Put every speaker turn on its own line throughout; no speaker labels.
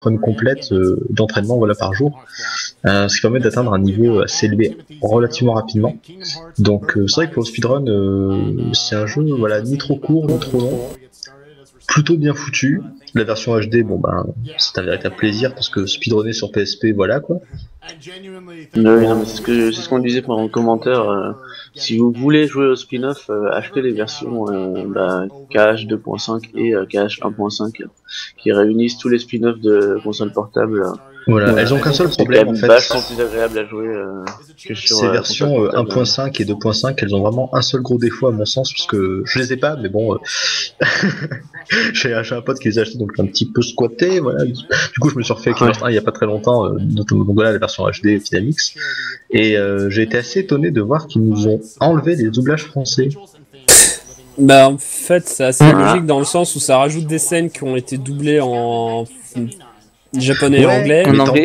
run complète d'entraînement voilà, par jour, ce qui permet d'atteindre un niveau assez élevé relativement rapidement. Donc c'est vrai que pour le speedrun, c'est un jeu voilà, ni trop court ni trop long, plutôt bien foutu. La version HD, bon ben, c'est un véritable plaisir parce que speedrunner sur PSP, voilà quoi.
Oui, non, mais c'est ce qu'on disait pendant le commentaire. Si vous voulez jouer au spin-off, achetez les versions KH 2.5 et KH 1.5 qui réunissent tous les spin-offs de consoles portables.
Voilà, elles ont qu'un seul problème en fait.
Vachement plus agréable à jouer que sur
ces versions 1.5 et 2.5, elles ont vraiment un seul gros défaut à mon sens, parce que je les ai pas, mais bon, j'ai un pote qui les a achetés donc un petit peu squatté, voilà. Du coup, je me suis refait Kingdom Hearts 1 il y a pas très longtemps, donc voilà la version HD Finamix, et j'ai été assez étonné de voir qu'ils nous ont enlevé les doublages français.
Bah en fait, c'est assez logique dans le sens où ça rajoute des scènes qui ont été doublées en japonais et anglais,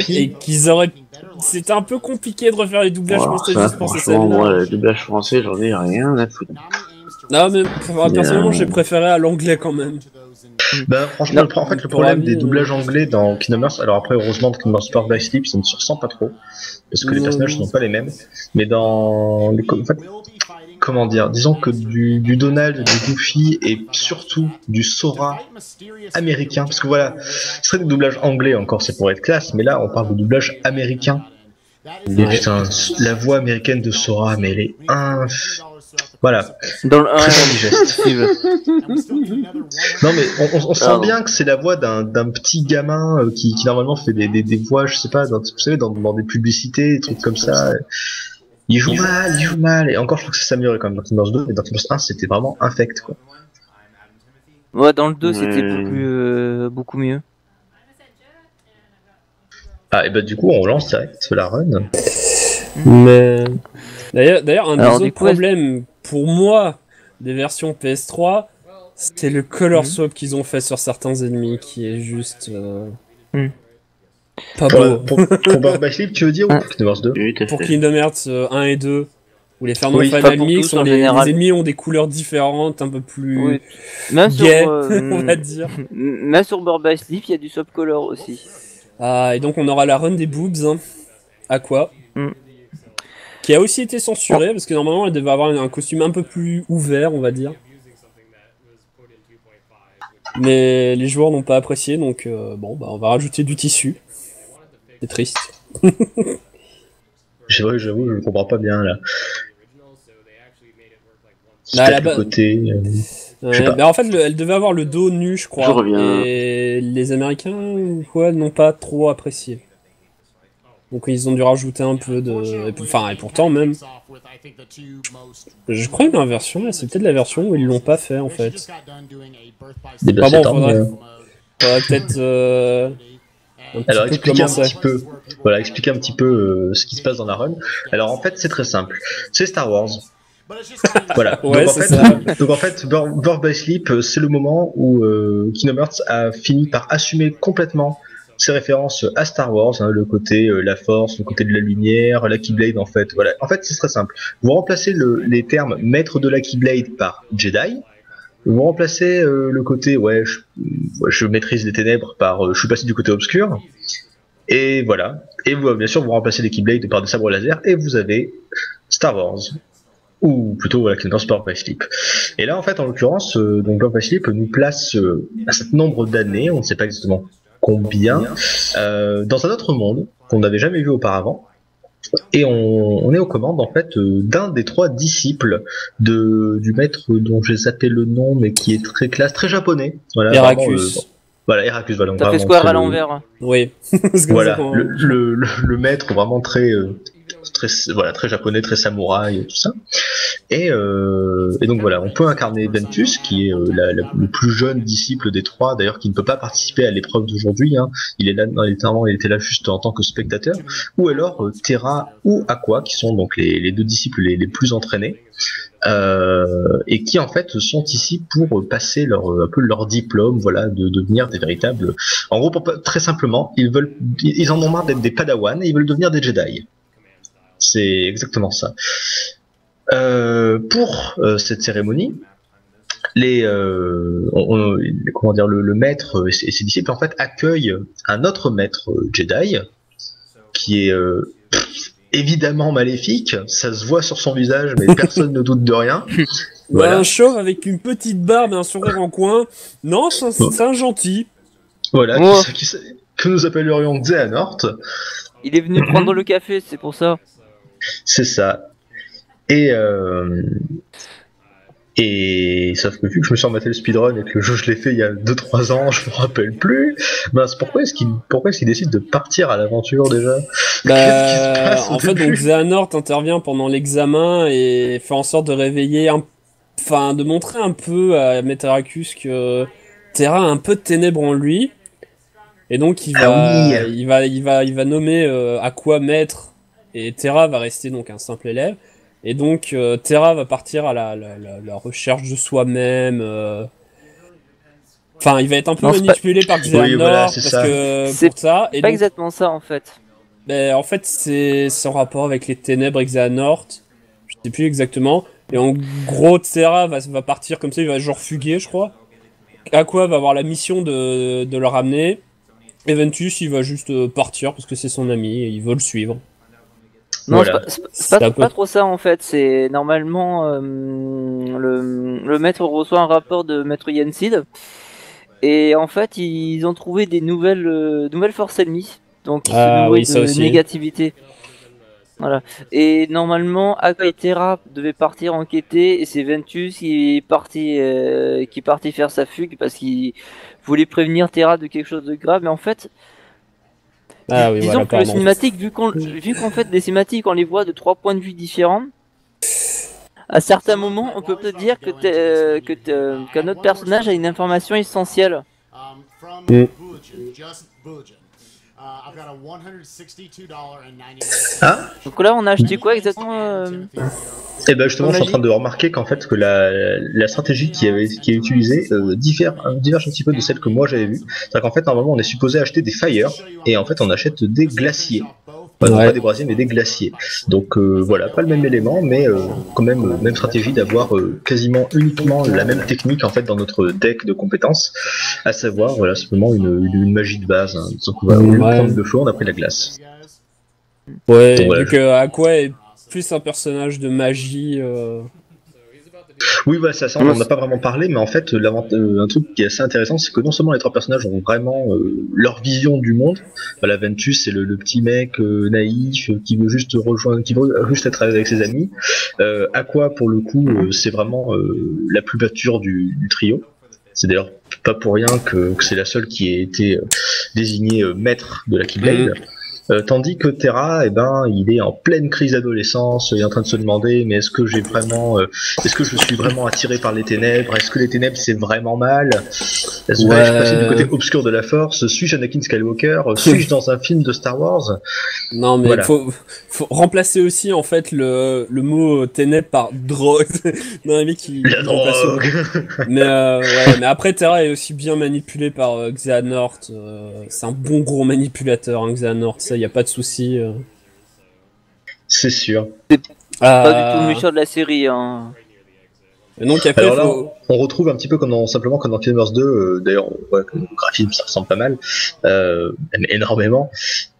et qu'ils auraient. C'était un peu compliqué de refaire les doublages français juste pour ces scènes-là.
Moi, les doublages français, j'en ai rien à foutre.
Non, mais personnellement, j'ai préféré à l'anglais quand même.
Bah, franchement, en fait, le problème des doublages anglais dans Kingdom Hearts, alors après, heureusement, dans Kingdom Hearts Birth by Sleep, ça ne se ressent pas trop, parce que les personnages ne sont pas les mêmes, mais dans les. En fait, comment dire, disons que du Donald, du Goofy et surtout du Sora américain, parce que voilà, ce serait des doublages anglais encore, c'est pour être classe, mais là on parle de doublage américain. Et putain, la voix américaine de Sora, mais elle est voilà.
Dans le 1,
très indigeste. Non mais on sent bien que c'est la voix d'un petit gamin qui normalement fait des voix, je sais pas, vous savez, dans des publicités, des trucs comme ça. Il joue mal, et encore je trouve que ça s'améliorait quand même dans Kingdom Hearts 2, mais dans Kingdom Hearts 1 c'était vraiment infect quoi.
Ouais, dans le 2 c'était beaucoup mieux.
Ah et bah du coup on lance direct la run.
Mais d'ailleurs un des autres problèmes pour moi des versions PS3, c'est le color swap qu'ils ont fait sur certains ennemis qui est juste pas beau.
Pour Birth by Sleep tu veux dire ou pour Kingdom Hearts 2?
Pour Kingdom Hearts 1 et 2 où les Fernand Final Mix les ennemis ont des couleurs différentes, un peu plus gay, on va dire.
Même sur Birth by Sleep il y a du swap color aussi.
Ah, et donc on aura la run des boobs, hein. Aqua, qui a aussi été censurée parce que normalement elle devait avoir un costume un peu plus ouvert, on va dire. Mais les joueurs n'ont pas apprécié, donc bon, bah on va rajouter du tissu. C'est triste.
J'avoue, je ne comprends pas bien là.
Le côté. En fait, elle devait avoir le dos nu, je crois. Et les Américains n'ont pas trop apprécié. Donc ils ont dû rajouter un peu de. Enfin, et pourtant même. Je crois que la version, c'est peut-être la version où ils l'ont pas fait en fait. Faudrait peut-être.
Alors expliquer un petit peu ce qui se passe dans la run. Alors en fait c'est très simple, c'est Star Wars. Voilà. Donc en fait Birth by Sleep c'est le moment où Kingdom Hearts a fini par assumer complètement ses références à Star Wars, hein, le côté la Force, le côté de la lumière, la Keyblade en fait. Voilà. En fait c'est très simple. Vous remplacez les termes maître de la Keyblade par Jedi. Vous remplacez le côté je maîtrise les ténèbres par je suis passé du côté obscur, et voilà. Et vous, bien sûr vous remplacez les Keyblades par des sabres laser et vous avez Star Wars, ou plutôt voilà Kingdom Hearts Birth by Sleep. Et là en fait en l'occurrence donc Birth by Sleep nous place à cet nombre d'années, on ne sait pas exactement combien, dans un autre monde qu'on n'avait jamais vu auparavant. Et on est aux commandes en fait d'un des 3 disciples du maître dont j'ai zappé le nom mais qui est très classe, très japonais. Voilà,
Heracus.
Voilà, Heracus. Voilà,
ça fait square à l'envers.
Oui.
Voilà, le maître vraiment très japonais, très samouraï et tout ça. Et donc voilà, on peut incarner Ventus, qui est le plus jeune disciple des 3, d'ailleurs qui ne peut pas participer à l'épreuve d'aujourd'hui. Hein. Il est là, il était là juste en tant que spectateur. Ou alors Terra ou Aqua, qui sont donc les 2 disciples les plus entraînés. Et qui en fait sont ici pour passer un peu leur diplôme, voilà, de devenir des véritables. En gros, très simplement, ils en ont marre d'être des Padawan et ils veulent devenir des Jedi. C'est exactement ça. Pour cette cérémonie, comment dire, le maître et ses disciples en fait accueillent un autre maître Jedi qui est évidemment maléfique, ça se voit sur son visage, mais personne ne doute de rien.
Voilà. Un chauve avec une petite barbe et un sourire en coin. Non, c'est un gentil.
Voilà, que nous appellerions Xehanort.
Il est venu prendre le café, c'est pour ça.
C'est ça. Et sauf que vu que je me suis rematé le speedrun et que le jeu je l'ai fait il y a 2-3 ans, je me rappelle plus. Pourquoi est-ce qu'il décide de partir à l'aventure déjà?
Qu'est-ce qui se passe en fait, donc Xehanort intervient pendant l'examen et fait en sorte de réveiller de montrer un peu à Metaracus que Terra a un peu de ténèbres en lui. Et donc il va nommer Aqua maître et Terra va rester donc un simple élève. Et donc Terra va partir à la recherche de soi-même. Enfin, il va être un peu manipulé par Xehanort
c'est pas exactement ça en fait.
En fait, c'est en rapport avec les ténèbres et Xehanort. Je sais plus exactement. Et en gros, Terra va partir comme ça, il va genre fuguer, je crois. Aqua va avoir la mission de le ramener. Et Ventus, il va juste partir parce que c'est son ami et il veut le suivre.
Non, voilà. c'est pas trop ça en fait. C'est normalement le maître reçoit un rapport de maître Yensid et en fait ils ont trouvé des nouvelles forces ennemies. Donc ils se nourrissent de négativité. Voilà. Et normalement Aqua et Terra devaient partir enquêter et c'est Ventus qui est parti faire sa fugue parce qu'il voulait prévenir Terra de quelque chose de grave. Mais en fait, disons que les cinématiques, vu qu'en fait les cinématiques on les voit de 3 points de vue différents, à certains moments on peut peut-être dire que notre personnage a une information essentielle. Donc là on a acheté quoi exactement
Et ben justement je suis en train de remarquer qu'en fait que la stratégie qui est utilisée diverge un petit peu de celle que moi j'avais vue. C'est-à-dire qu'en fait normalement on est supposé acheter des fire et en fait on achète des glaciers. Pas des brasiers mais des glaciers. Donc voilà, pas le même élément mais quand même stratégie d'avoir quasiment uniquement la même technique en fait dans notre deck de compétences, à savoir voilà simplement une magie de base. Hein. Donc on va prendre le feu, on a pris la glace.
Ouais, donc, voilà, vu que Aqua est plus un personnage de magie.
Oui, bah, ça on n'en a pas vraiment parlé, mais en fait, un truc qui est assez intéressant, c'est que non seulement les 3 personnages ont vraiment leur vision du monde. Voilà, Ventus, c'est le petit mec naïf qui veut juste être avec ses amis. Aqua, pour le coup, c'est vraiment la plus mature du trio. C'est d'ailleurs pas pour rien que c'est la seule qui a été désignée maître de la Keyblade. Tandis que Terra, il est en pleine crise d'adolescence, il est en train de se demander mais est-ce que je suis vraiment attiré par les ténèbres? Est-ce que les ténèbres c'est vraiment mal? Est-ce que je suis passé du côté obscur de la Force? Suis-je Anakin Skywalker? Suis-je dans un film de Star Wars?
Non mais voilà. faut remplacer aussi en fait le mot ténèbres par drogue. Non mais qui
la drogue.
Mais mais après Terra est aussi bien manipulé par Xehanort. C'est un bon gros manipulateur, hein, Xehanort. Il n'y a pas de souci.
C'est sûr.
C'est pas du tout le méchant de la série. Hein.
Et donc après,
alors là, on retrouve un petit peu comme dans Kingdoms 2. D'ailleurs, on voit que le graphisme ça ressemble pas mal, énormément.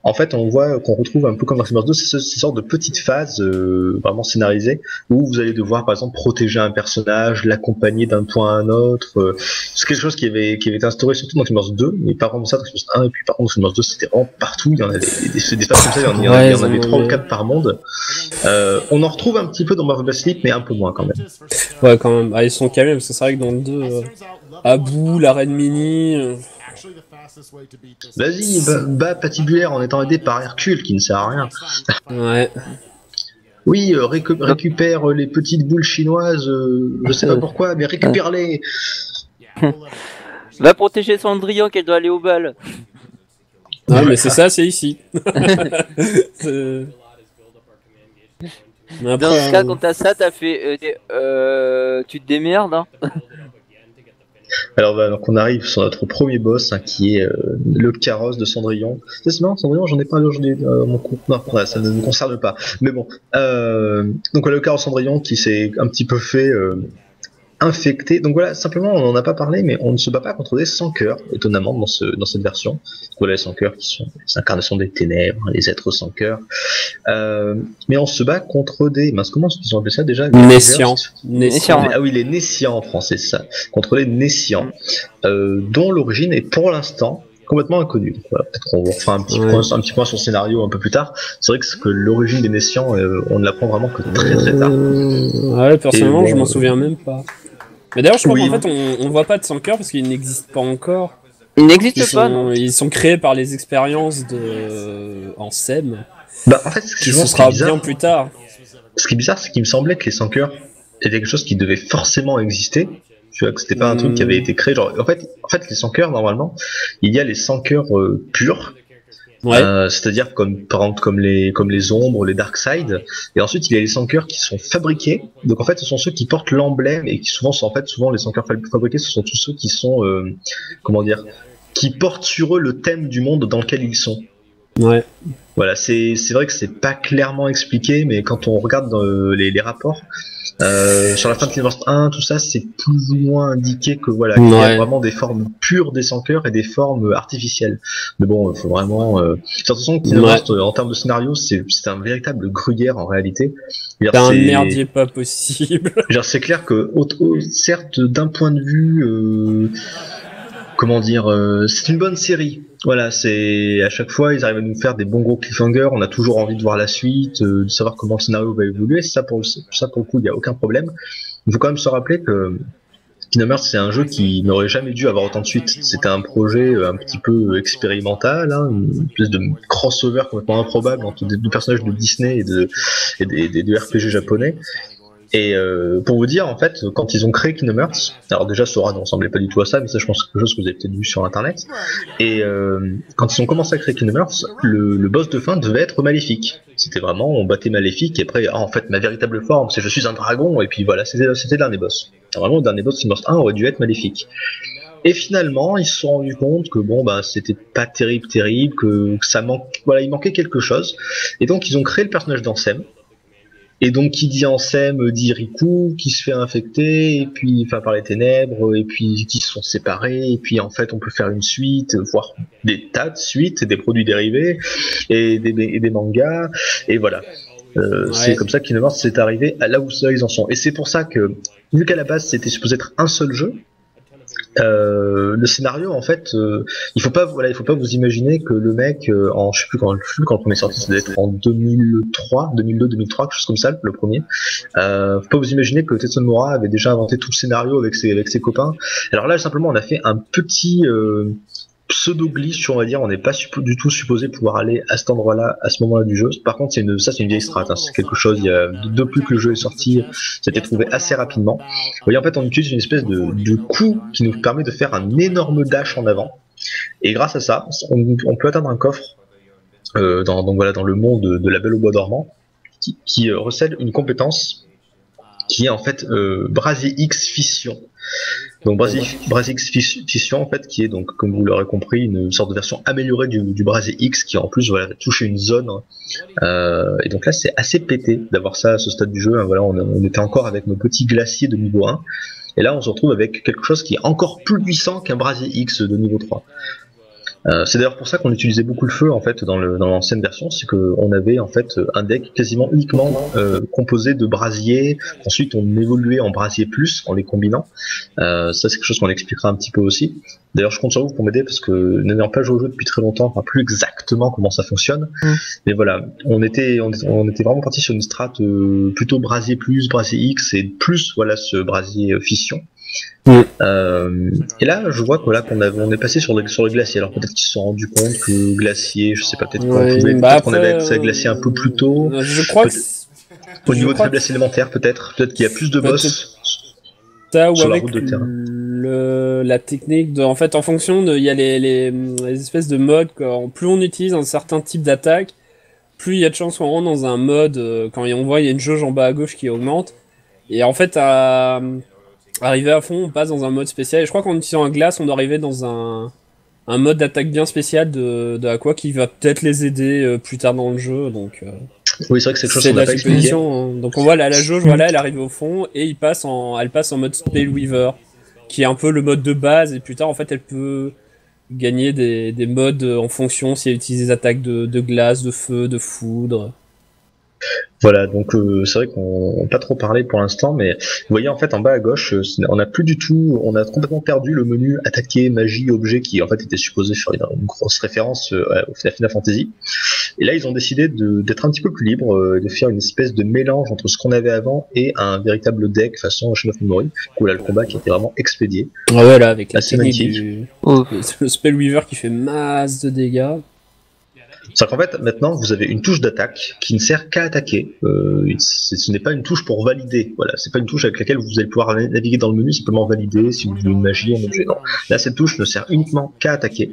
En fait, on voit qu'on retrouve un peu comme dans Kingdoms 2 ces sortes de petites phases vraiment scénarisées où vous allez devoir, par exemple, protéger un personnage, l'accompagner d'un point à un autre. C'est quelque chose qui avait été instauré surtout dans Kingdoms 2, mais pas vraiment ça dans Kingdoms 1. Et puis par contre, dans Kingdoms 2, c'était vraiment partout. Il y en avait des phases comme ça, il y en avait 3 ou 4 par monde. On en retrouve un petit peu dans Marvel Sleep, mais un peu moins quand même.
Ouais, quand même. Ils sont calmés parce que c'est vrai que dans le 2, Abu, la reine Mini.
Vas-y, bas patibulaire en étant aidé par Hercule qui ne sert à rien.
Ouais.
Oui, récupère les petites boules chinoises, je sais pas pourquoi, mais récupère-les.
Va protéger Cendrillon qu'elle doit aller au bal.
Non, mais c'est ça, c'est ici.
Après, dans ce cas, quand t'as ça, t'as fait. Tu te démerdes, hein.
Alors donc on arrive sur notre premier boss qui est le carrosse de Cendrillon. C'est marrant, Cendrillon, j'en ai pas mon coup. Non, ça ne me concerne pas. Mais bon, donc le carrosse Cendrillon qui s'est un petit peu fait infectés. Donc voilà, simplement, on n'en a pas parlé, mais on ne se bat pas contre des sans cœurs, étonnamment, dans cette version. Voilà, les sans cœurs qui sont les incarnations des ténèbres, les êtres sans cœur. Mais on se bat contre des... comment est-ce qu'ils ont appelé ça déjà?
Nescients.
Ah oui, les Nescients en français, c'est ça. Contre les Nescients, dont l'origine est pour l'instant complètement inconnu. Voilà, peut-être on va faire un petit point sur le scénario un peu plus tard. C'est vrai que l'origine des Nescients, on ne l'apprend vraiment que très très tard.
Ouais, personnellement, je m'en souviens même pas. Mais d'ailleurs, je crois qu'en fait, on voit pas de sans cœur parce qu'ils n'existent pas encore.
Ils n'existent pas, non.
Ils sont créés par les expériences en SEM.
En fait,
ce sera bien plus tard.
Ce qui est bizarre, c'est qu'il me semblait que les sans cœur étaient quelque chose qui devait forcément exister. Tu vois, que c'était pas un truc qui avait été créé. Genre, en fait, les sans cœurs, normalement, il y a les sans cœurs purs. Ouais. C'est-à-dire par exemple comme les ombres, les dark side, et ensuite il y a les sans cœurs qui sont fabriqués. Donc en fait ce sont ceux qui portent l'emblème et qui souvent les sans cœurs fabriqués, ce sont tous ceux qui sont qui portent sur eux le thème du monde dans lequel ils sont.
Ouais.
Voilà, c'est vrai que c'est pas clairement expliqué, mais quand on regarde dans les rapports sur la fin de Universe 1, tout ça, c'est plus ou moins indiqué que voilà, il y a vraiment des formes pures des sans cœurs et des formes artificielles. Mais bon, il faut vraiment. De toute façon, en termes de scénario, c'est un véritable gruyère en réalité.
C'est un merdier pas possible.
C'est clair que, certes, d'un point de vue, c'est une bonne série. Voilà, c'est à chaque fois ils arrivent à nous faire des bons gros cliffhangers, on a toujours envie de voir la suite, de savoir comment le scénario va évoluer. Ça pour le coup, il y a aucun problème. Il faut quand même se rappeler que Kingdom Hearts, c'est un jeu qui n'aurait jamais dû avoir autant de suites. C'était un projet un petit peu expérimental, une espèce de crossover complètement improbable entre des personnages de Disney et des RPG japonais. Et pour vous dire, en fait, quand ils ont créé Kingdom Hearts, alors déjà Sora ne ressemblait pas du tout à ça, mais ça je pense que c'est quelque chose que vous avez peut-être vu sur internet. Et quand ils ont commencé à créer Kingdom Hearts, le boss de fin devait être Maléfique. C'était vraiment, on battait Maléfique, et après, en fait, ma véritable forme, c'est je suis un dragon, et puis voilà, c'était le dernier boss. Vraiment, le dernier boss de Kingdom Hearts 1 aurait dû être Maléfique. Et finalement, ils se sont rendus compte que c'était pas terrible, que il manquait quelque chose. Et donc, ils ont créé le personnage d'Ansem. Et donc, qui dit Ansem dit Riku, qui se fait infecter, et puis, par les ténèbres, et puis qui se sont séparés, et puis en fait, on peut faire une suite, voire des tas de suites, des produits dérivés, et des mangas, et voilà. C'est comme ça que Kingdom Hearts s'est arrivé à là où ils en sont. Et c'est pour ça que, vu qu'à la base, c'était supposé être un seul jeu, le scénario, en fait, il faut pas vous imaginer que le mec, je sais plus quand on est sorti, ça doit être en 2002, 2003, quelque chose comme ça, le premier. Faut pas vous imaginer que Tetsuya Nomura avait déjà inventé tout le scénario avec ses copains. Alors là, simplement, on a fait un petit pseudo-glitch, on va dire. On n'est pas du tout supposé pouvoir aller à cet endroit-là, à ce moment-là du jeu. Par contre, c'est une vieille strat, hein. C'est quelque chose, depuis que le jeu est sorti, ça a été trouvé assez rapidement. Vous voyez, en fait, on utilise une espèce de coup qui nous permet de faire un énorme dash en avant. Et grâce à ça, on peut atteindre un coffre dans le monde de la Belle au Bois dormant qui recèle une compétence qui est en fait Brasier X Fission. Donc Brasier X Fission, en fait, qui est donc, comme vous l'aurez compris, une sorte de version améliorée du Brasier X qui en plus touche une zone. Et donc là, c'est assez pété d'avoir ça à ce stade du jeu. Voilà, on était encore avec nos petits glaciers de niveau 1. Et là, on se retrouve avec quelque chose qui est encore plus puissant qu'un Brasier X de niveau 3. C'est d'ailleurs pour ça qu'on utilisait beaucoup le feu en fait dans l'ancienne version, c'est qu'on avait en fait un deck quasiment uniquement composé de brasiers. Ensuite on évoluait en brasier plus en les combinant. Ça c'est quelque chose qu'on expliquera un petit peu aussi. D'ailleurs je compte sur vous pour m'aider parce que n'ayant pas joué au jeu depuis très longtemps, enfin plus exactement comment ça fonctionne. Mais voilà, on était vraiment parti sur une strat plutôt brasier plus, brasier X et plus voilà ce brasier fission. Et là, je vois qu'on est passé sur le glacier. Alors peut-être qu'ils se sont rendus compte que glacier, je sais pas, peut-être qu'on avait accès à glacier un peu plus tôt.
Je crois que
au niveau de faiblesse élémentaire, peut-être qu'il y a plus de boss
sur la route de terrain. La technique en fait, en fonction il y a les espèces de modes. Plus on utilise un certain type d'attaque, plus il y a de chances qu'on rentre dans un mode. Quand on voit, il y a une jauge en bas à gauche qui augmente. Et en fait, arrivé à fond, on passe dans un mode spécial. Et je crois qu'en utilisant un glace, on doit arriver dans un mode d'attaque bien spécial de Aqua qui va peut-être les aider plus tard dans le jeu. Donc,
Oui, c'est vrai que c'est quelque chose qu'on n'a pas expliqué.
Donc on voit la jauge, voilà, elle arrive au fond et elle passe en mode Spellweaver, qui est un peu le mode de base, et plus tard en fait elle peut gagner des modes en fonction si elle utilise des attaques de glace, de feu, de foudre.
Voilà, donc c'est vrai qu'on n'a pas trop parlé pour l'instant, mais vous voyez en fait en bas à gauche, on a complètement perdu le menu attaquer, magie, objet qui en fait était supposé faire une grosse référence à Final Fantasy. Et là ils ont décidé d'être un petit peu plus libre, de faire une espèce de mélange entre ce qu'on avait avant et un véritable deck façon Chain of Memory, où là le combat qui était vraiment expédié.
Ah ouais, là avec la technique le Spellweaver qui fait masse de dégâts.
C'est qu'en fait, maintenant, vous avez une touche d'attaque qui ne sert qu'à attaquer. Ce n'est pas une touche pour valider. Voilà, c'est pas une touche avec laquelle vous allez pouvoir naviguer dans le menu, simplement valider si vous voulez une magie, un objet. Non. Là, cette touche ne sert uniquement qu'à attaquer.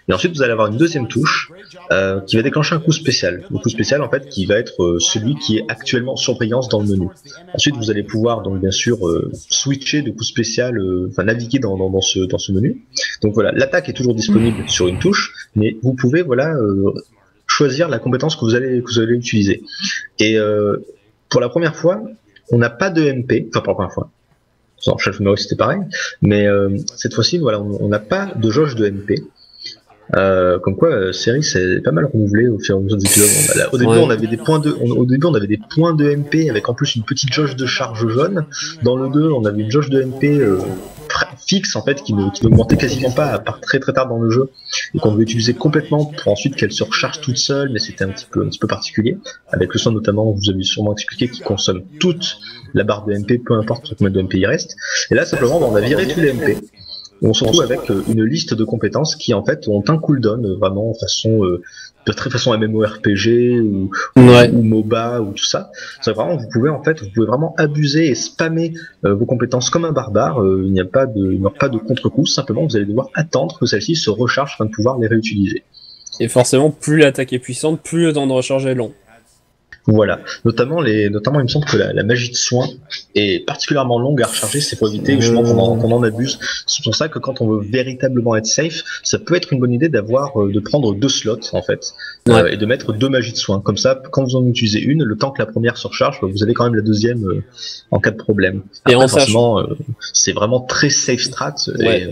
Et ensuite, vous allez avoir une deuxième touche qui va déclencher un coup spécial. Le coup spécial, en fait, qui va être celui qui est actuellement sur brillance dans le menu. Ensuite, vous allez pouvoir, donc, bien sûr, switcher de coup spécial, naviguer dans ce menu. Donc voilà, l'attaque est toujours disponible sur une touche, mais vous pouvez, choisir la compétence que vous allez utiliser. Et pour la première fois, on n'a pas de MP, enfin pour la première fois. En Chain of Memory c'était pareil, mais cette fois-ci, voilà, on n'a pas de jauge de MP. Comme quoi, série c'est pas mal renouvelé au fur et à mesure des épisodes. Au début, on avait des points de MP avec en plus une petite jauge de charge jaune. Dans le 2, on avait une jauge de MP fixe en fait qui n'augmentait quasiment pas à part très très tard dans le jeu et qu'on devait utiliser complètement pour ensuite qu'elle se recharge toute seule, mais c'était un petit peu particulier avec le soin notamment, vous avez sûrement expliqué, qui consomme toute la barre de MP, peu importe combien de MP il reste. Et là simplement on a viré tous les MP. On se retrouve avec une liste de compétences qui en fait ont un cooldown vraiment de très façon MMORPG ou MOBA ou tout ça. C'est vraiment vous pouvez vraiment abuser et spammer vos compétences comme un barbare. Il n'y a pas de contre-coup. Simplement vous allez devoir attendre que celle-ci se recharge afin de pouvoir les réutiliser.
Et forcément, plus l'attaque est puissante, plus le temps de recharge est long.
Voilà, notamment il me semble que la magie de soin est particulièrement longue à recharger, c'est pour éviter justement qu'on en abuse. C'est pour ça que quand on veut véritablement être safe, ça peut être une bonne idée de prendre 2 slots en fait, et de mettre 2 magies de soin. Comme ça, quand vous en utilisez une, le temps que la première se recharge, vous avez quand même la deuxième en cas de problème. Après, et forcément, c'est vraiment très safe strat, et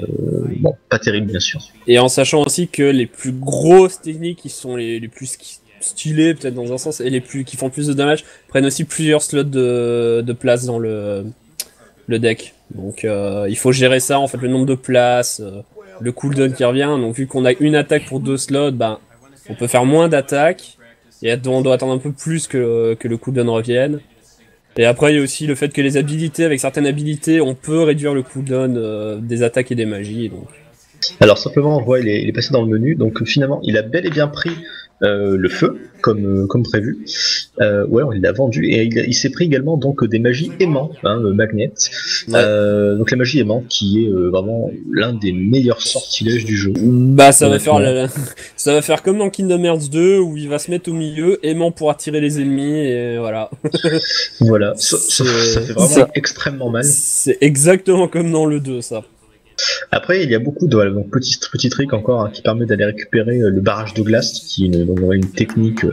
pas terrible bien sûr.
Et en sachant aussi que les plus grosses techniques qui sont les plus stylés peut-être dans un sens, et qui font plus de damage prennent aussi plusieurs slots de place dans le deck. Donc il faut gérer ça en fait, le nombre de places, le cooldown qui revient. Donc vu qu'on a une attaque pour 2 slots, on peut faire moins d'attaques et on doit attendre un peu plus que le cooldown revienne. Et après il y a aussi le fait que avec certaines habilités on peut réduire le cooldown des attaques et des magies. Donc.
Alors simplement on voit il est passé dans le menu, donc finalement il a bel et bien pris le feu comme prévu. Il l'a vendu et il s'est pris également donc des magies aimants, Magnet. Donc la magie aimant qui est vraiment l'un des meilleurs sortilèges du jeu.
Ça va faire comme dans Kingdom Hearts 2 où il va se mettre au milieu, aimant pour attirer les ennemis et voilà.
Voilà, ça fait vraiment extrêmement mal.
C'est exactement comme dans le 2 ça.
Après, il y a beaucoup de petits tricks encore qui permet d'aller récupérer le barrage de glace, qui est une technique,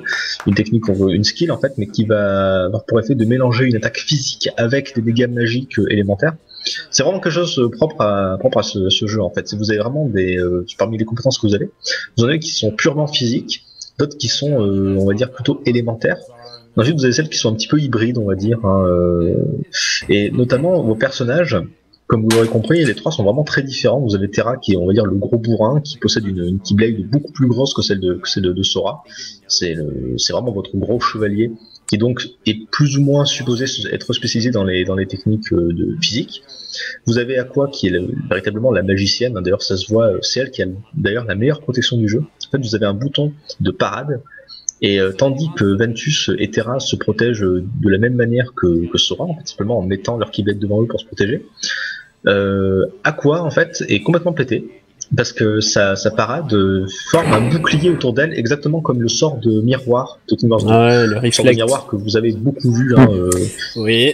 une skill en fait, mais qui va avoir pour effet de mélanger une attaque physique avec des dégâts magiques élémentaires. C'est vraiment quelque chose propre à ce jeu en fait. Vous avez vraiment parmi les compétences que vous en avez qui sont purement physiques, d'autres qui sont, on va dire, plutôt élémentaires. Ensuite, vous avez celles qui sont un petit peu hybrides, on va dire, et notamment vos personnages. Comme vous l'aurez compris, les 3 sont vraiment très différents. Vous avez Terra qui est, on va dire, le gros bourrin, qui possède une Keyblade beaucoup plus grosse que celle de Sora. C'est vraiment votre gros chevalier, qui donc est plus ou moins supposé être spécialisé dans les techniques de physique. Vous avez Aqua qui est véritablement la magicienne. D'ailleurs, ça se voit, c'est elle qui a d'ailleurs la meilleure protection du jeu. En fait, vous avez un bouton de parade. Et tandis que Ventus et Terra se protègent de la même manière que Sora, en fait, simplement en mettant leur Keyblade devant eux pour se protéger, Aqua en fait est complètement pété parce que sa parade forme un bouclier autour d'elle, exactement comme le sort de miroir de Kingdom Hearts 2. Le sort de miroir que vous avez beaucoup vu.
Oui,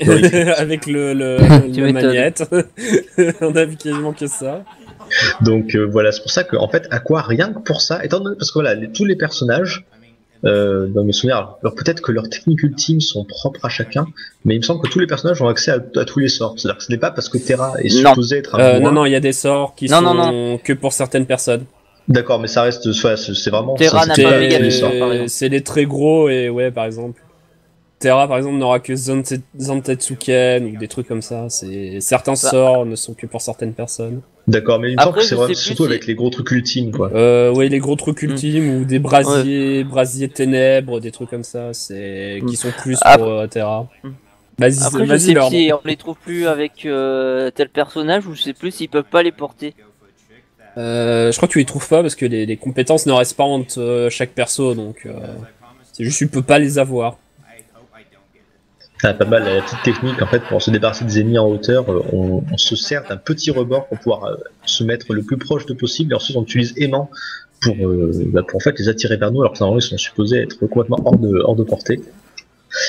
avec le magnète. On a vu quasiment que ça.
Donc voilà, c'est pour ça que en fait Aqua, rien que pour ça, étant donné parce que voilà, tous les personnages dans mes souvenirs. Alors peut-être que leurs techniques ultimes sont propres à chacun, mais il me semble que tous les personnages ont accès à tous les sorts. C'est-à-dire que ce n'est pas parce que Terra est supposé être un
non, il y a des sorts qui sont que pour certaines personnes.
D'accord, mais ça reste, c'est vraiment...
Terra n'a pas les sorts, par exemple.
C'est les très gros, et ouais, par exemple. Terra, par exemple, n'aura que Zantetsuken ou des trucs comme ça. Certains sorts ne sont que pour certaines personnes.
D'accord, mais il me semble que c'est vrai, surtout avec les gros trucs ultimes, quoi.
Oui, les gros trucs ultimes ou des brasiers ténèbres, des trucs comme ça, qui sont plus pour Terra.
Vas-y, je sais plus si on les trouve plus avec tel personnage, ou je sais plus s'ils peuvent pas les porter.
Je crois que tu les trouves pas parce que les compétences ne restent pas entre chaque perso, donc c'est juste que tu peux pas les avoir.
Pas mal la petite technique en fait pour se débarrasser des ennemis en hauteur, on se sert d'un petit rebord pour pouvoir se mettre le plus proche de possible, et ensuite on utilise aimant pour en fait les attirer vers nous, alors que normalement ils sont supposés être complètement hors de portée.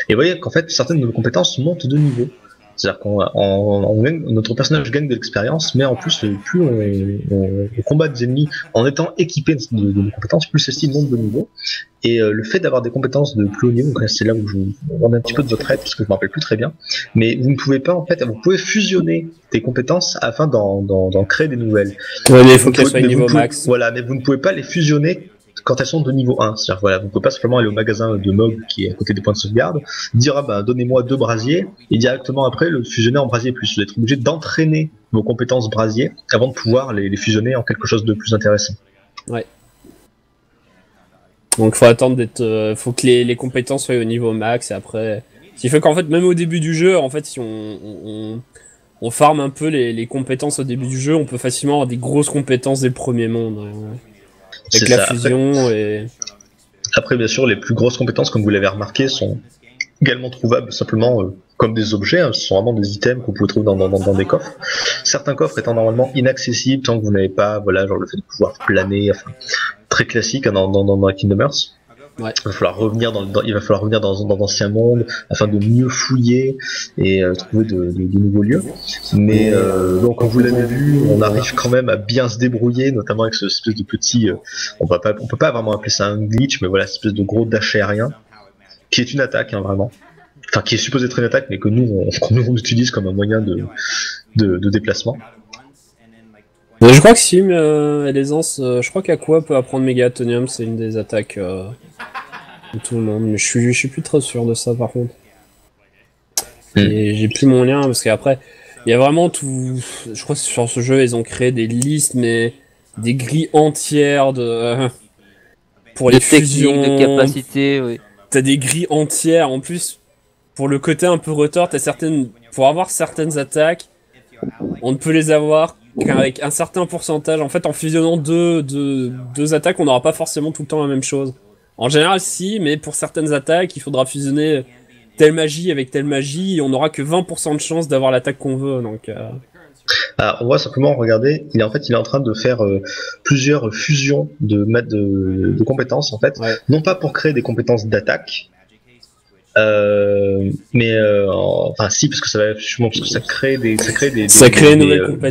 Et vous voyez qu'en fait certaines de nos compétences montent de niveau. C'est-à-dire notre personnage gagne de l'expérience, mais en plus, plus on combat des ennemis en étant équipé de compétences, plus celle-ci monte de niveau. Et le fait d'avoir des compétences de plus haut niveau, c'est là où je vous demande un petit peu de votre aide, parce que je me rappelle plus très bien, mais vous ne pouvez pas, en fait, vous pouvez fusionner des compétences afin d'en créer des nouvelles.
Ouais, mais il faut qu'elles soient niveau max.
Voilà, mais vous ne pouvez pas les fusionner quand elles sont de niveau 1, c'est-à-dire voilà, vous ne pouvez pas simplement aller au magasin de MOG qui est à côté des points de sauvegarde, dire donnez-moi 2 brasiers, et directement après le fusionner en brasier plus. Vous êtes obligé d'entraîner vos compétences brasier avant de pouvoir les fusionner en quelque chose de plus intéressant. Ouais.
Donc faut attendre faut que les compétences soient au niveau max, et après... Ce qui fait qu'en fait, même au début du jeu, en fait, si on farme un peu les compétences au début du jeu, on peut facilement avoir des grosses compétences dès le premier monde. Avec la fusion
Après, bien sûr, les plus grosses compétences, comme vous l'avez remarqué, sont également trouvables simplement comme des objets. Ce sont vraiment des items que vous pouvez trouver dans des coffres. Certains coffres étant normalement inaccessibles tant que vous n'avez pas, genre le fait de pouvoir planer, enfin, très classique dans Kingdom Hearts. Ouais. Il va falloir revenir dans d'anciens mondes afin de mieux fouiller et trouver de nouveaux lieux. Mais donc, comme vous l'avez vu, on arrive quand même à bien se débrouiller, notamment avec cette espèce de petit, on peut pas vraiment appeler ça un glitch, mais voilà, cette espèce de gros dash aérien qui est une attaque, vraiment. Enfin, qui est supposé être une attaque, mais que nous on utilise comme un moyen de déplacement.
Je crois que si, l'aisance, je crois qu'Aqua peut apprendre Mégatonium, c'est une des attaques de tout le monde, mais je suis plus très sûr de ça par contre. Et j'ai plus mon lien, parce qu'après, il y a vraiment tout... Je crois que sur ce jeu, ils ont créé des listes, mais des grilles entières pour les fusions,
de capacité, oui.
T'as des grilles entières, en plus, pour le côté un peu retort, pour avoir certaines attaques, on ne peut les avoir qu'avec un certain pourcentage. En fait, en fusionnant deux attaques, on n'aura pas forcément tout le temps la même chose. En général, si, mais pour certaines attaques, il faudra fusionner telle magie avec telle magie, et on n'aura que 20% de chance d'avoir l'attaque qu'on veut, donc...
Alors, on va simplement regarder, il est en train de faire plusieurs fusions de compétences, en fait, ouais. Non pas pour créer des compétences d'attaque, mais enfin si, parce que ça crée des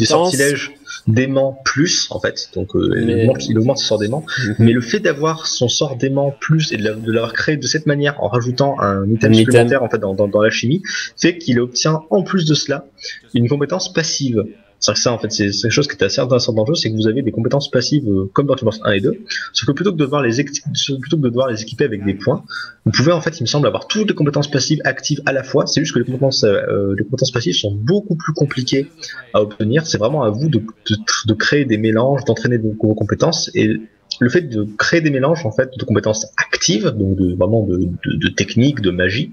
sortilèges d'aimant plus, en fait, donc il augmente son sort d'aimant, mais le fait d'avoir son sort d'aimant plus et de l'avoir créé de cette manière en rajoutant un item supplémentaire en fait dans la chimie, fait qu'il obtient en plus de cela une compétence passive. C'est ça, en fait, c'est quelque chose qui est assez intéressant dans le jeu, c'est que vous avez des compétences passives comme dans Kingdom Hearts 1 et 2, sauf que plutôt que de devoir les équiper avec des points, vous pouvez, en fait, il me semble, avoir toutes les compétences passives actives à la fois. C'est juste que les compétences passives sont beaucoup plus compliquées à obtenir. C'est vraiment à vous de créer des mélanges, d'entraîner vos compétences, et le fait de créer des mélanges, en fait, de compétences actives, donc vraiment de techniques, de magie,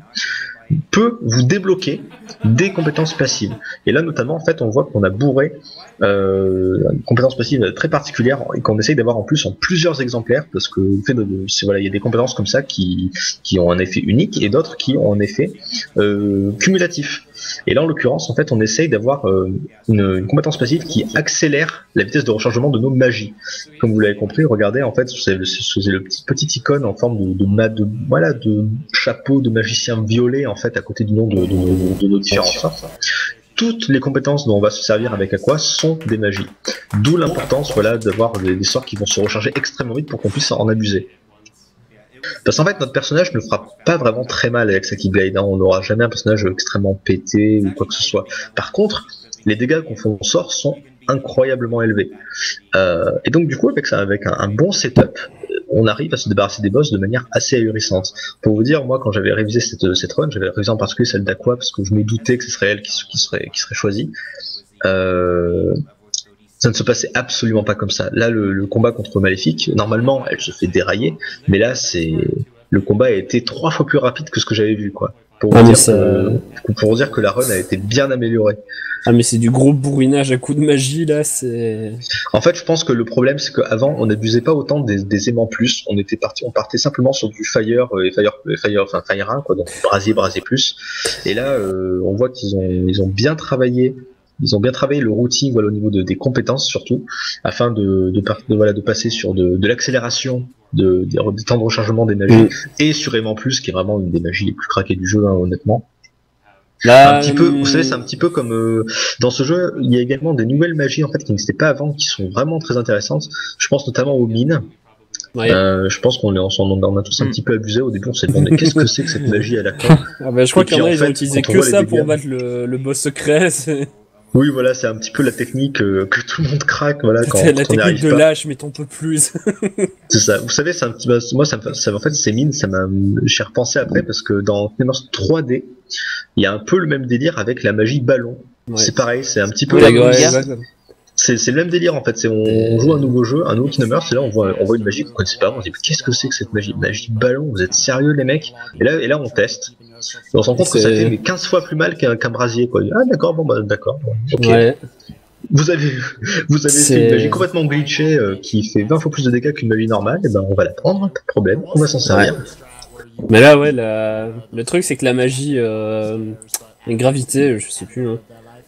peut vous débloquer des compétences passives. Et là, notamment, en fait, on voit qu'on a bourré une compétence passive très particulière et qu'on essaye d'avoir en plus en plusieurs exemplaires, parce que le fait il y a des compétences comme ça qui ont un effet unique et d'autres qui ont un effet cumulatif. Et là, en l'occurrence, en fait, on essaye d'avoir une compétence passive qui accélère la vitesse de rechargement de nos magies. Comme vous l'avez compris, regardez, en fait, c'est le petit icône en forme de chapeau de magicien violet, en fait, à côté du nom de nos différents sorts. Toutes les compétences dont on va se servir avec Aqua sont des magies. D'où l'importance, d'avoir des sorts qui vont se recharger extrêmement vite pour qu'on puisse en abuser. Parce qu'en fait, notre personnage ne fera pas vraiment très mal avec sa Keyblade. On n'aura jamais un personnage extrêmement pété ou quoi que ce soit. Par contre, les dégâts qu'on sort sont incroyablement élevés. Et donc, du coup, avec un bon setup, on arrive à se débarrasser des boss de manière assez ahurissante. Pour vous dire, moi, quand j'avais révisé cette run, j'avais révisé en particulier celle d'Aqua parce que je me doutais que ce serait elle qui serait choisie. Ça ne se passait absolument pas comme ça. Là, le combat contre Maléfique, normalement, elle se fait dérailler, mais là, le combat a été 3 fois plus rapide que ce que j'avais vu, quoi. Pour vous dire que la run a été bien améliorée.
Ah, mais c'est du gros bourrinage à coups de magie, là, c'est...
En fait, je pense que le problème, c'est qu'avant, on n'abusait pas autant des aimants plus. On partait simplement sur du Fire 1, quoi, donc brasier plus. Et là, on voit qu'ils ont bien travaillé. Ils ont bien travaillé le routing, au niveau des compétences surtout, afin de passer sur de l'accélération, des temps de rechargement des magies, et sur Aimant Plus, qui est vraiment une des magies les plus craquées du jeu, honnêtement. Là, vous savez, c'est un petit peu comme dans ce jeu, il y a également des nouvelles magies en fait qui n'existaient pas avant, qui sont vraiment très intéressantes. Je pense notamment aux mines. Ouais. Je pense qu'on en a tous un petit peu abusé. Au début, on s'est demandé qu'est-ce que c'est que cette magie à la con.
Je crois qu'il y en a, ils ont utilisé que ça pour battre le boss secret.
Oui, voilà, c'est un petit peu la technique que tout le monde craque, voilà, quand
la technique de lâche, mais t'en peux plus.
C'est ça. Vous savez, c'est un petit, moi, en fait, ces mines, j'ai repensé après parce que dans Kingdoms 3D, il y a un peu le même délire avec la magie ballon. Ouais. C'est pareil, c'est un petit peu. C'est le même délire en fait. On joue un nouveau jeu, un nouveau Kingdom Hearts, et là on voit une magie qu'on connaissait pas avant. On se dit qu'est-ce que c'est que cette magie ballon? Vous êtes sérieux les mecs? Et là on teste. Et on se rend compte que ça fait 15 fois plus mal qu'un brasier, quoi. Ah d'accord, d'accord. Ok. Ouais. Vous avez fait une magie complètement glitchée qui fait 20 fois plus de dégâts qu'une magie normale, et ben on va la prendre, pas de problème, on va s'en servir.
Ouais. Mais là le truc c'est que la magie gravité, je sais plus.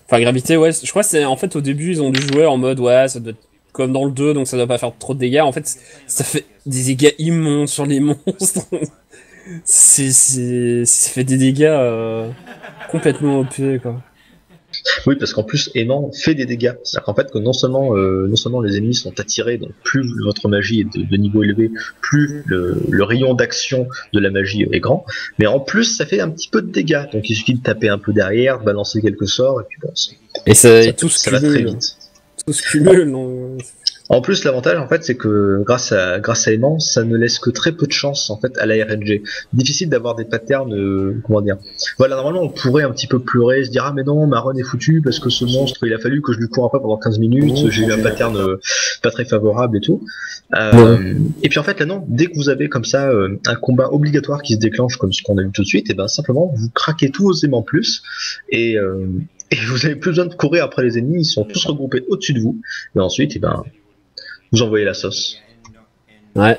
Enfin gravité, ouais, je crois que c'est en fait au début ils ont dû jouer en mode ça doit être comme dans le 2, donc ça doit pas faire trop de dégâts. En fait ça fait des dégâts immondes sur les monstres. Ça fait des dégâts complètement OP, quoi.
Oui, parce qu'en plus Aimant fait des dégâts. C'est-à-dire qu'en fait que non seulement les ennemis sont attirés, donc plus votre magie est de niveau élevé, plus le rayon d'action de la magie est grand, mais en plus ça fait un petit peu de dégâts. Donc il suffit de taper un peu derrière, de balancer quelques sorts, et puis bon.
Ça
va très vite.
Tout se cumule, non.
En plus, l'avantage, en fait, c'est que grâce à Aimant, ça ne laisse que très peu de chance, en fait, à la RNG. Difficile d'avoir des patterns, comment dire. Voilà, normalement, on pourrait un petit peu pleurer, se dire, ah, mais non, ma run est foutue, parce que ce monstre, il a fallu que je lui cours après pendant 15 minutes, j'ai eu un pattern pas très favorable et tout. Et puis, en fait, là, non, dès que vous avez comme ça, un combat obligatoire qui se déclenche, comme ce qu'on a vu tout de suite, et ben, simplement, vous craquez tous vos aimants plus, et vous avez plus besoin de courir après les ennemis, ils sont tous regroupés au-dessus de vous, et ensuite, et ben, vous envoyez la sauce.
Ouais.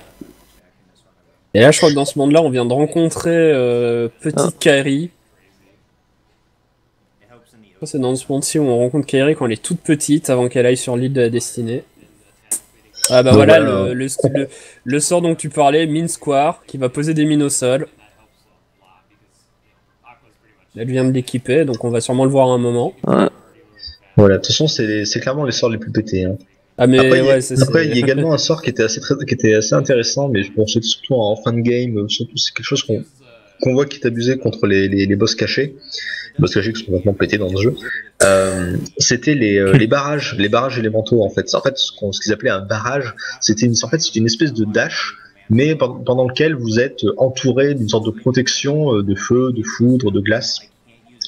Et là, je crois que dans ce monde-là, on vient de rencontrer petite Kairi. C'est dans ce monde-ci où on rencontre Kairi quand elle est toute petite, avant qu'elle aille sur l'île de la destinée. Ah bah voilà, le sort dont tu parlais, Mine Square, qui va poser des mines au sol. Elle vient de l'équiper, donc on va sûrement le voir à un moment.
Ouais. Voilà, de toute façon, c'est clairement les sorts les plus pétés. Hein.
Ah mais
après,
ouais,
il y a également un sort qui était assez intéressant, mais bon, c'est surtout en fin de game, surtout c'est quelque chose qu'on voit qui est abusé contre les boss cachés. Les boss cachés qui sont complètement pétés dans le jeu. C'était les barrages élémentaux en fait. En fait, ce qu'ils appelaient un barrage, c'était une espèce de dash, mais pendant lequel vous êtes entouré d'une sorte de protection de feu, de foudre, de glace.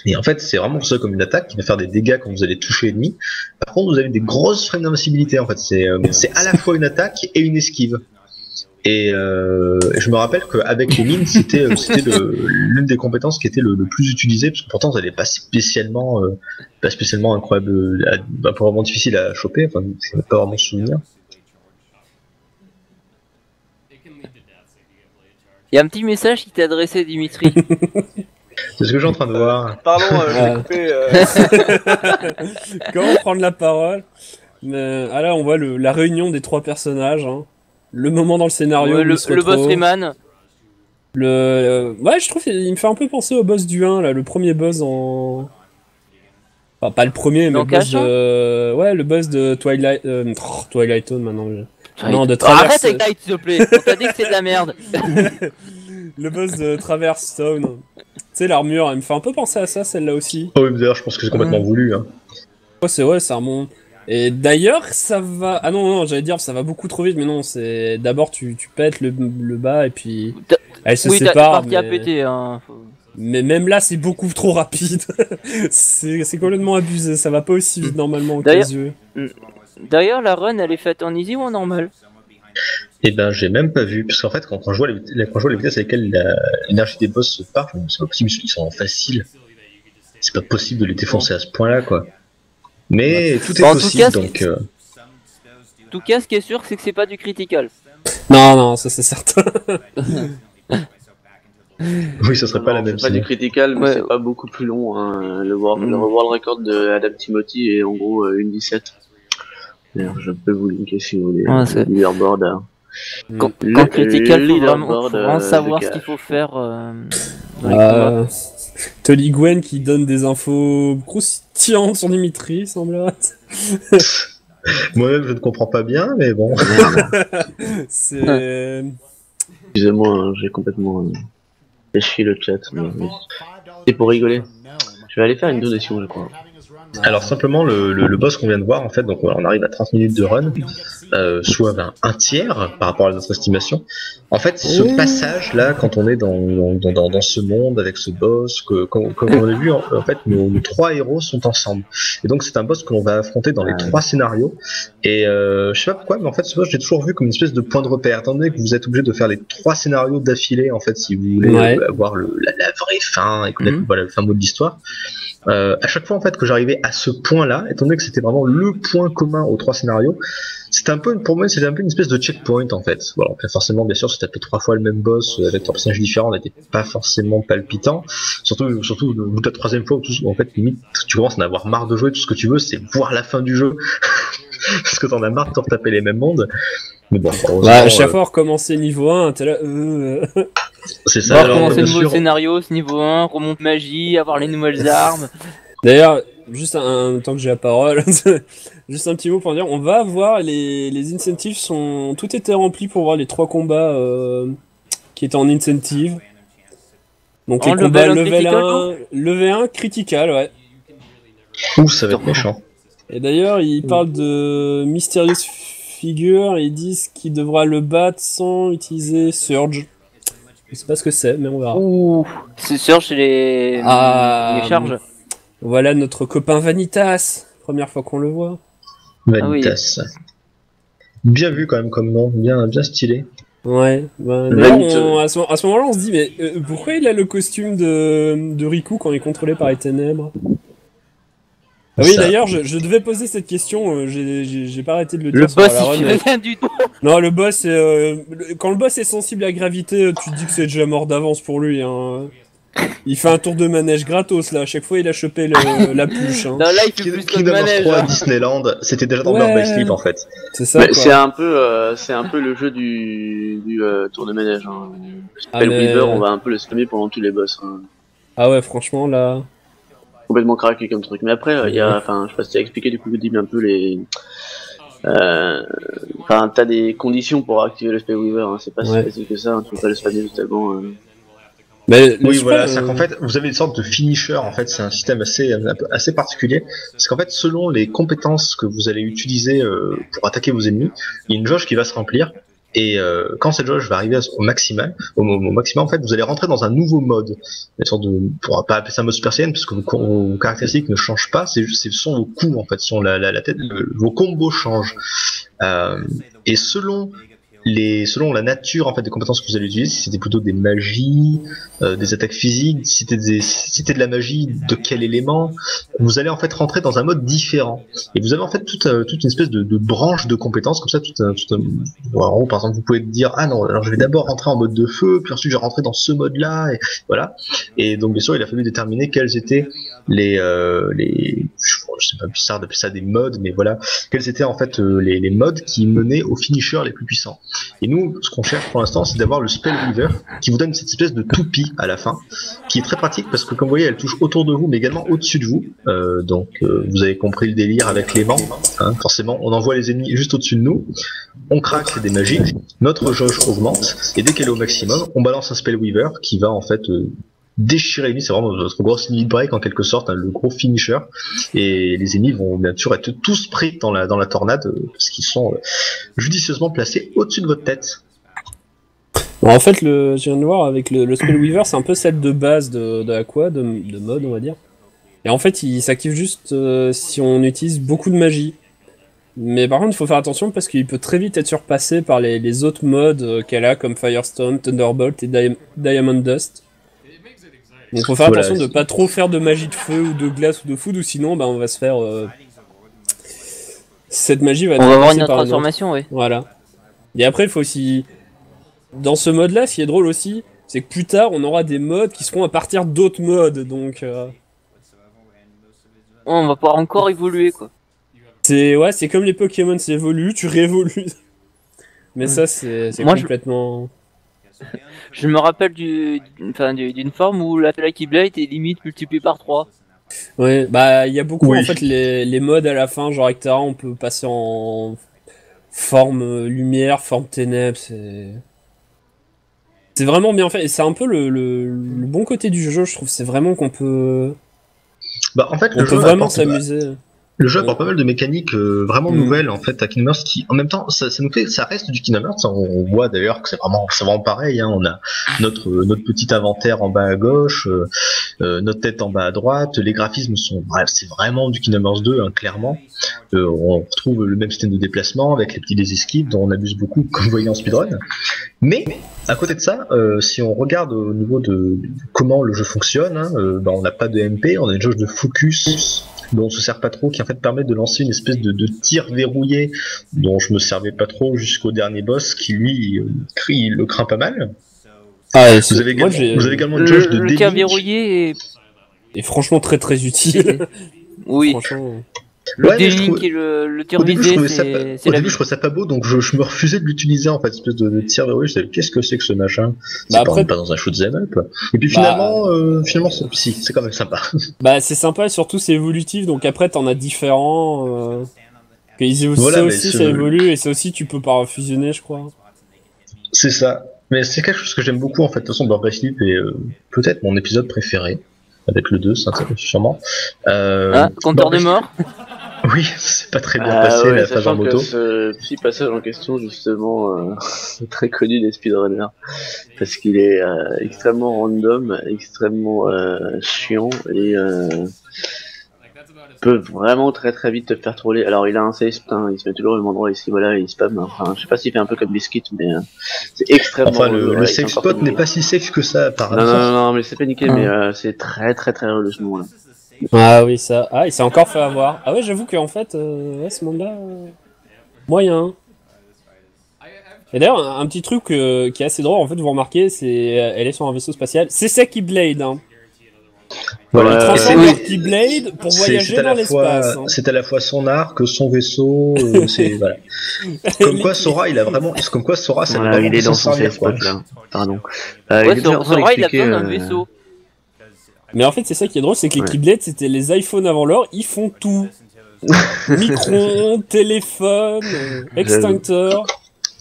Et en fait, c'est vraiment ça comme une attaque qui va faire des dégâts quand vous allez toucher l'ennemi. Par contre, vous avez des grosses frames d'invincibilité. En fait, c'est à la fois une attaque et une esquive. Et je me rappelle qu'avec les mines, c'était l'une des compétences qui était le plus utilisée, parce que pourtant, ça n'est pas spécialement incroyable, pas vraiment difficile à choper. Enfin, je n'ai pas vraiment souvenir.
Il y a un petit message qui t'est adressé, Dimitri.
C'est ce que j'ai en train de voir.
Pardon, je l'ai coupé.
Comment prendre la parole? Ah là, on voit la réunion des 3 personnages. Hein. Le moment dans le scénario. Ouais,
le boss Rayman.
Ouais, je trouve qu'il me fait un peu penser au boss du 1, là, le premier boss en. Enfin, pas le premier, mais le boss de. Ouais, le boss de Twilight Zone maintenant. Non, de Traverse.
Arrête avec Tide, s'il te plaît. On t'a dit que c'est de la merde.
Le boss de Traverse Stone. Tu sais, l'armure, elle me fait un peu penser à ça, celle-là aussi.
Oh, oui, d'ailleurs, je pense que c'est complètement voulu. Hein.
Ouais, c'est un bon. Et d'ailleurs, ça va. Ah non, j'allais dire, ça va beaucoup trop vite, mais non, c'est. D'abord, tu pètes le bas et puis. Elle se sépare.
T'es parti à péter, hein.
Mais même là, c'est beaucoup trop rapide. c'est complètement abusé, ça va pas aussi vite normalement au casieux.
D'ailleurs, la run, elle est faite en easy ou en normal?
Eh ben, j'ai même pas vu, parce qu'en fait, quand je vois les vitesses avec lesquelles l'énergie des boss se part, c'est pas possible, ils sont en facile. C'est pas possible de les défoncer à ce point-là, quoi. Mais tout est possible, donc...
En tout cas, ce qui est sûr, c'est que c'est pas du critical.
Non, ça c'est certain.
Oui, ça serait pas la même.
C'est pas du critical, mais c'est pas beaucoup plus long. Hein. Le World Record de Adam Timothy est en gros 1.17. D'ailleurs, je peux vous linker si vous voulez. Le leaderboard.
Quand critical, faut vraiment savoir ce qu'il faut faire.
Tolly Gwen qui donne des infos croustillantes sur Dimitri, semble.
Moi-même, je ne comprends pas bien, mais bon.
C'est.
Excusez-moi, hein, j'ai complètement chié le chat. C'est pour rigoler. Je vais aller faire une donation, je crois.
Alors simplement le boss qu'on vient de voir en fait, donc on arrive à 30 minutes de run, soit un tiers par rapport à notre estimation. En fait, ce passage là, quand on est dans ce monde avec ce boss, comme on a vu en fait, nos 3 héros sont ensemble. Et donc c'est un boss que l'on va affronter dans les 3 scénarios. Et je sais pas pourquoi, mais en fait ce boss j'ai toujours vu comme une espèce de point de repère. Étant donné que vous êtes obligé de faire les 3 scénarios d'affilée en fait, si vous voulez avoir la vraie fin et connaître le fin mot de l'histoire. À chaque fois en fait que j'arrivais à ce point-là, étant donné que c'était vraiment le point commun aux 3 scénarios, c'était un peu, pour moi, c'était un peu une espèce de checkpoint en fait. Voilà, forcément, bien sûr, se taper 3 fois le même boss avec 3 personnages différents n'était pas forcément palpitant. Surtout au bout de la 3e fois, où en fait, limite, tu commences à en avoir marre de jouer. Tout ce que tu veux, c'est voir la fin du jeu, parce que t'en as marre de te retaper les mêmes mondes. Mais bon,
à chaque fois recommencer niveau 1, t'es là.
C'est ça.
Recommencer le nouveau scénario, ce niveau 1, remonte magie, avoir les nouvelles armes.
D'ailleurs, juste tant que j'ai la parole, juste un petit mot pour dire, on va voir les incentives tout était rempli pour voir les 3 combats qui étaient en incentive. Donc les combats level 1 critical, ouais.
Ouh, ça va être méchant.
Et d'ailleurs, ils parlent de Mysterious Figure, et ils disent qu'il devra le battre sans utiliser Surge. Je sais pas ce que c'est, mais on verra.
Ouh, c'est Surge, c'est les charges.
Voilà notre copain Vanitas, première fois qu'on le voit.
Vanitas. Bien vu quand même comme nom, bien stylé.
Ouais, d'ailleurs, à ce moment-là, on se dit, mais pourquoi il a le costume de Riku quand il est contrôlé par les ténèbres? Ah oui, d'ailleurs, je devais poser cette question, j'ai pas arrêté de le dire.
Le boss, il fait rien du tout.
Non, le boss, quand le boss est sensible à la gravité, tu te dis que c'est déjà mort d'avance pour lui. Hein. Il fait un tour de manège gratos, là. À chaque fois, il a chopé la pluche. Hein.
Non, là, il fait plus que le manège.
3 à Disneyland, c'était déjà dans Birth by Sleep, en fait.
C'est ça,
c'est un peu le jeu du tour de manège. Hein. Weaver, on va un peu le spammer pendant tous les boss. Hein.
Ah ouais, franchement, là...
Complètement craqué comme truc. Mais après, il y a, je sais pas si tu as expliqué du coup, un peu les... t'as des conditions pour activer le Spellweaver, hein. C'est pas si facile que ça, hein. Tu peux pas le spammer totalement.
Mais oui, voilà, c'est qu'en fait, vous avez une sorte de finisher, en fait, c'est un système assez particulier, parce qu'en fait, selon les compétences que vous allez utiliser pour attaquer vos ennemis, il y a une jauge qui va se remplir, et quand cette jauge va arriver au maximum, en fait, vous allez rentrer dans un nouveau mode, une sorte de, on va pas appeler ça mode Super Saiyan, parce que vos caractéristiques ne changent pas, c'est juste, ce sont vos coups, en fait, sont la tête, vos combos changent, et selon la nature en fait des compétences que vous allez utiliser, si c'était plutôt des magies, des attaques physiques, si c'était de la magie, de quel élément, vous allez en fait rentrer dans un mode différent. Et vous avez en fait toute une espèce de branche de compétences comme ça. En gros, par exemple, vous pouvez dire ah non, alors je vais d'abord rentrer en mode de feu, puis ensuite je vais rentrer dans ce mode-là, et voilà. Et donc bien sûr, il a fallu déterminer quels étaient je sais pas bizarre d'appeler ça des modes, mais voilà, quels étaient en fait les modes qui menaient aux finishers les plus puissants. Et nous, ce qu'on cherche pour l'instant, c'est d'avoir le Spellweaver qui vous donne cette espèce de toupie à la fin, qui est très pratique parce que comme vous voyez, elle touche autour de vous, mais également au-dessus de vous. Donc vous avez compris le délire avec l'aimant. Hein, forcément, on envoie les ennemis juste au-dessus de nous. On craque des magies, notre jauge augmente, et dès qu'elle est au maximum, on balance un Spellweaver qui va en fait déchirer l'ennemi. C'est vraiment notre grosse limit break en quelque sorte, hein, le gros finisher. Et les ennemis vont bien sûr être tous pris dans la tornade parce qu'ils sont judicieusement placés au-dessus de votre tête.
Bon, en fait, je viens de voir avec le Spellweaver, c'est un peu celle de base de Aqua, de mode on va dire. Et en fait, il s'active juste si on utilise beaucoup de magie. Mais par contre, il faut faire attention parce qu'il peut très vite être surpassé par les autres modes qu'elle a, comme Firestorm, Thunderbolt et Diamond Dust. Donc il faut faire attention de pas trop faire de magie de feu ou de glace ou de foudre, ou sinon on va se faire... Cette magie va...
On va avoir une transformation, oui.
Voilà. Et après, il faut aussi... Dans ce mode-là, ce qui est drôle aussi, c'est que plus tard, on aura des modes qui seront à partir d'autres modes, donc...
On va pouvoir encore évoluer, quoi.
C'est comme les Pokémon, c'est évolue, tu réévolues. Mais ça, c'est complètement...
Je me rappelle d'une forme où la Lucky Blade est limite multipliée par 3.
Ouais, bah il y a beaucoup en fait les modes à la fin, genre Hectara, on peut passer en forme lumière, forme ténèbres, c'est vraiment bien fait. Et c'est un peu le bon côté du jeu, je trouve, c'est vraiment qu'on peut...
Bah en fait,
on peut vraiment s'amuser.
Le jeu apporte pas mal de mécaniques vraiment nouvelles en fait à Kingdom Hearts qui, en même temps, ça reste du Kingdom Hearts. On voit d'ailleurs que c'est vraiment pareil. Hein. On a notre petit inventaire en bas à gauche, notre tête en bas à droite. Les graphismes c'est vraiment du Kingdom Hearts 2, hein, clairement. On retrouve le même système de déplacement avec les petits esquives dont on abuse beaucoup, comme vous voyez en speedrun. Mais à côté de ça, si on regarde au niveau de comment le jeu fonctionne, hein, on n'a pas de MP, on a une jauge de focus dont on se sert pas trop, qui en fait permet de lancer une espèce de tir verrouillé dont je me servais pas trop jusqu'au dernier boss qui lui le craint pas mal.
Ah,
vous avez également une jauge de
le tir verrouillé
est franchement très très utile.
Oui.
Franchement...
Le D-Link et le tir visé,
au début, je trouvais ça pas beau, donc je me refusais de l'utiliser en fait, espèce de tir verrouillé. Je disais, qu'est-ce que c'est que ce machin? C'est pas dans un shoot'em up. Et puis finalement, c'est quand même sympa.
Bah, c'est sympa, et surtout c'est évolutif, donc après t'en as différents. Ça évolue, et ça aussi tu peux pas fusionner, je crois.
C'est ça. Mais c'est quelque chose que j'aime beaucoup en fait. De toute façon, Birth by Sleep est peut-être mon épisode préféré. Avec le 2, sûrement.
Compteur de mort.
Oui, c'est pas très bien passé la phase en moto.
Ce petit passage en question, justement, c'est très connu des speedrunners. Parce qu'il est extrêmement random, extrêmement chiant et peut vraiment très très vite te faire troller. Alors il a un save, il se met toujours au même endroit ici, voilà, il spam. Enfin, je sais pas s'il fait un peu comme Biscuit, mais c'est extrêmement...
Enfin, le safe spot n'est pas si safe que ça, par
Non, mais c'est pas niqué, mais c'est très très très relou ce moment-là.
Ah oui, ça. Ah, il s'est encore fait avoir. Ah ouais, j'avoue qu'en fait, ce monde-là, moyen. Et d'ailleurs, un petit truc qui est assez drôle, en fait, vous remarquez, elle est sur un vaisseau spatial. C'est ça qui Blade, hein.
Voilà,
il transforme leur Keyblade pour voyager dans l'espace.
C'est à la fois son arc, son vaisseau, voilà. Comme quoi Sora, il
est dans son safe spot là. Pardon.
Sora, il a besoin d'un vaisseau.
Mais en fait, c'est ça qui est drôle, c'est que les Keyblades, c'était les iPhones avant l'heure, ils font tout. Micro-ondes, téléphone, extincteur.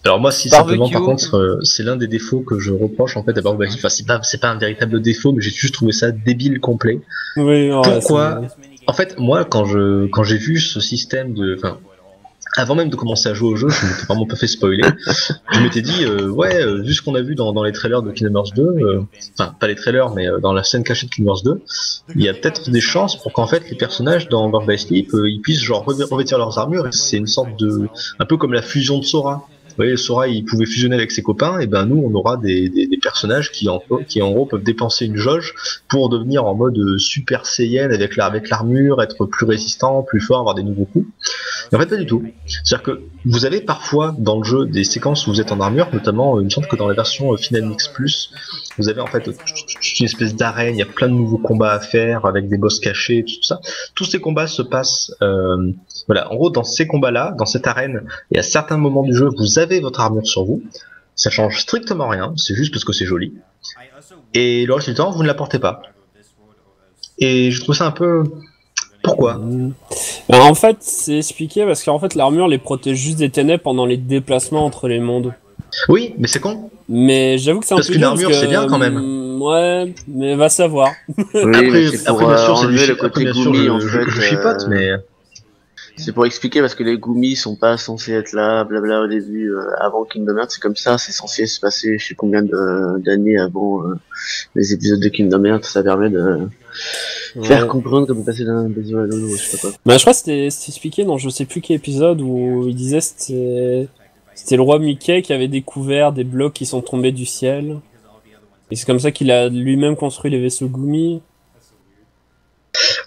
Alors moi, si simplement, par contre, c'est l'un des défauts que je reproche en fait à Birth by Sleep. Enfin, c'est pas un véritable défaut, mais j'ai juste trouvé ça débile complet.
Oui,
pourquoi? En fait, moi, quand j'ai vu ce système avant même de commencer à jouer au jeu, je m'étais vraiment pas fait spoiler. Je m'étais dit, vu ce qu'on a vu dans les trailers de Kingdom Hearts 2, enfin pas les trailers, mais dans la scène cachée de Kingdom Hearts 2, il y a peut-être des chances pour qu'en fait les personnages dans Birth by Sleep, ils puissent genre revêtir leurs armures. Et c'est une sorte un peu comme la fusion de Sora. Vous voyez, Sora, il pouvait fusionner avec ses copains, et ben nous, on aura des personnages qui en gros peuvent dépenser une jauge pour devenir en mode super Saiyan avec l'armure, être plus résistant, plus fort, avoir des nouveaux coups. Et en fait, pas du tout. C'est-à-dire que vous avez parfois dans le jeu des séquences où vous êtes en armure, notamment, il me semble que dans la version Final Mix Plus, vous avez en fait une espèce d'arène, il y a plein de nouveaux combats à faire avec des boss cachés, tout ça. Tous ces combats se passent Voilà, en gros, dans ces combats-là, dans cette arène, et à certains moments du jeu, vous avez votre armure sur vous. Ça change strictement rien, c'est juste parce que c'est joli. Et le reste du temps, vous ne la portez pas. Et je trouve ça un peu... Pourquoi ?
En fait, c'est expliqué parce qu'en fait, l'armure les protège juste des ténèbres pendant les déplacements entre les mondes.
Oui, mais c'est con.
Mais j'avoue que c'est un
parce
peu
qu'une armure, c'est bien quand même.
Ouais, mais va savoir.
Oui,
après, bien sûr, c'est
le côté Gumi, en fait.
Je chipote, mais...
C'est pour expliquer parce que les Gumi sont pas censés être là, blabla, au début, avant Kingdom Hearts, c'est comme ça, c'est censé se passer je sais combien d'années avant les épisodes de Kingdom Hearts, ça permet de faire comprendre comment passer d'un baiser à l'autre, je sais pas quoi.
Bah, je crois que c'était expliqué dans je sais plus quel épisode où il disait c'était le roi Mickey qui avait découvert des blocs qui sont tombés du ciel. Et c'est comme ça qu'il a lui-même construit les vaisseaux Gumi.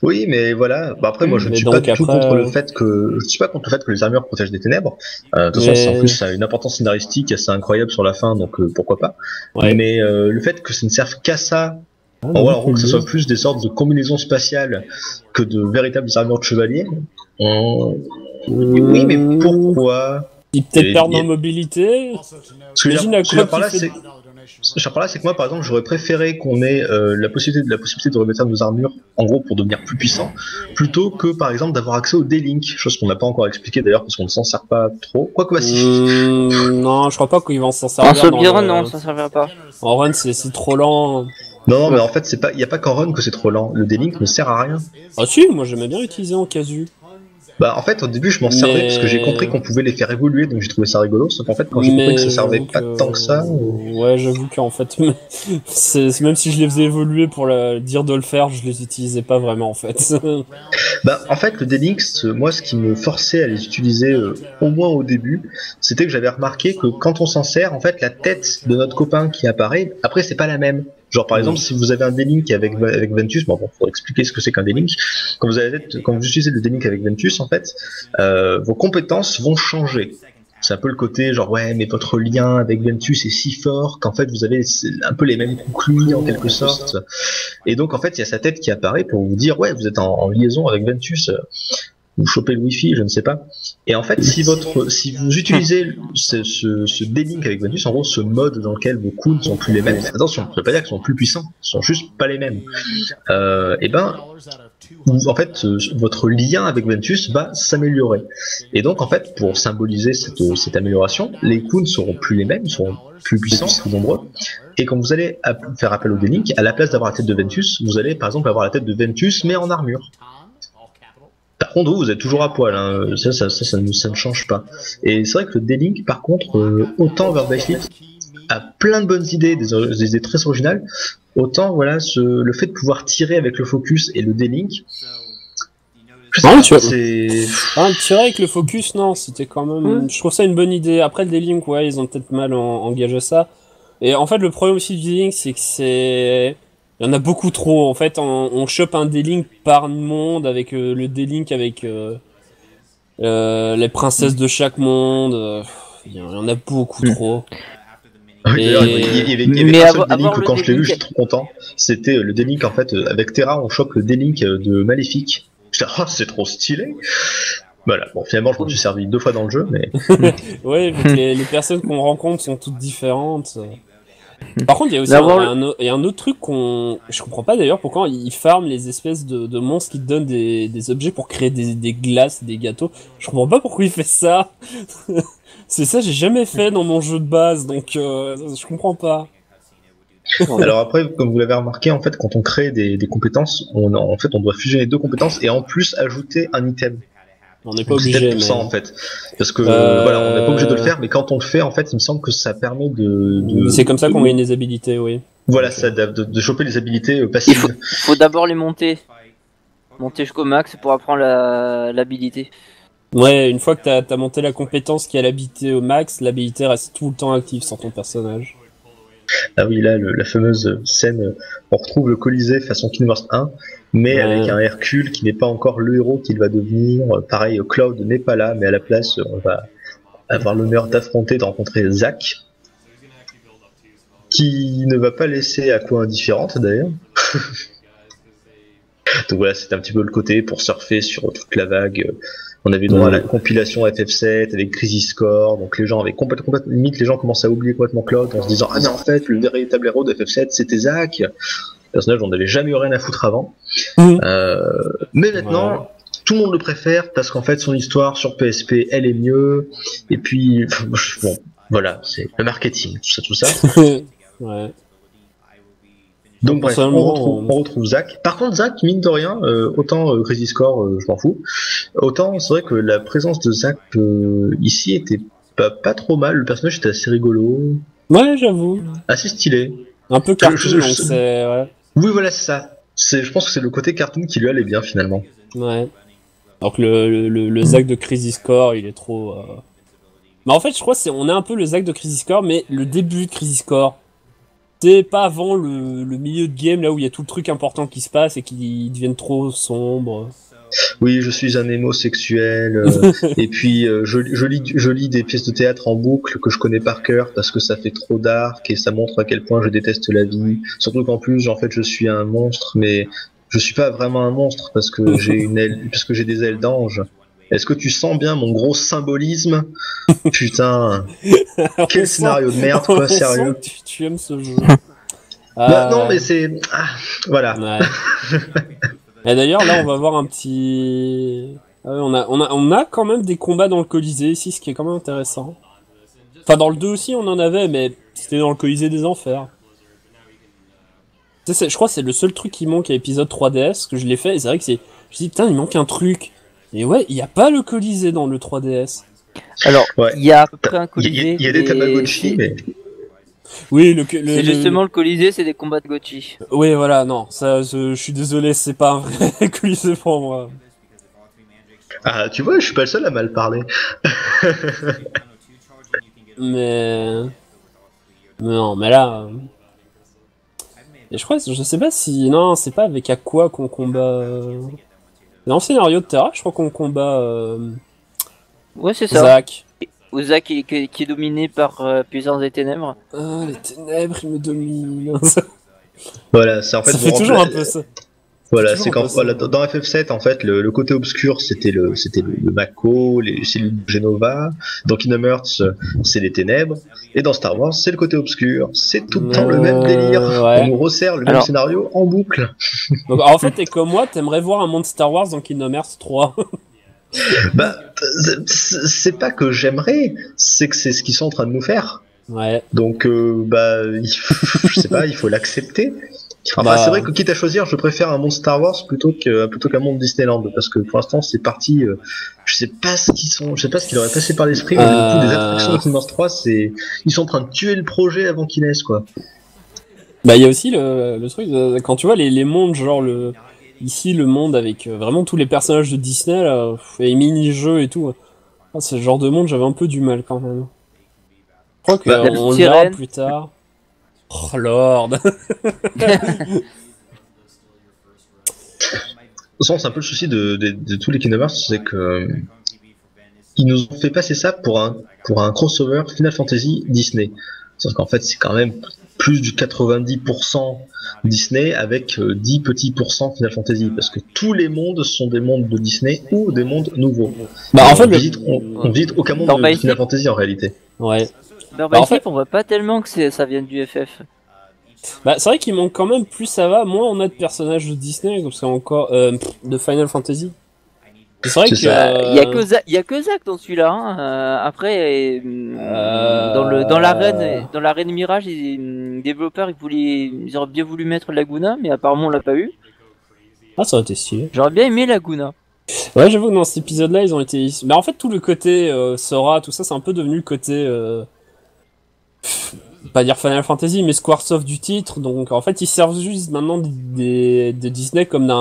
Oui, mais voilà. Bah après, moi, je ne suis pas du tout contre le fait que les armures protègent des ténèbres. De toute façon, en plus, ça a une importance scénaristique assez incroyable sur la fin, donc pourquoi pas. Ouais. Mais le fait que ça ne serve qu'à ça, en gros, que ce soit plus des sortes de combinaisons spatiales que de véritables armures de chevalier. Oui, mais pourquoi ?
Ils peut-être perdent en mobilité.
J'imagine à quoi par là, c'est que moi, par exemple, j'aurais préféré qu'on ait la possibilité de remettre nos armures, en gros, pour devenir plus puissant, plutôt que, par exemple, d'avoir accès au D-Link, chose qu'on n'a pas encore expliqué d'ailleurs, parce qu'on ne s'en sert pas trop. Quoique, bah si.
Non, je crois pas qu'ils vont s'en servir.
En Soulbirun, non, ça servira pas.
En Run, c'est trop lent.
Non, mais en fait, il n'y a pas qu'en Run que c'est trop lent. Le D-Link ne sert à rien.
Ah si, moi j'aimais bien l'utiliser en casu.
Bah en fait au début je m'en servais parce que j'ai compris qu'on pouvait les faire évoluer, donc j'ai trouvé ça rigolo, sauf qu'en fait quand j'ai compris que ça servait pas tant que ça...
Ouais, j'avoue qu'en fait c'est même si je les faisais évoluer pour dire de le faire, je les utilisais pas vraiment en fait.
Bah en fait le D-Link, moi ce qui me forçait à les utiliser au moins au début, c'était que j'avais remarqué que quand on s'en sert, en fait la tête de notre copain qui apparaît, après c'est pas la même. Genre par exemple si vous avez un D-Link avec Ventus, bon faut expliquer ce que c'est qu'un D-Link. Quand vous utilisez le D-Link avec Ventus en fait, vos compétences vont changer. C'est un peu le côté genre ouais mais votre lien avec Ventus est si fort qu'en fait vous avez un peu les mêmes coups en quelque sorte. Et donc en fait il y a sa tête qui apparaît pour vous dire ouais vous êtes en liaison avec Ventus. Vous chopez le wifi, je ne sais pas. Et en fait, si vous utilisez ce D-Link avec Ventus, en gros, ce mode dans lequel vos coups ne sont plus les mêmes, attention, ça veut pas dire qu'ils sont plus puissants, ils sont juste pas les mêmes. Et ben, en fait, votre lien avec Ventus va s'améliorer. Et donc, en fait, pour symboliser cette amélioration, les coups ne seront plus les mêmes, ils seront plus puissants, plus nombreux. Et quand vous allez faire appel au D-Link, à la place d'avoir la tête de Ventus, vous allez par exemple avoir la tête de Ventus, mais en armure. Par contre, vous êtes toujours à poil, hein. Ça ne change pas. Et c'est vrai que le D-Link, par contre, autant Verbashlip a plein de bonnes idées, des idées très originales, autant voilà, le fait de pouvoir tirer avec le focus et le D-Link.
Tirer avec le focus, non, c'était quand même. Je trouve ça une bonne idée. Après le D-Link, ouais, ils ont peut-être mal engagé ça. Et en fait, le problème aussi du D-Link, c'est que il y en a beaucoup trop. En fait, on chope un D-Link par monde avec le D-Link avec les princesses de chaque monde. Il y en a beaucoup trop.
Il y avait un seul D-Link que quand je l'ai vu, j'étais trop content. C'était le D-Link en fait avec Terra, on chope le D-Link de Maléfique. J'étais c'est trop stylé. Voilà, bon finalement je me suis servi 2 fois dans le jeu, mais.
Ouais, les personnes qu'on rencontre sont toutes différentes. Par contre, il y a aussi un autre truc je comprends pas d'ailleurs pourquoi ils farment les espèces de monstres qui te donnent des objets pour créer des glaces, des gâteaux. Je comprends pas pourquoi il fait ça. C'est ça, j'ai jamais fait dans mon jeu de base, donc je comprends pas.
Alors après, comme vous l'avez remarqué, en fait, quand on crée des compétences, on doit fusionner 2 compétences et en plus ajouter un item.
On n'est pas obligé
pour ça en fait, parce que voilà, on n'est pas obligé de le faire, mais quand on le fait, en fait, il me semble que ça permet de...
C'est comme ça qu'on gagne les habilités, oui.
Voilà, ça, de choper les habilités passives.
Il faut d'abord les monter jusqu'au max pour apprendre l'habilité.
Ouais, une fois que t'as monté la compétence qui a l'habilité au max, l'habilité reste tout le temps active sur ton personnage.
Ah oui, là, la fameuse scène, on retrouve le Colisée façon Kingdom Hearts 1, mais avec un Hercule qui n'est pas encore le héros qu'il va devenir. Pareil, Cloud n'est pas là, mais à la place, on va avoir l'honneur de rencontrer Zack, qui ne va pas laisser Aqua indifférente d'ailleurs. Donc voilà, c'était un petit peu le côté pour surfer sur toute la vague. On avait droit à la compilation FF7 avec Crisis Core, donc les gens avaient complètement limite, les gens commençaient à oublier complètement Cloud en se disant ah mais en fait le véritable héros de FF7 c'était Zack. Personnage on n'avait jamais eu rien à foutre avant. Mais maintenant tout le monde le préfère parce qu'en fait son histoire sur PSP elle est mieux. Et puis bon voilà, c'est le marketing, tout ça.
Ouais.
Donc bref, on retrouve Zack. Par contre Zack, mine de rien, autant Crisis Core, je m'en fous, autant c'est vrai que la présence de Zack ici était pas trop mal, le personnage était assez rigolo.
Ouais, j'avoue.
Assez stylé.
Un peu cartoon, c'est... Ouais.
Oui voilà, c'est ça. Je pense que c'est le côté cartoon qui lui allait bien finalement.
Ouais. Alors que le Zack de Crisis Core, il est trop... Mais en fait, je crois on est un peu le Zack de Crisis Core, mais le début de Crisis Core. C'est pas avant le milieu de game, là où il y a tout le truc important qui se passe et qui deviennent trop sombres.
Oui, je suis un homosexuel, et puis je lis des pièces de théâtre en boucle que je connais par cœur parce que ça fait trop dark et ça montre à quel point je déteste la vie. Surtout qu'en plus, en fait, je suis un monstre, mais je suis pas vraiment un monstre parce que j'ai des ailes d'ange. Est-ce que tu sens bien mon gros symbolisme? Putain, quel scénario de merde, quoi, sérieux.
Tu aimes ce jeu.
Bah, non, mais c'est... voilà.
Ouais. Et d'ailleurs, là, on va voir un petit... on a quand même des combats dans le Colisée ici, ce qui est quand même intéressant. Enfin, dans le 2 aussi, on en avait, mais c'était dans le Colisée des Enfers. Je crois que c'est le seul truc qui manque à l'épisode 3DS, que je l'ai fait, et c'est vrai que c'est... Je me dis, putain, il manque un truc. Et ouais, il n'y a pas le Colisée dans le 3DS.
Alors, il y a à peu près un Colisée.
Il y a des Tamagotchi, mais...
Oui,
c'est justement le Colisée, c'est des combats de Gochi.
Oui, voilà, non, ça, je suis désolé, c'est pas un vrai Colisée pour moi.
Ah, tu vois, je suis pas le seul à mal parler.
Mais non, mais là... Et je sais pas si... Non, c'est pas avec Aqua qu'on combat... Dans le scénario de Terra, je crois qu'on combat...
Ouais, c'est ça.
Zack.
Zack qui est dominé par Puissance des Ténèbres.
Ah, les ténèbres, ils me dominent.
Voilà, c'est en fait...
Ça fait toujours un peu ça.
Voilà, c'est quand dans FF7 en fait le côté obscur c'était le Mako, les cellules de Genova. Dans Kingdom Hearts c'est les ténèbres et dans Star Wars c'est le côté obscur. C'est tout le temps le même délire. Ouais. On nous resserre le même scénario en boucle.
Donc en fait t'es comme moi, t'aimerais voir un monde Star Wars dans Kingdom Hearts 3.
Bah c'est pas que j'aimerais, c'est que c'est ce qu'ils sont en train de nous faire.
Ouais.
Donc je sais pas, il faut l'accepter. Enfin, c'est vrai que quitte à choisir, je préfère un monde Star Wars plutôt qu'un monde Disneyland, parce que pour l'instant c'est parti. Je sais pas ce qu'il aurait passé par l'esprit, mais du coup des attractions de Kingdom Hearts 3, ils sont en train de tuer le projet avant qu'il naisse, quoi.
Bah il y a aussi le truc quand tu vois les mondes, genre ici le monde avec vraiment tous les personnages de Disney là, et les mini-jeux et tout. C'est le genre de monde j'avais un peu du mal quand même. Je crois qu'on le verra plus tard. Oh Lord.
De toute façon, c'est un peu le souci de tous les Kingdom Hearts, c'est que ils nous ont fait passer ça pour un crossover Final Fantasy Disney. Sauf qu'en fait, c'est quand même plus du 90% Disney avec 10 petits pourcents Final Fantasy, parce que tous les mondes sont des mondes de Disney ou des mondes nouveaux.
Bah en fait,
on visite aucun monde de Final Fantasy en réalité.
Ouais.
En fait, on voit pas tellement que ça vient du FF.
Bah, c'est vrai qu'il manque quand même, plus ça va, moins on a de personnages de Disney, comme ça encore de Final Fantasy. C'est vrai qu'il
y a que Zack dans celui-là. Hein. Après, dans l'arène Mirage, les développeurs ils auraient bien voulu mettre Laguna, mais apparemment on l'a pas eu.
Ah, ça aurait été stylé.
J'aurais bien aimé Laguna.
Ouais, j'avoue que dans cet épisode-là, ils ont été... Mais en fait, tout le côté Sora, tout ça, c'est un peu devenu le côté... pas dire Final Fantasy, mais Squaresoft du titre. Donc, en fait, ils servent juste maintenant de Disney comme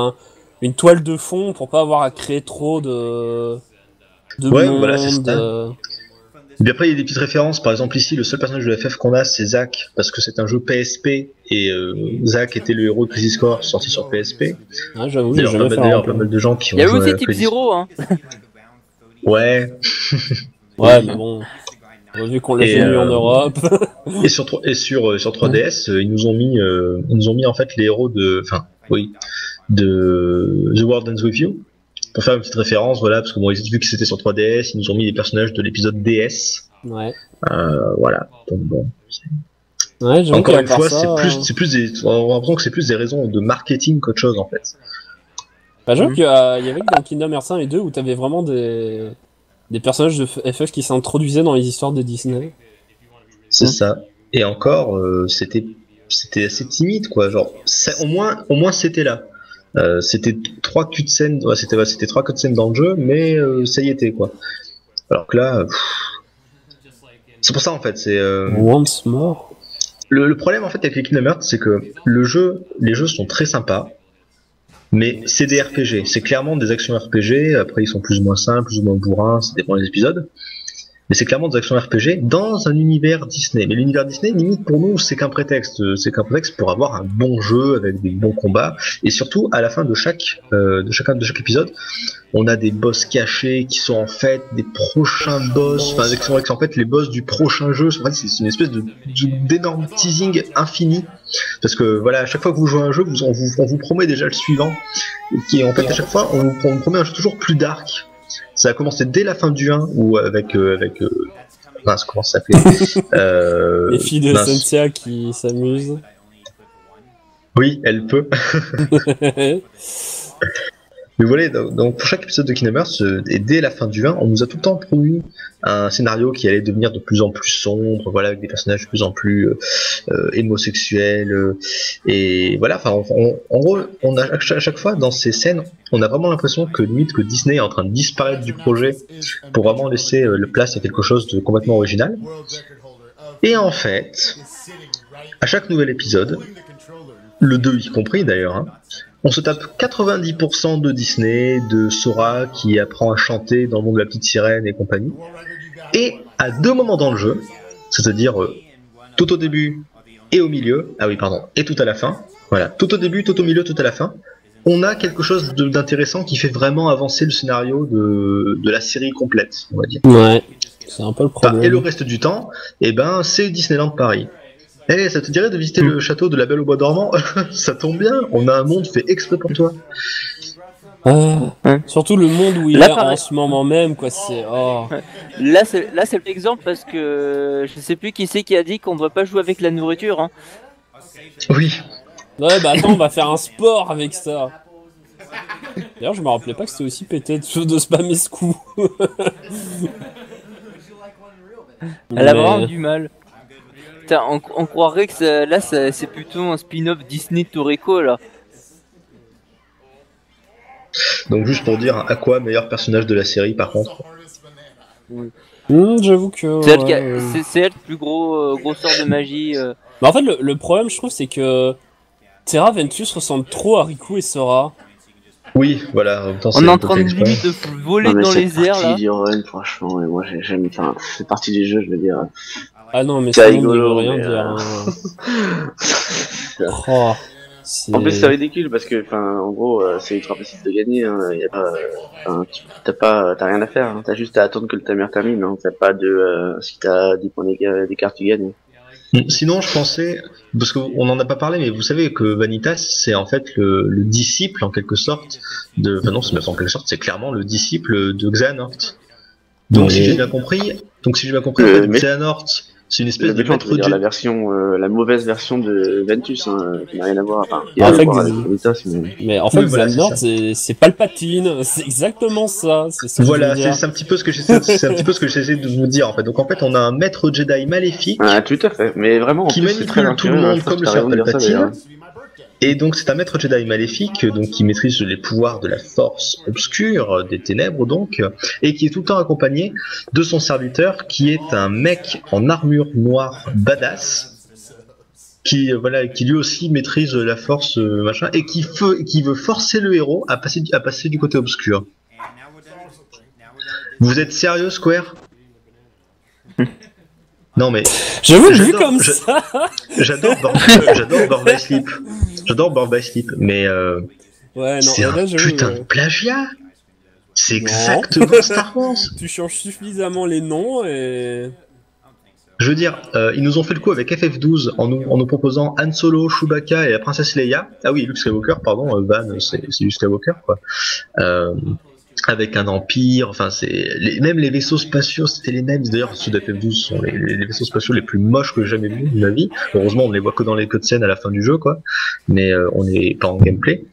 une toile de fond pour pas avoir à créer trop de monde.
Voilà, c'est ça. Et après, il y a des petites références. Par exemple, ici, le seul personnage de FF qu'on a, c'est Zack, parce que c'est un jeu PSP, et Zack était le héros de Crisis Core sorti sur PSP.
Ah, j'avoue,
d'ailleurs, pas mal de gens qui ont joué.
Il y a aussi Type Zero, hein.
Ouais.
Ouais, mais bon. Vu qu'on l'a fait en Europe.
Et sur 3DS, ils nous ont mis en fait les héros de. Enfin, oui. de The World Ends With You. Pour faire une petite référence, voilà, parce que bon, vu que c'était sur 3DS, ils nous ont mis les personnages de l'épisode DS.
Ouais.
Voilà. Donc bon.
Ouais,
encore une fois, c'est plus des, on a l'impression que c'est plus des raisons de marketing qu'autre chose en fait.
Bah, j'avoue qu'il y avait que dans Kingdom Hearts 1 et 2 où t'avais vraiment des personnages de FF qui s'introduisaient dans les histoires de Disney.
C'est ça. Et encore, c'était assez timide quoi. Genre, au moins c'était là. C'était 3 cutscenes, c'était 3 cutscenes dans le jeu, mais ça y était quoi. Alors que là, c'est pour ça en fait, c'est.
Once more.
Le problème en fait avec les Kingdom Hearts, c'est que les jeux sont très sympas, mais c'est des RPG, c'est clairement des actions RPG. Après ils sont plus ou moins simples, plus ou moins bourrins, ça dépend des épisodes. Mais c'est clairement des actions RPG dans un univers Disney. Mais l'univers Disney, limite pour nous, c'est qu'un prétexte. C'est qu'un prétexte pour avoir un bon jeu avec des bons combats. Et surtout, à la fin de chaque épisode, on a des boss cachés qui sont en fait des prochains boss. Enfin, qui sont en fait les boss du prochain jeu. En fait, c'est une espèce d'énorme teasing infini. Parce que voilà, à chaque fois que vous jouez à un jeu, on vous promet déjà le suivant. Qui est en fait à chaque fois, on vous promet un jeu toujours plus dark. Ça a commencé dès la fin du 1 ou avec comment ça s'appelait
les filles de Sentia qui s'amusent.
Oui, elle peut. Mais voilà, donc pour chaque épisode de Kingdom Hearts, et dès la fin du 1, on nous a tout le temps promis un scénario qui allait devenir de plus en plus sombre, voilà, avec des personnages de plus en plus homosexuels, et voilà, enfin, en gros, on a à chaque fois dans ces scènes, on a vraiment l'impression que limite que Disney est en train de disparaître du projet pour vraiment laisser le place à quelque chose de complètement original. Et en fait, à chaque nouvel épisode, le 2 y compris d'ailleurs, hein, on se tape 90% de Disney, de Sora qui apprend à chanter dans le monde de la petite sirène et compagnie. Et à 2 moments dans le jeu, c'est-à-dire tout au début et au milieu, et tout à la fin, voilà, tout au début, tout au milieu, tout à la fin, on a quelque chose d'intéressant qui fait vraiment avancer le scénario de la série complète, on va dire.
Ouais, c'est un peu le problème.
Et le reste du temps, c'est Disneyland Paris. Ça te dirait de visiter le château de la Belle au Bois dormant? Ça tombe bien, on a un monde fait exprès pour toi.
Surtout le monde où il est en ce moment même, quoi. C'est
Là, c'est l'exemple parce que je sais plus qui c'est qui a dit qu'on ne doit pas jouer avec la nourriture. Hein.
Oui.
Ouais, bah attends, on va faire un sport avec ça. D'ailleurs, je me rappelais pas que c'était aussi pété de spammer ce coup.
Elle a vraiment du mal. Putain, on croirait que c'est plutôt un spin-off Disney Toreko là.
Donc juste pour dire, Aqua, meilleur personnage de la série par contre.
J'avoue que...
C'est elle le plus gros sort de magie.
Mais en fait, le problème, je trouve, c'est que Terra Ventus ressemble trop à Riku et Sora.
Oui, voilà.
On est en train de limite de voler dans les airs là.
Franchement, moi j'aime. Enfin, c'est partie des jeux, je veux dire.
Ah non, mais ça ne veut rien dire.
En plus, c'est ridicule parce que, en gros, c'est ultra facile de gagner. Hein. Y a pas, t'as rien à faire. Hein. T'as juste à attendre que le timer termine. Hein. T'as pas de, si t'as 10 points d'écart, tu gagnes.
Sinon, je pensais, parce qu'on en a pas parlé, mais vous savez que Vanitas, c'est en fait le disciple en quelque sorte c'est clairement le disciple de Xehanort. Donc, si j'ai bien compris, Xehanort, c'est une espèce de maître
Jedi. La mauvaise version de Ventus, hein, qui n'a rien à voir.
Mais en fait, Xehanort, c'est Palpatine, c'est exactement ça.
Voilà, c'est un petit peu ce que j'essaie de vous dire en fait. Donc en fait, on a un maître Jedi maléfique.
Ah, tout à fait. Mais vraiment,
qui manipule tout le monde comme le sert Palpatine. Et donc c'est un maître Jedi maléfique donc qui maîtrise les pouvoirs de la force obscure, des ténèbres donc, et qui est tout le temps accompagné de son serviteur qui est un mec en armure noire badass, qui lui aussi maîtrise la force machin, et qui veut forcer le héros à passer du côté obscur. Vous êtes sérieux, Square? Non mais
j'avoue, vu comme ça.
J'adore Birth by Sleep, mais c'est un putain de plagiat. C'est exactement Star Wars.
Tu changes suffisamment les noms et
Je veux dire, ils nous ont fait le coup avec FF12 en nous proposant Han Solo, Chewbacca et la princesse Leia. Ah oui, Luke Skywalker, pardon, Van, c'est Luke Skywalker, quoi. Avec un empire, enfin même les vaisseaux spatiaux c'était les mêmes. D'ailleurs ceux de FF12 sont les vaisseaux spatiaux les plus moches que j'ai jamais vus de ma vie. Heureusement on les voit que dans les cutscenes à la fin du jeu, quoi. Mais on n'est pas en gameplay.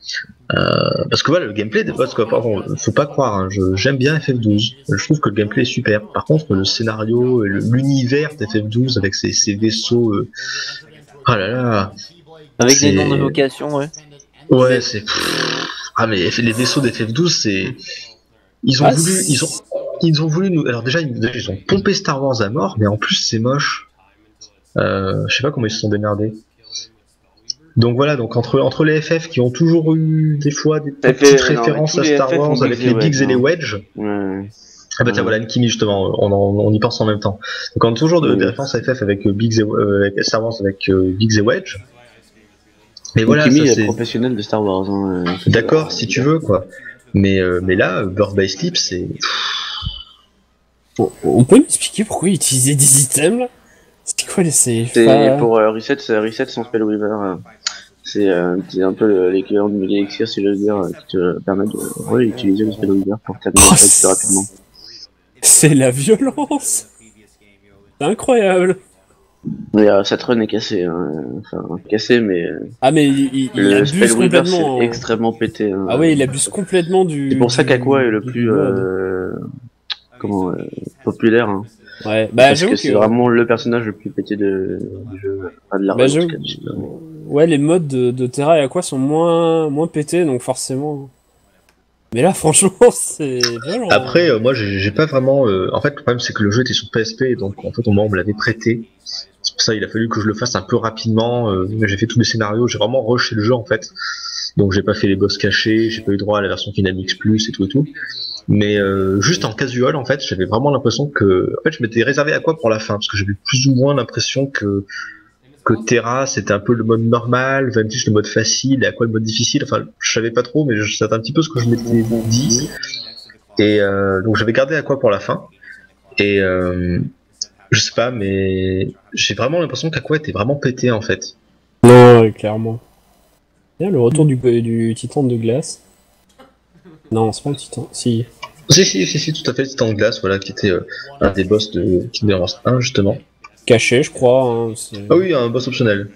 Parce que voilà, le gameplay, parce que, pardon, faut pas croire, hein, j'aime bien FF12. Je trouve que le gameplay est super. Par contre, le scénario, l'univers d'FF12 avec ses vaisseaux, oh là là,
avec des noms de location, ouais.
Ouais, c'est. Ah mais les vaisseaux d'FF12, c'est. Ils ont voulu nous. Alors déjà, ils ont pompé Star Wars à mort, mais en plus c'est moche. Je sais pas comment ils se sont démerdés. Donc voilà, donc entre les FF qui ont toujours eu des fois des petites références à Star Wars avec les Bigs et les Wedge. Ah bah tiens, voilà, Nkimi justement, on y pense en même temps. Donc on a toujours des références à FF avec Bigs et avec Star Wars avec Bigs et Wedge. Mais voilà,
Nkimi est professionnel de Star Wars. Hein,
d'accord, si tu veux, quoi. Mais là, Birth by Sleep, c'est.
On peut m'expliquer pourquoi ils utilisaient des items là? C'est quoi les saves?
C'est pour reset son Spellweaver. C'est un peu l'équivalent de l'élixir, si je veux dire, qui te permet de réutiliser le Spellweaver pour terminer le fight plus rapidement.
C'est la violence! C'est incroyable!
Mais cette run est cassée, hein. Enfin cassée, mais.
Ah mais il abuse complètement.
C'est extrêmement pété. Hein.
Ah ouais, il abuse complètement du.
C'est pour ça qu'Aqua est le plus populaire. Hein.
Ouais,
parce que c'est vraiment le personnage le plus pété du jeu, enfin de la run.
Ouais, les modes de Terra et Aqua sont moins pétés, donc forcément. Mais là, franchement, c'est violent.
Après, moi, j'ai pas vraiment. En fait, le problème, c'est que le jeu était sur PSP, donc en fait, on me l'avait prêté. C'est pour ça il a fallu que je le fasse un peu rapidement. J'ai fait tous les scénarios, j'ai vraiment rushé le jeu en fait. Donc j'ai pas fait les boss cachés, j'ai pas eu droit à la version Dynamics Plus et tout. Mais juste en casual, en fait, j'avais vraiment l'impression que. En fait, je m'étais réservé à quoi pour la fin, parce que j'avais plus ou moins l'impression que Terra c'était un peu le mode normal, Ventus le mode facile, et Aqua le mode difficile. Enfin, je savais pas trop, mais c'était un petit peu ce que je m'étais dit. Et donc j'avais gardé Aqua pour la fin. Et je sais pas, mais j'ai vraiment l'impression qu'Aqua était vraiment pété en fait.
Non, clairement. Il y a le retour du titan de glace. Non, c'est pas le titan, si.
Si, tout à fait, le titan de glace, voilà, qui était un des boss de Kingdom Hearts 1 justement.
Caché, je crois. Hein,
ah oui, un boss optionnel.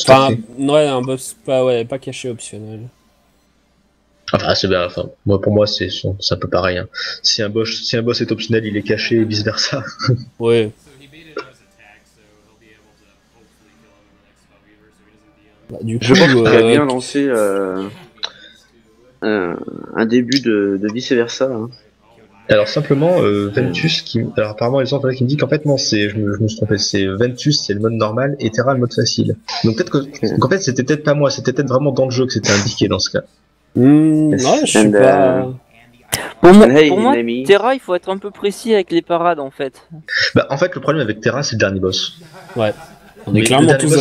Enfin, ouais, un boss pas caché, optionnel.
Enfin, c'est bien. Enfin, moi, pour moi, c'est un peu pareil. Hein. Si un boss est optionnel, il est caché et vice versa.
Ouais. Bah, du coup,
je pense qu'il a bien lancé un début de vice versa. Hein.
Alors simplement Ventus alors apparemment les gens qui me disent qu'en fait non, je me suis trompé, c'est Ventus c'est le mode normal et Terra le mode facile. Donc peut-être donc en fait c'était peut-être pas moi, c'était peut-être vraiment dans le jeu que c'était indiqué dans ce cas.
Ouais, je sais pas.
Pour moi, Terra, il faut être un peu précis avec les parades en fait.
Bah en fait le problème avec Terra c'est le dernier boss.
Ouais. On est clairement tous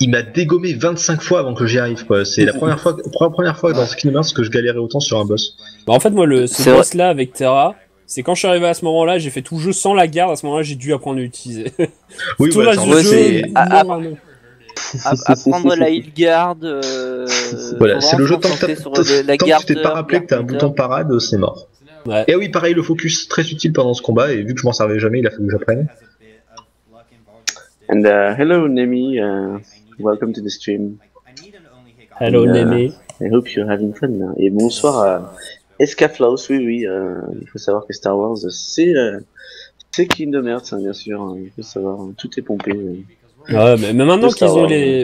il m'a dégommé 25 fois avant que j'y arrive, quoi. C'est la première fois dans Kingdom Hearts que je galérais autant sur un boss.
Bah en fait moi ce boss là avec Terra, c'est quand je suis arrivé à ce moment là, j'ai fait tout le jeu sans la garde, à ce moment là j'ai dû apprendre à l'utiliser.
Oui,
tout le reste du jeu, apprendre la heal guard.
Voilà, c'est le jeu tant que tu t'es pas rappelé que t'as un bouton parade, c'est mort. Ouais. Et oui, pareil, le focus, très utile pendant ce combat, et vu que je m'en servais jamais, il a fallu que j'apprenne.
And hello Nemi, welcome to the stream.
Hello Nemi.
I hope you're having fun. Et bonsoir à Escaflaus, oui, il faut savoir que Star Wars c'est Kingdom Hearts, hein, bien sûr, hein, il faut savoir, tout est pompé.
Ouais, mais maintenant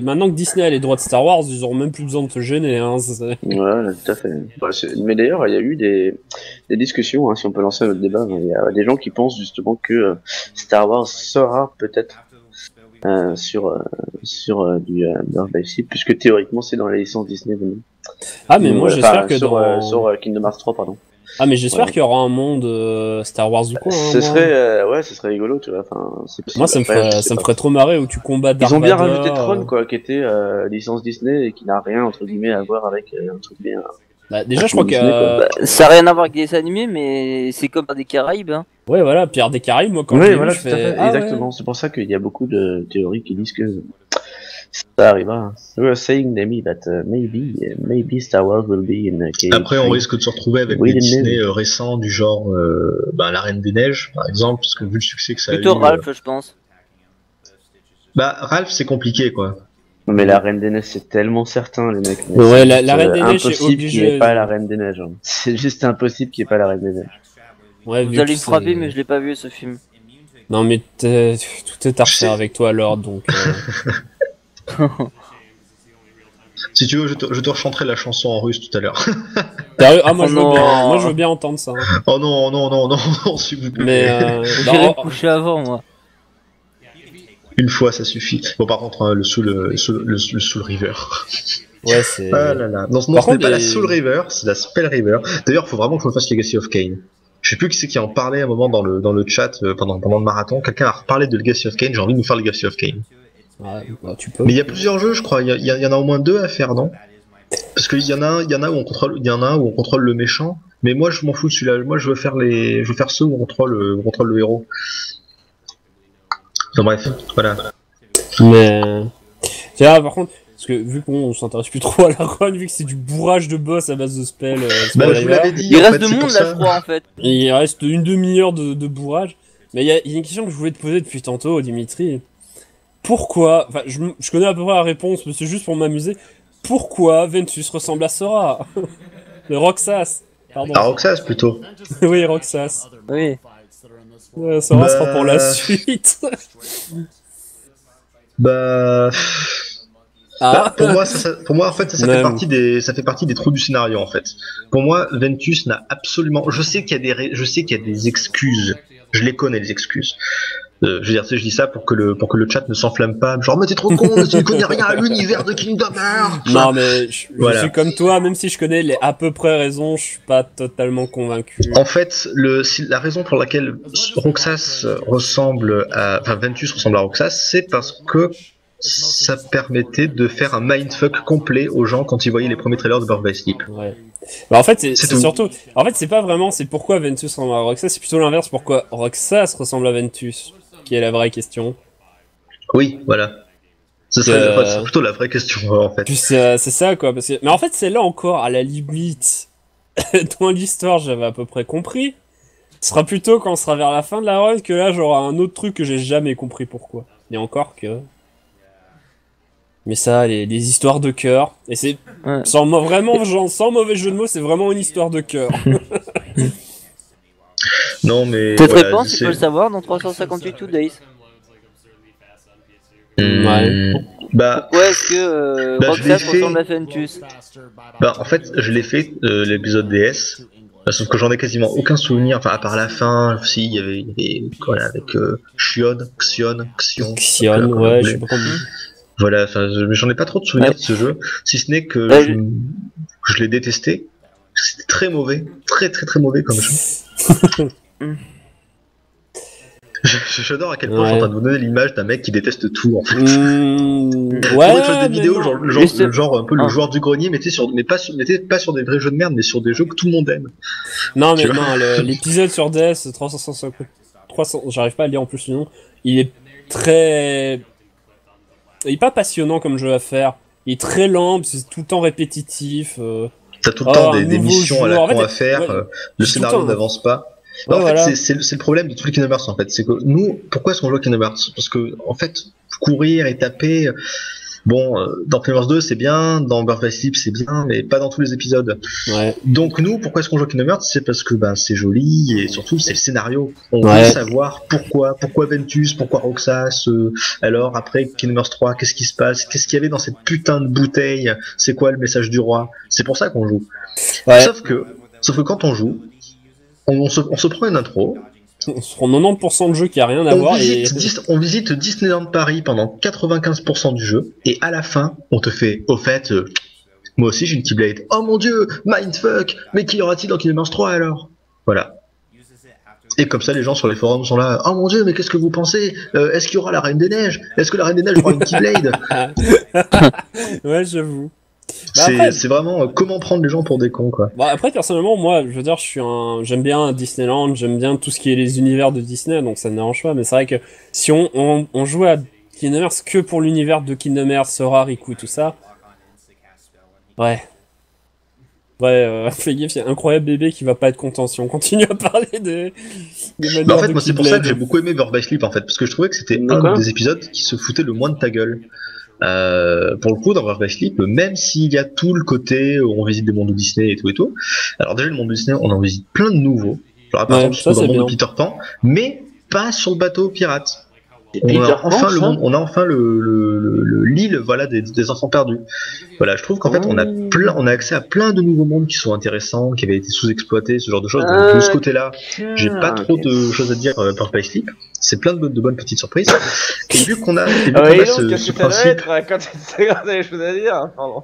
maintenant que Disney a les droits de Star Wars, ils auront même plus besoin de te gêner. Hein,
ouais, tout à fait. Bah, mais d'ailleurs, il y a eu des discussions, hein, si on peut lancer notre débat. Il y a des gens qui pensent justement que Star Wars sera peut-être sur du Birth by Sleep, puisque théoriquement c'est dans la licence Disney.
Ah mais moi j'espère que
sur Kingdom Hearts 3, pardon.
Ah mais j'espère qu'il y aura un monde Star Wars du coup.
Ce serait rigolo, tu vois. Enfin,
moi ça me ferait trop marrer où tu combats Darth
Vader. Ils ont bien rajouté Tron, quoi, qui était licence Disney et qui n'a rien entre guillemets à voir avec un truc bien.
Bah, déjà je crois que
ça n'a rien à voir avec des animés, mais c'est comme dans des Caraïbes. Hein.
Ouais, voilà, Pierre des Caraïbes, moi, quand
ouais,
je
voilà,
vu, je fais...
exactement. Ouais. C'est pour ça qu'il y a beaucoup de théories qui disent que ça arrivera. We were saying, Demi, that maybe Star Wars will be in KH3.
Après, on risque de se retrouver avec des Disney récents du genre La Reine des Neiges, par exemple, parce que vu le succès que ça a eu...
Plutôt Ralph, je pense.
Bah, Ralph, c'est compliqué, quoi.
Mais la Reine des Neiges, c'est tellement certain, les mecs.
Ouais, la Reine des Neiges, c'est
obligé qu'il n'y ait pas la Reine des Neiges. Hein. C'est juste impossible qu'il n'y ait pas la Reine des Neiges.
Ouais,
vous allez me frapper, mais je l'ai pas vu, ce film.
Non, mais tout est à refaire avec toi, alors, donc...
Si tu veux, je te rechanterai la chanson en russe tout à l'heure.
Ah, moi, je veux bien entendre ça. Hein.
Oh non, s'il vous plaît.
Mais
j'irai me coucher avant, moi.
Une fois, ça suffit. Bon, par contre, le Soul River.
Ouais, c'est...
Ah là là. Non, ce n'est pas la Soul River, c'est la Spell River. D'ailleurs, il faut vraiment que je me fasse Legacy of Kain. Je sais plus qui c'est qui en parlait à un moment dans le chat pendant le marathon. Quelqu'un a reparlé de Legacy of Kain, j'ai envie de nous faire Legacy of Kain.
Ouais, bah, tu peux.
Mais il y a plusieurs jeux, je crois. Il y en a au moins 2 à faire, non? Parce qu'il y en a un où on contrôle le méchant. Mais moi, je m'en fous de celui-là. Moi, je veux faire ceux où on contrôle le héros. Non, bref, voilà.
Mais là, par contre, parce que vu qu'on s'intéresse plus trop à la run, vu que c'est du bourrage de boss à base de spell.
Bah, je vous l'avais dit.
Il reste de monde là, je crois, en fait.
Il reste une demi-heure de bourrage. Mais il y a une question que je voulais te poser depuis tantôt, Dimitri. Pourquoi, enfin, je connais à peu près la réponse, mais c'est juste pour m'amuser. Pourquoi Ventus ressemble à Sora? Le Roxas. Pardon.
À Roxas plutôt.
Oui, Roxas.
Oui.
Sora sera pour la suite.
Pour moi, en fait, ça fait partie des trous du scénario, en fait. Pour moi, Ventus n'a absolument. Je sais qu'il y a des excuses. Je les connais, les excuses. Je veux dire, je dis ça pour que le chat ne s'enflamme pas. Genre, mais t'es trop con, tu ne connais rien à l'univers de Kingdom Hearts.
Non, mais je suis comme toi, même si je connais les à peu près raisons, je suis pas totalement convaincu.
En fait, la raison pour laquelle Ventus ressemble à Roxas, c'est parce que ça permettait de faire un mindfuck complet aux gens quand ils voyaient les premiers trailers de Birth by Sleep.
Ouais. Bah en fait, c'est surtout. En fait, c'est pas vraiment c'est pourquoi Ventus ressemble à Roxas, c'est plutôt l'inverse, pourquoi Roxas ressemble à Ventus, qui est la vraie question.
Oui, voilà. C'est plutôt la vraie question, en fait.
Puis c'est ça, quoi. Parce que... Mais en fait, c'est là encore, à la limite, dans l'histoire, j'avais à peu près compris. Ce sera plutôt quand on sera vers la fin de la run que là, j'aurai un autre truc que j'ai jamais compris pourquoi. Et encore que. Mais ça, les histoires de cœur, et c'est sans mauvais jeu de mots, c'est vraiment une histoire de cœur.
Non, mais.
Cette réponse, tu peux le savoir dans 358 Days.
Ouais.
Pourquoi est-ce que Roxas ressemble à Ventus?
En fait, je l'ai fait l'épisode DS. Sauf que j'en ai quasiment aucun souvenir, enfin à part la fin, si il y avait voilà, avec Xion,
ouais, je sais pas comment.
Voilà, enfin, j'en ai pas trop de souvenirs de ce jeu, si ce n'est que je l'ai détesté. C'était très mauvais, très mauvais comme jeu. J'adore à quel point je suis en train de vous donner l'image d'un mec qui déteste tout en fait.
Ouais.
On fait des vidéos genre un peu le joueur du grenier, mais pas sur des vrais jeux de merde, mais sur des jeux que tout le monde aime.
Non mais non, l'épisode sur DS 300, j'arrive pas à lire en plus le nom. Il est pas passionnant comme jeu à faire. Il est très lent, c'est tout le temps répétitif.
T'as tout le temps des missions à la con à faire. Le scénario n'avance pas. Ouais, en fait, c'est le problème de tous les Kingdom Hearts en fait, c'est que nous, pourquoi est-ce qu'on joue à Kingdom Hearts? Parce que en fait, courir et taper, bon, dans Kingdom Hearts 2 c'est bien, dans Birth by Sleep c'est bien, mais pas dans tous les épisodes.
Ouais.
Donc nous, pourquoi est-ce qu'on joue à Kingdom Hearts? C'est parce que c'est joli et surtout c'est le scénario. On veut savoir pourquoi Ventus, pourquoi Roxas. Alors après Kingdom Hearts 3, qu'est-ce qui se passe? Qu'est-ce qu'il y avait dans cette putain de bouteille? C'est quoi le message du roi? C'est pour ça qu'on joue. Ouais. Sauf que quand on joue, on se prend une intro.
On se prend 90% de jeu qui a rien à voir.
On visite Disneyland Paris pendant 95% du jeu. Et à la fin, on te fait, au fait, moi aussi j'ai une Keyblade. Oh mon dieu, mindfuck. Mais qui y aura-t-il dans Kingdom Hearts 3 alors? Voilà. Et comme ça, les gens sur les forums sont là. Oh mon dieu, mais qu'est-ce que vous pensez? Est-ce qu'il y aura la Reine des Neiges? Est-ce que la Reine des Neiges aura une Keyblade?
Ouais, j'avoue.
C'est vraiment comment prendre les gens pour des cons, quoi.
Bon, après, personnellement, moi, je veux dire, j'aime bien Disneyland, j'aime bien tout ce qui est les univers de Disney, donc ça ne dérange pas, mais c'est vrai que si on jouait à Kingdom Hearts que pour l'univers de Kingdom Hearts, Sora, Riku, tout ça, ouais, fais gaffe, il y a un incroyable bébé qui va pas être content si on continue à parler des
en fait, moi, c'est pour ça que j'ai beaucoup aimé Birth by Sleep, en fait, parce que je trouvais que c'était un des épisodes qui se foutait le moins de ta gueule. Pour le coup, dans Birth by Sleep, même s'il y a tout le côté où on visite des mondes de Disney et tout, alors déjà le monde de Disney, on en visite plein de nouveaux, genre par exemple dans le monde de Peter Pan, mais pas sur le bateau pirate. On a enfin l'île, voilà, des enfants perdus. Voilà, je trouve qu'en fait on a accès à plein de nouveaux mondes qui sont intéressants, qui avaient été sous-exploités, ce genre de choses. Donc de ce côté-là, j'ai pas trop de choses à dire Birth by Sleep. C'est plein de bonnes petites surprises. Et vu qu'on a, ce principe,
quand tu as des choses à dire, hein, pardon.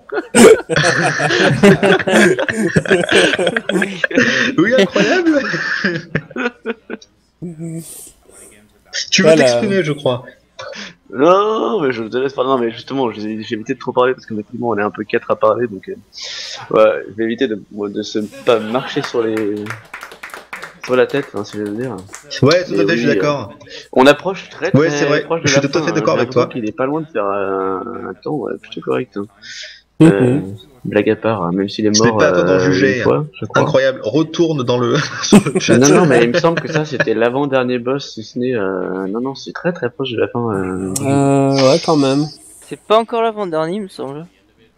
Oui, incroyable. Tu veux t'exprimer, je crois.
Non, mais je te laisse parler. Non, mais justement, j'ai évité de trop parler parce que maintenant on est un peu 4 à parler, donc ouais, je vais éviter de se pas marcher sur la tête, hein, si je veux dire.
Ouais, tout à fait, je suis d'accord.
On approche très
ouais, c'est vrai. Je suis tout à fait d'accord avec toi.
Il est pas loin de faire un temps plutôt correct. Hein. Blague à part, même s'il est mort.
Je pas à toi d'en juger. Incroyable. Retourne dans le chat.
Non, mais il me semble que ça c'était l'avant-dernier boss, si ce n'est. Non, c'est très très proche de la fin.
Ouais, quand même.
C'est pas encore l'avant-dernier, il me semble.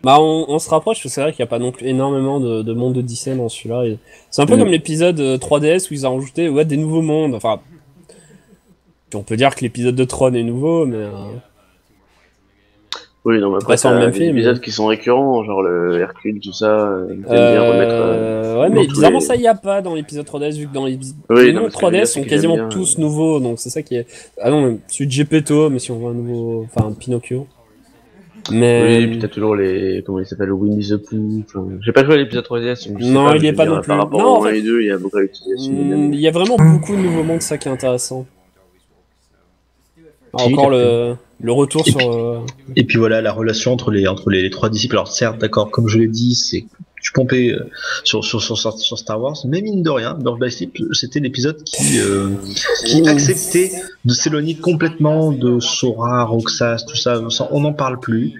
Bah, on se rapproche, parce que c'est vrai qu'il n'y a pas non plus énormément de mondes de Disney dans celui-là. C'est un peu comme l'épisode 3DS où ils ont rajouté des nouveaux mondes. Enfin, on peut dire que l'épisode de Tron est nouveau, mais.
Oui, non, mais après, c'est des épisodes qui sont récurrents, genre le Hercule, tout ça.
Ouais, mais bizarrement, ça y a pas dans l'épisode 3DS, vu que dans les mondes 3DS sont quasiment tous nouveaux, donc c'est ça qui est. Ah non, celui de Gepetto, mais si on voit un nouveau. Enfin, Pinocchio. Mais...
Oui, puis t'as toujours les. Comment il s'appelle, Winnie the Pooh. Enfin, j'ai pas joué à l'épisode 3DS. Donc
non, il y est pas non plus.
Par rapport au 1 et 2, il y a beaucoup d'utilisation.
Il y a vraiment beaucoup de nouveaux mondes, ça qui est intéressant. Alors, encore le retour sur.
Et puis voilà, la relation entre les trois disciples. Alors certes, d'accord, comme je l'ai dit, c'est du pompé sur Star Wars, mais mine de rien, Birth by Sleep, c'était l'épisode qui acceptait de s'éloigner complètement de Sora, Roxas, tout ça. On n'en parle plus.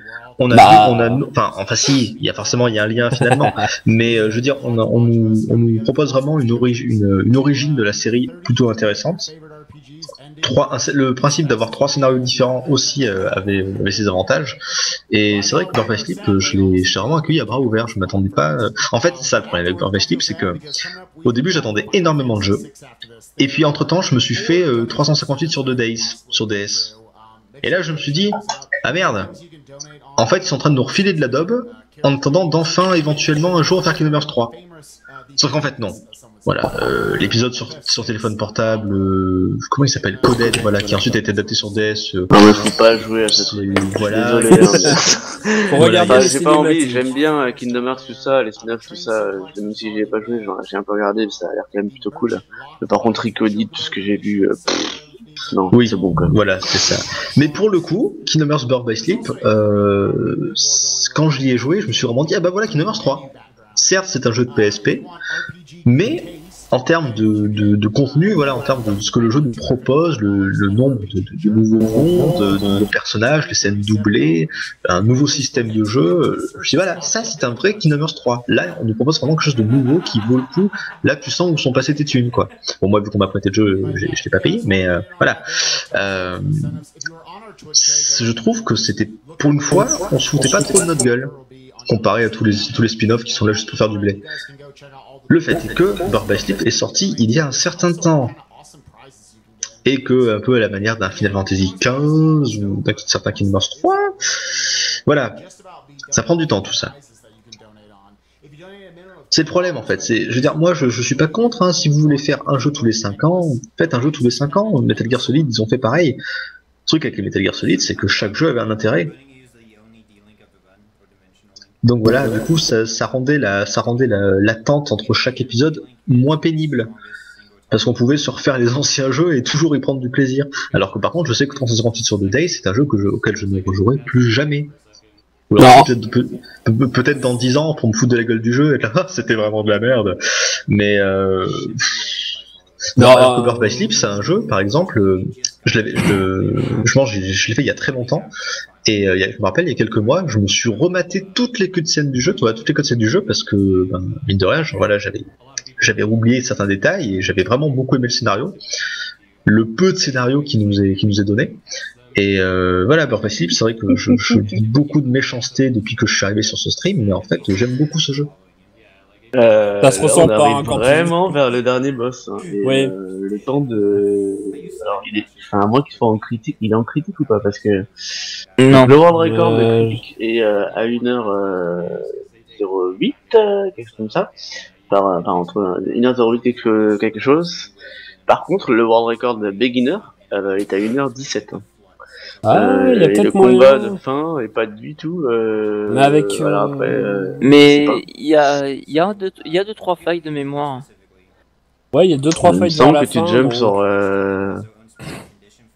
Si, il y a un lien finalement, mais je veux dire, on nous propose vraiment une origine de la série plutôt intéressante. Le principe d'avoir 3 scénarios différents aussi avait ses avantages, et c'est vrai que Birth by Sleep, je l'ai vraiment accueilli à bras ouverts. Je m'attendais pas. En fait, c'est ça le problème avec Birth by Sleep, c'est que au début j'attendais énormément de jeux, et puis entre temps je me suis fait 358 sur 2 Days sur DS, et là je me suis dit ah merde, en fait ils sont en train de nous refiler de la daube en attendant d'enfin éventuellement un jour faire Kingdom Hearts 3. Sauf qu'en fait non. Voilà, l'épisode sur téléphone portable, comment il s'appelle, Coded, voilà, qui ensuite a été adapté sur DS.
Non mais faut pas jouer à cette.
Voilà.
Désolé. J'ai pas envie. J'aime bien Kingdom Hearts tout ça, les spin-offs tout ça. Même si j'ai pas joué, j'ai un peu regardé, ça a l'air quand même plutôt cool. Mais par contre, Ricodit, tout ce que j'ai vu. Non,
oui,
c'est bon quand même.
Voilà, c'est ça. Mais pour le coup, Kingdom Hearts Birth by Sleep, quand je l'y ai joué, je me suis vraiment dit ah bah voilà Kingdom Hearts 3. Certes, c'est un jeu de PSP, mais en termes de contenu, voilà, en termes de ce que le jeu nous propose, le nombre de nouveaux mondes, de personnages, les scènes doublées, un nouveau système de jeu, je dis voilà, ça c'est un vrai Kingdom Hearts 3. Là, on nous propose vraiment quelque chose de nouveau qui vaut le coup. Là, tu sens où sont passées tes thunes, quoi. Bon, moi, vu qu'on m'a prêté le jeu, je l'ai pas payé, mais voilà. Je trouve que c'était, pour une fois, on se foutait pas trop de notre gueule, comparé à tous les spin-offs qui sont là juste pour faire du blé. Le fait est que Birth by Sleep est sorti il y a un certain temps, et que, un peu à la manière d'un Final Fantasy XV ou d'un certain Kingdom Hearts 3, voilà, ça prend du temps tout ça. C'est le problème en fait. Je veux dire, moi je suis pas contre, hein, si vous voulez faire un jeu tous les 5 ans, faites un jeu tous les 5 ans. Metal Gear Solid, ils ont fait pareil. Le truc avec les Metal Gear Solid, c'est que chaque jeu avait un intérêt. Donc voilà, du coup, ça rendait l'attente entre chaque épisode moins pénible. Parce qu'on pouvait se refaire les anciens jeux et toujours y prendre du plaisir. Alors que par contre, je sais que 358 sur 2 Days, c'est un jeu auquel je ne rejouerai plus jamais. Alors, peut-être dans 10 ans pour me foutre de la gueule du jeu et là c'était vraiment de la merde. Mais Birth by Sleep, c'est un jeu, par exemple, je l'ai fait il y a très longtemps. Et je me rappelle, il y a quelques mois, je me suis rematé toutes les cutscenes du jeu, parce que, mine de rien, j'avais oublié certains détails et j'avais vraiment beaucoup aimé le scénario. Le peu de scénario qui nous est donné. Et voilà, Birth by Sleep, c'est vrai que je dis beaucoup de méchanceté depuis que je suis arrivé sur ce stream, mais en fait, j'aime beaucoup ce jeu.
Ça se ressent pas encore
vraiment vers le dernier boss. Hein, et,
oui.
Le temps de. Alors, à moins qu'il soit en critique. Il est en critique ou pas? Parce que
non.
Le world record de critique est à 1h08, quelque chose comme ça. Entre 1h08 et quelque chose. Par contre, le world record de beginner est à 1h17. Hein.
Il y a peut-être
le combat de fin est pas du tout.
Mais avec.
Voilà, après,
mais il y a 2-3 failles de mémoire.
Ouais, il y a 2-3 failles dans la fin.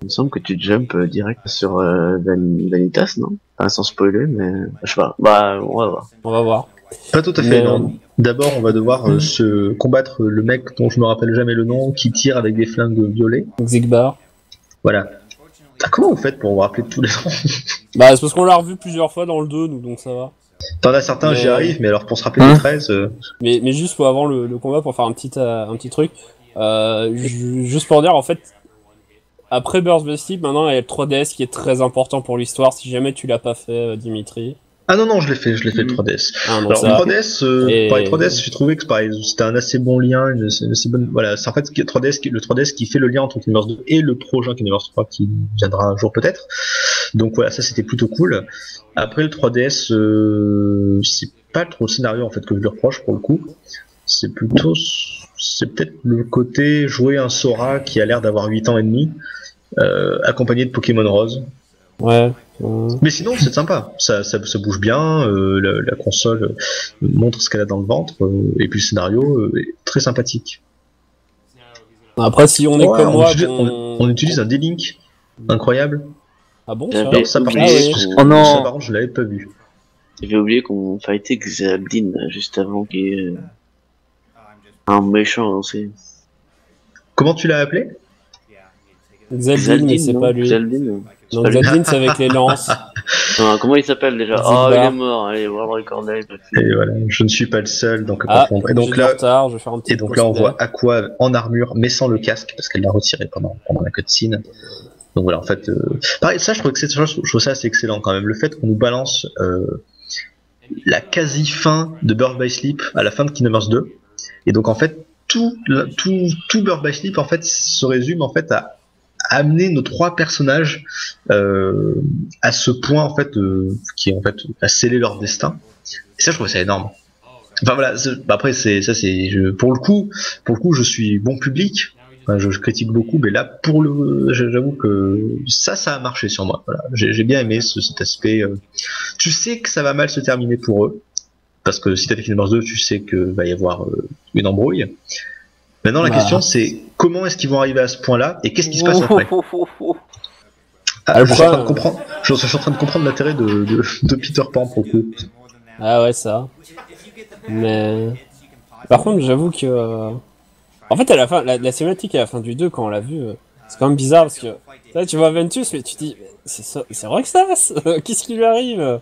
Il me semble que tu jumps direct sur Vanitas, non? Enfin, sans spoiler, mais je sais pas. Bah, on va voir.
On va voir.
Pas tout à fait, non. D'abord, on va devoir se combattre le mec dont je me rappelle jamais le nom, qui tire avec des flingues violets.
Xigbar.
Voilà. Comment vous faites pour vous rappeler de tous les noms?
Bah, c'est parce qu'on l'a revu plusieurs fois dans le 2, nous, donc ça va.
T'en as certains, j'y arrive, mais alors pour se rappeler des 13...
Mais juste avant le combat, pour faire un petit truc, juste pour dire, en fait, après Birth by Sleep, maintenant, il y a le 3DS qui est très important pour l'histoire, si jamais tu l'as pas fait, Dimitri.
Ah non, je l'ai fait le 3DS.
Alors,
le 3DS, pour les 3DS, j'ai trouvé que c'était un assez bon lien, une assez bonne, voilà, c'est en fait le 3DS qui fait le lien entre Kingdom Hearts 2 et le prochain Kingdom Hearts 3 qui viendra un jour peut-être. Donc voilà, ça c'était plutôt cool. Après le 3DS, c'est pas trop le scénario en fait que je lui reproche pour le coup. C'est peut-être le côté jouer un Sora qui a l'air d'avoir 8 ans et demi, accompagné de Pokémon Rose.
Ouais.
Mais sinon c'est sympa, ça bouge bien, la console montre ce qu'elle a dans le ventre, et puis le scénario est très sympathique.
Après si on est comme moi,
on utilise un D-Link incroyable.
Ah bon
ça par contre je l'avais pas vu.
J'avais oublié qu'on fightait Xaldin juste avant qu'il y ait un méchant lancé.
Comment tu l'as appelé?
Xaldin, mais c'est pas lui. Donc Xaldin, c'est avec les lances.
Non, comment il s'appelle déjà? Oh, il est mort. Allez, World Record.
Et voilà, je ne suis pas le seul, donc
et donc là, retard, je vais faire un petit
on voit Aqua en armure, mais sans le casque, parce qu'elle l'a retiré pendant la cutscene. Donc voilà, en fait, pareil, ça, je trouve ça assez excellent quand même. Le fait qu'on nous balance la quasi fin de Birth by Sleep à la fin de Kingdom Hearts 2, et donc en fait tout Birth by Sleep en fait se résume en fait à amener nos 3 personnages à ce point en fait qui en fait à sceller leur destin. Et ça, je trouve ça énorme. Enfin voilà, après pour le coup je suis bon public. Enfin, je critique beaucoup, mais là j'avoue que ça a marché sur moi. Voilà, j'ai bien aimé cet aspect. Tu sais que ça va mal se terminer pour eux, parce que si t'as fait Kingdom Hearts 2, tu sais que va y avoir une embrouille. Maintenant, la question c'est comment est-ce qu'ils vont arriver à ce point-là et qu'est-ce qui se passe après. Je suis en train de comprendre l'intérêt de Peter Pan pour le coup.
Ah ouais, ça. Mais par contre, j'avoue que en fait, à la fin, la cinématique à la fin du 2, quand on l'a vu, c'est quand même bizarre parce que là, tu vois Ventus, mais tu te dis, c'est vrai que ça, qu'est-ce qui lui arrive?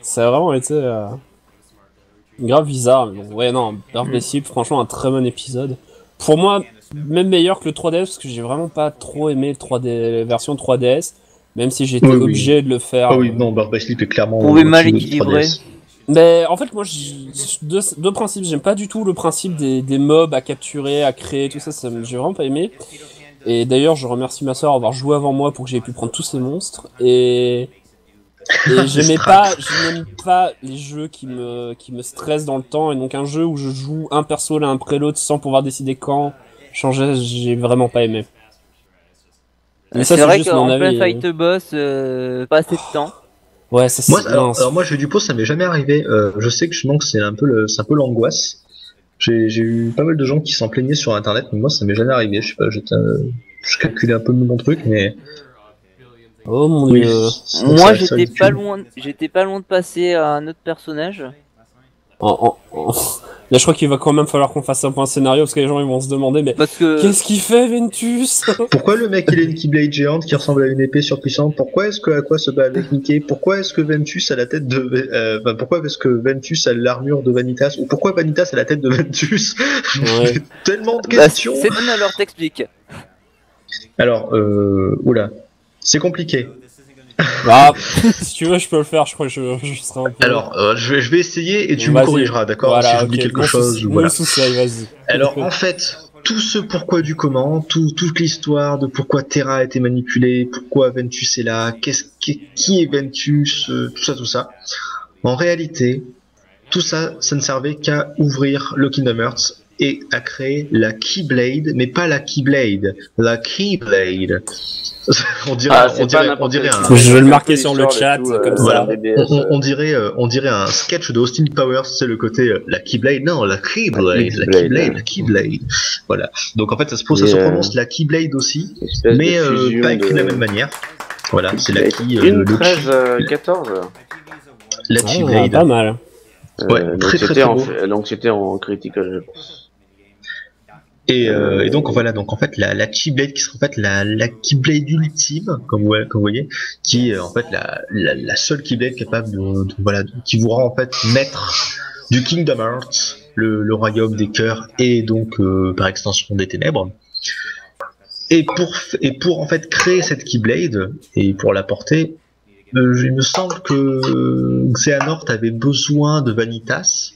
Ça a vraiment été grave bizarre. Mais bon, ouais, non, Birth by Sleep, franchement, un très bon épisode. Pour moi, même meilleur que le 3DS, parce que j'ai vraiment pas trop aimé la version 3DS, même si j'étais obligé de le faire.
Ah oui, non, Birth by Sleep est clairement
mal équilibré.
Mais en fait, moi, deux principes. J'aime pas du tout le principe des mobs à capturer, à créer, tout ça. J'ai vraiment pas aimé. Et d'ailleurs, je remercie ma soeur d'avoir joué avant moi pour que j'aie pu prendre tous ces monstres. Et j'aime pas les jeux qui me stressent dans le temps. Et donc, un jeu où je joue un perso l'un après l'autre sans pouvoir décider quand changer, j'ai vraiment pas aimé.
Mais c'est vrai qu'en plein fight boss, pas assez de temps.
Ouais, c'est
moi, alors moi, jeu du pot, ça m'est jamais arrivé. Je sais que c'est un peu l'angoisse. J'ai eu pas mal de gens qui s'en plaignaient sur internet, mais moi, ça m'est jamais arrivé. Je sais pas, je calculais un peu mon truc, mais
Oh mon dieu.
Moi j'étais pas loin de passer à un autre personnage.
Là, je crois qu'il va quand même falloir qu'on fasse un point scénario parce que les gens ils vont se demander mais qu'est-ce qu'il fait Ventus?
Pourquoi le mec il a une Keyblade géante qui ressemble à une épée surpuissante? Pourquoi est-ce que Aqua se bat avec Mickey? Pourquoi est-ce que Ventus a la tête de pourquoi est-ce que Ventus a l'armure de Vanitas? Ou pourquoi Vanitas a la tête de Ventus?
Ouais.
Tellement de questions.
C'est bon, alors t'expliques.
Alors oula, c'est compliqué.
Bah, si tu veux, je peux le faire. Je crois que je serai un peu.
Alors, je vais essayer et tu me corrigeras, d'accord?
Voilà,
si j'oublie quelque chose. Voilà.
Vas-y.
Alors, en fait, tout ce pourquoi du comment, toute l'histoire de pourquoi Terra a été manipulée, pourquoi Ventus est là, qui est Ventus, tout ça. En réalité, tout ça, ça ne servait qu'à ouvrir le Kingdom Hearts et à créer la Keyblade, mais pas la Keyblade, la Keyblade. on dirait un.
Je vais le marquer sur le chat comme ça.
On dirait un sketch de Austin Powers, c'est le côté la Keyblade, non la Keyblade. Voilà. Donc en fait ça se prononce la Keyblade aussi, mais pas écrit de la même manière. Voilà, c'est la Key.
Une 13-14.
La Keyblade.
Pas mal.
Ouais, très beau.
Donc c'était en critical, je pense.
Et donc voilà, donc en fait la Keyblade qui sera en fait la Keyblade ultime, comme vous voyez, qui est en fait la seule Keyblade capable qui vous rend en fait maître du Kingdom Hearts, le royaume des cœurs et donc par extension des ténèbres. Et pour en fait créer cette Keyblade et pour la porter, il me semble que Xehanort avait besoin de Vanitas.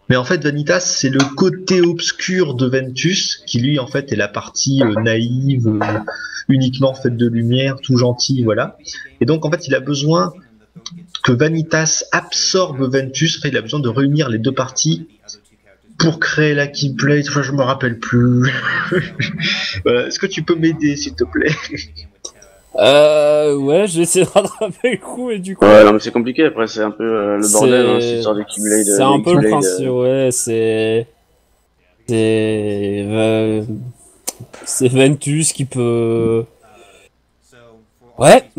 Mais en fait, Vanitas, c'est le côté obscur de Ventus, qui lui, en fait, est la partie naïve, uniquement faite de lumière, tout gentil, voilà. Et donc, en fait, il a besoin que Vanitas absorbe Ventus. En fait, il a besoin de réunir les deux parties pour créer la Keyblade. Enfin, je me rappelle plus. Voilà. Est-ce que tu peux m'aider, s'il te plaît?
Ouais, je vais essayer de rattraper le coup et du coup.
Ouais, non, mais c'est compliqué après, c'est un peu le bordel, hein, cette histoire de Keyblade.
C'est un peu le principe, ouais, c'est Ventus qui peut. Ouais.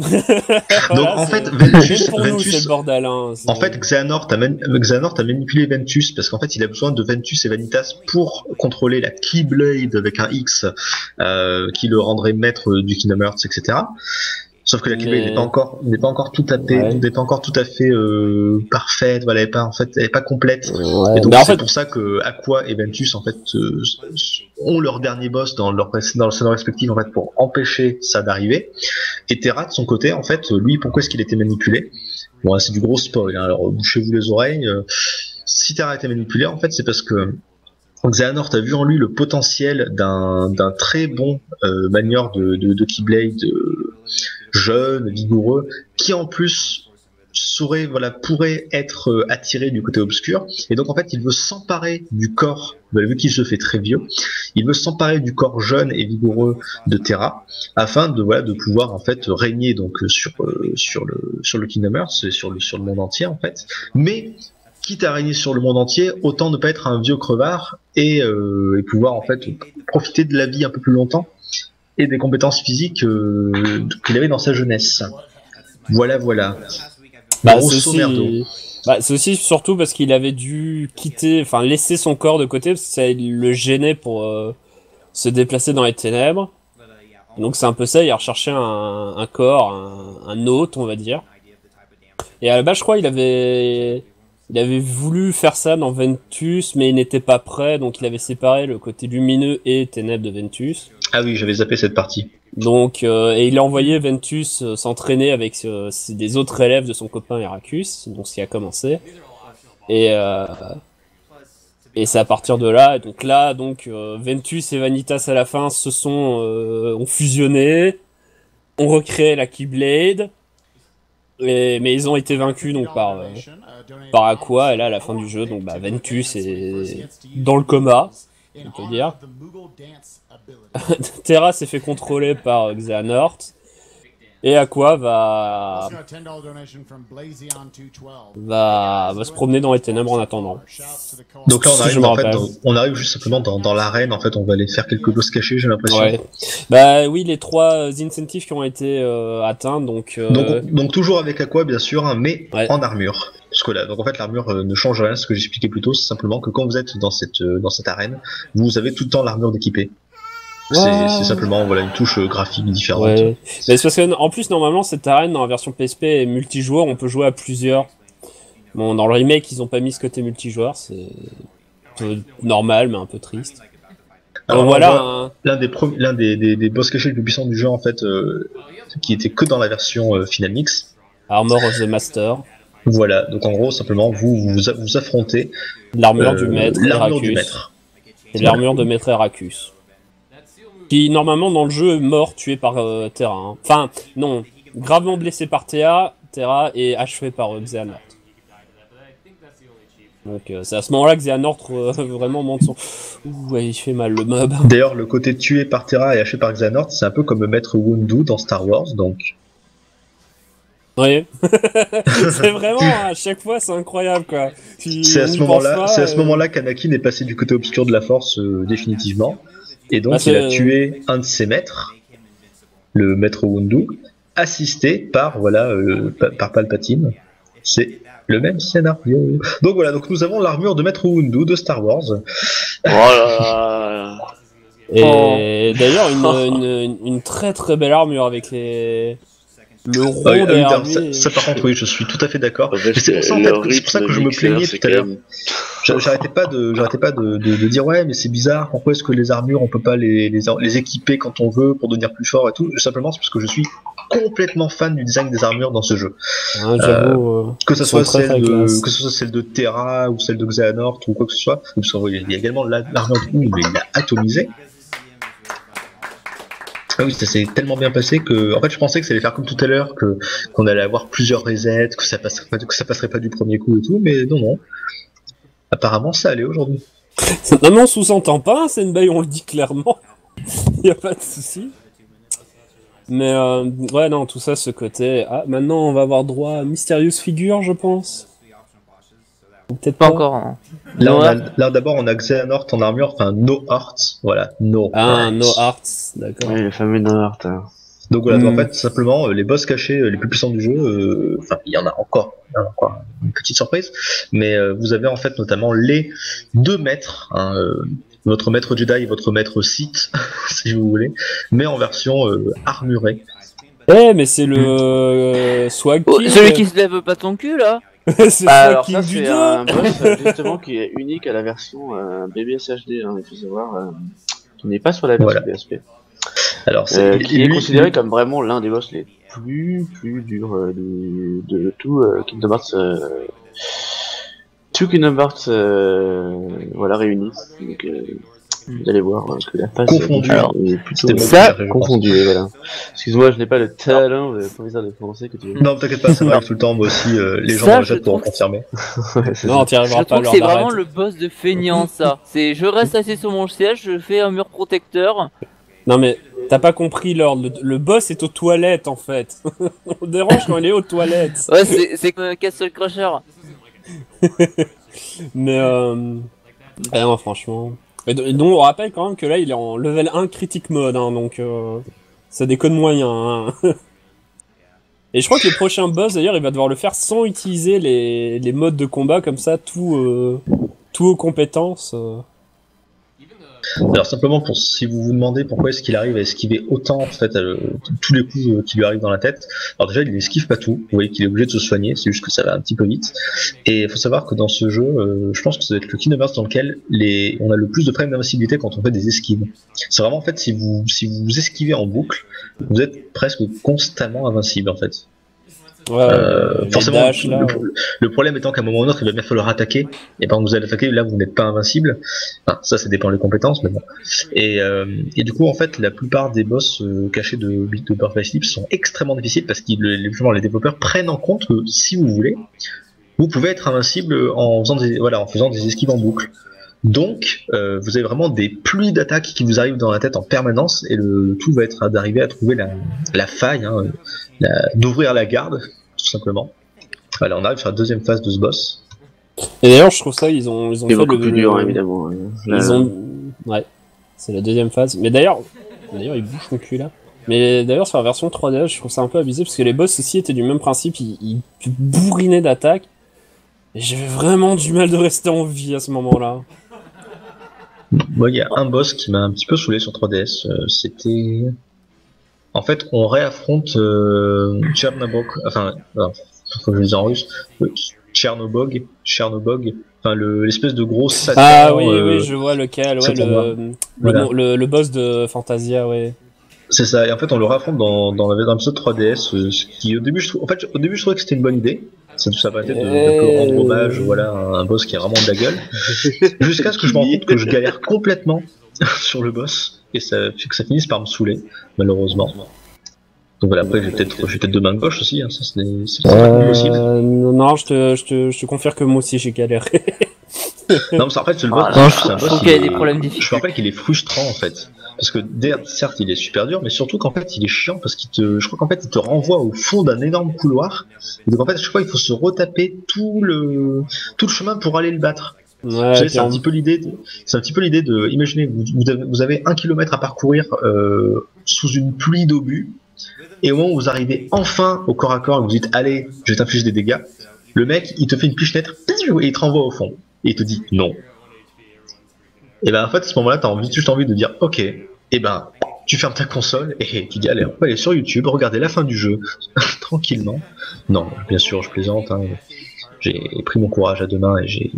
Donc en fait, Ventus,
c'est le bordel. Hein,
en fait, Xehanort a manipulé Ventus parce qu'en fait, il a besoin de Ventus et Vanitas pour contrôler la Keyblade avec un X qui le rendrait maître du Kingdom Hearts, etc. Sauf que la Keyblade n'est pas encore tout à fait parfaite, voilà, elle est pas complète.
Ouais,
et donc c'est pour ça que Aqua et Ventus en fait ont leur dernier boss dans leur scénario respectif en fait pour empêcher ça d'arriver. Et Terra de son côté en fait, lui pourquoi est-ce qu'il était manipulé? Bon, c'est du gros spoil, hein, alors bouchez-vous les oreilles. Si Terra a été manipulé en fait, c'est parce que Xehanort a vu en lui le potentiel d'un très bon manieur de Keyblade jeune, vigoureux, qui en plus pourrait être attiré du côté obscur. Et donc en fait, il veut s'emparer du corps, vu qu'il se fait très vieux, il veut s'emparer du corps jeune et vigoureux de Terra, afin de pouvoir en fait régner donc sur le Kingdom Hearts, sur le monde entier en fait. Mais quitte à régner sur le monde entier, autant ne pas être un vieux crevard et pouvoir en fait profiter de la vie un peu plus longtemps et des compétences physiques qu'il avait dans sa jeunesse. Voilà.
C'est aussi surtout parce qu'il avait dû laisser son corps de côté parce que ça le gênait pour se déplacer dans les ténèbres. Donc c'est un peu ça, il a recherché un corps, un hôte, on va dire. Et à la base, je crois, il avait voulu faire ça dans Ventus, mais il n'était pas prêt, donc il avait séparé le côté lumineux et ténèbres de Ventus.
Ah oui, j'avais zappé cette partie.
Donc, et il a envoyé Ventus s'entraîner avec des autres élèves de son copain Heracus, donc ce qui a commencé. Et c'est à partir de là, donc Ventus et Vanitas à la fin ont fusionné, ont recréé la Keyblade. Mais ils ont été vaincus donc par Aqua, et là à la fin du jeu donc Ventus est dans le coma, on peut dire. Terra s'est fait contrôler par Xehanort Et Aqua va se promener dans les ténèbres en attendant.
Donc là on arrive juste simplement dans l'arène, en fait on va aller faire quelques boss cachés, j'ai l'impression.
Ouais. Bah oui, les 3 incentives qui ont été atteints, donc
toujours avec Aqua bien sûr, hein, mais en armure. Parce que là, donc en fait l'armure ne change rien, ce que j'expliquais plus tôt, c'est simplement que quand vous êtes dans cette arène, vous avez tout le temps l'armure d'équipé. C'est simplement une touche graphique différente.
Ouais. Mais c'est parce que en plus normalement cette arène dans la version PSP est multijoueur, on peut jouer à plusieurs. Bon, dans le remake ils ont pas mis ce côté multijoueur, c'est un peu normal mais un peu triste.
Alors voilà l'un des boss cachés les plus puissants du jeu en fait, qui était que dans la version Final Mix.
Armor of the Master.
Voilà, donc en gros simplement vous affrontez
l'armure du maître, et l'armure de maître Heracus. Qui normalement dans le jeu est mort, tué par Terra. Hein. Enfin, non, gravement blessé par Terra et achevé par Xehanort. Donc c'est à ce moment-là que Xehanort vraiment monte son... Ouh, ouais, il fait mal le mob.
D'ailleurs, le côté tué par Terra et achevé par Xehanort, c'est un peu comme Maître Windu dans Star Wars, donc...
Oui, c'est vraiment, à chaque fois, c'est incroyable, quoi.
C'est à ce moment-là qu'Anakin est passé du côté obscur de la Force définitivement. Et donc il a tué un de ses maîtres, le maître Windu, assisté par par Palpatine. C'est le même scénario. Donc voilà, donc nous avons l'armure de maître Windu de Star Wars.
Voilà.
Et d'ailleurs une très très belle armure avec le rond
ça par contre oui, je suis tout à fait d'accord. C'est pour ça que je me plaignais tout à l'heure. J'arrêtais pas de dire ouais mais c'est bizarre, pourquoi est-ce que les armures on peut pas les équiper quand on veut pour devenir plus fort et tout. Simplement c'est parce que je suis complètement fan du design des armures dans ce jeu. Que ce soit celle de Terra ou celle de Xehanort ou quoi que ce soit. Il y a également l'armure de Oud, mais il l'a atomisé. Ah oui, ça s'est tellement bien passé que, en fait, je pensais que ça allait faire comme tout à l'heure, qu'on allait avoir plusieurs resets, que ça passerait pas du premier coup et tout, mais non. Apparemment, ça allait aujourd'hui.
Non, mais on sous-entend pas, c'est une baille, on le dit clairement. Y a pas de souci. Mais ouais, non, tout ça, ce côté. Ah, maintenant, on va avoir droit à Mysterious Figure, je pense.
Peut-être pas encore. Hein.
Là, d'abord, on a Xehanort en armure, enfin, No Hearts, voilà, No
Hearts, d'accord.
Oui, le fameux No Hearts.
Donc voilà, en fait, simplement, les boss cachés les plus puissants du jeu, enfin, il y en a encore une petite surprise, mais vous avez en fait notamment les 2 maîtres, votre maître Jedi et votre maître Sith, si vous voulez, mais en version armurée.
Mais c'est le Swag King.
Celui qui se lève pas ton cul, là.
Alors ça c'est un boss justement qui est unique à la version BBS HD, il faut savoir, qui n'est pas sur la version PSP. Alors qui est considéré comme vraiment l'un des boss les plus durs de tout Kingdom Hearts. Tout Kingdom Hearts réunis. Donc vous allez voir que la phase
est
plutôt confondu, voilà. Excuse-moi, je n'ai pas le talent de professeur de français que tu veux.
Non, t'inquiète pas, ça m'arrive tout le temps, moi aussi, les gens dans le chat pourront confirmer.
Non, t'y arriveras pas.
C'est vraiment le boss de feignant, ça. C'est je reste assis sur mon siège, je fais un mur protecteur.
Non mais, t'as pas compris, Lord, le boss est aux toilettes, en fait. On dérange quand il est aux toilettes.
Ouais, c'est comme Castle Crusher.
Mais non, franchement... Et donc on rappelle quand même que là il est en level 1 critique mode, hein, donc ça déconne moyen. Hein. Et je crois que le prochain boss d'ailleurs il va devoir le faire sans utiliser les modes de combat comme ça, tout aux compétences.
Alors simplement si vous vous demandez pourquoi est-ce qu'il arrive à esquiver autant en fait tous les coups qui lui arrivent dans la tête, alors déjà il esquive pas tout, vous voyez qu'il est obligé de se soigner, c'est juste que ça va un petit peu vite. Et il faut savoir que dans ce jeu, je pense que ça va être le Kingdom Hearts dans lequel on a le plus de problèmes d'invincibilité quand on fait des esquives. C'est vraiment en fait si vous esquivez en boucle, vous êtes presque constamment invincible en fait. Forcément, le problème étant qu'à un moment ou un autre il va bien falloir attaquer, et quand vous allez attaquer là vous n'êtes pas invincible, enfin, ça dépend des compétences mais bon. Et du coup en fait la plupart des boss cachés de Birth by Sleep sont extrêmement difficiles parce que les développeurs prennent en compte que si vous voulez vous pouvez être invincible en faisant des esquives en boucle. Donc, vous avez vraiment des pluies d'attaques qui vous arrivent dans la tête en permanence, et le tout va être d'arriver à trouver la faille, hein, d'ouvrir la garde, tout simplement. Voilà, on arrive sur la deuxième phase de ce boss.
Et d'ailleurs, je trouve ça, ils ont
fait beaucoup plus dur, évidemment.
Ouais, c'est la deuxième phase. Mais d'ailleurs, il bouge mon cul là. Mais d'ailleurs, sur la version 3DS, je trouve ça un peu abusé parce que les boss aussi étaient du même principe, ils te bourrinaient d'attaques. Et j'avais vraiment du mal de rester en vie à ce moment-là.
Moi, il y a un boss qui m'a un petit peu saoulé sur 3DS. C'était. En fait, on réaffronte Chernobog. Enfin, faut que je le dise en russe. Chernobog. Enfin, l'espèce de gros Satan.
Ah oui, je vois lequel. Ouais, le boss de Fantasia, ouais.
C'est ça. Et en fait, on le réaffronte dans l'épisode 3DS. Ce qui, au début, je trouvais que c'était une bonne idée. Ça permettait de rendre hommage, voilà, à un boss qui a vraiment de la gueule. Jusqu'à ce que je me rende compte que je galère complètement sur le boss. Et ça fait que ça finisse par me saouler, malheureusement. Donc voilà, après j'ai peut-être deux mains gauches aussi, hein, ça c'est possible.
Non, je te confirme que moi aussi j'ai galéré.
Non, mais en fait, le boss, je me rappelle qu'il est frustrant en fait. Parce que certes il est super dur, mais surtout qu'en fait il est chiant parce je crois qu'en fait il te renvoie au fond d'un énorme couloir. Et donc en fait à chaque fois il faut se retaper tout le chemin pour aller le battre. Ouais, c'est un petit peu l'idée de imaginez vous avez 1 kilomètre à parcourir sous une pluie d'obus, et au moment où vous arrivez enfin au corps à corps et vous dites allez je vais t'infliger des dégâts, le mec il te fait une pichenette et il te renvoie au fond et il te dit non. Et ben en fait à ce moment-là t'as juste envie de dire ok, et ben tu fermes ta console et tu dis allez on va aller sur YouTube regarder la fin du jeu tranquillement. Non bien sûr je plaisante, hein. J'ai pris mon courage à deux mains et j'ai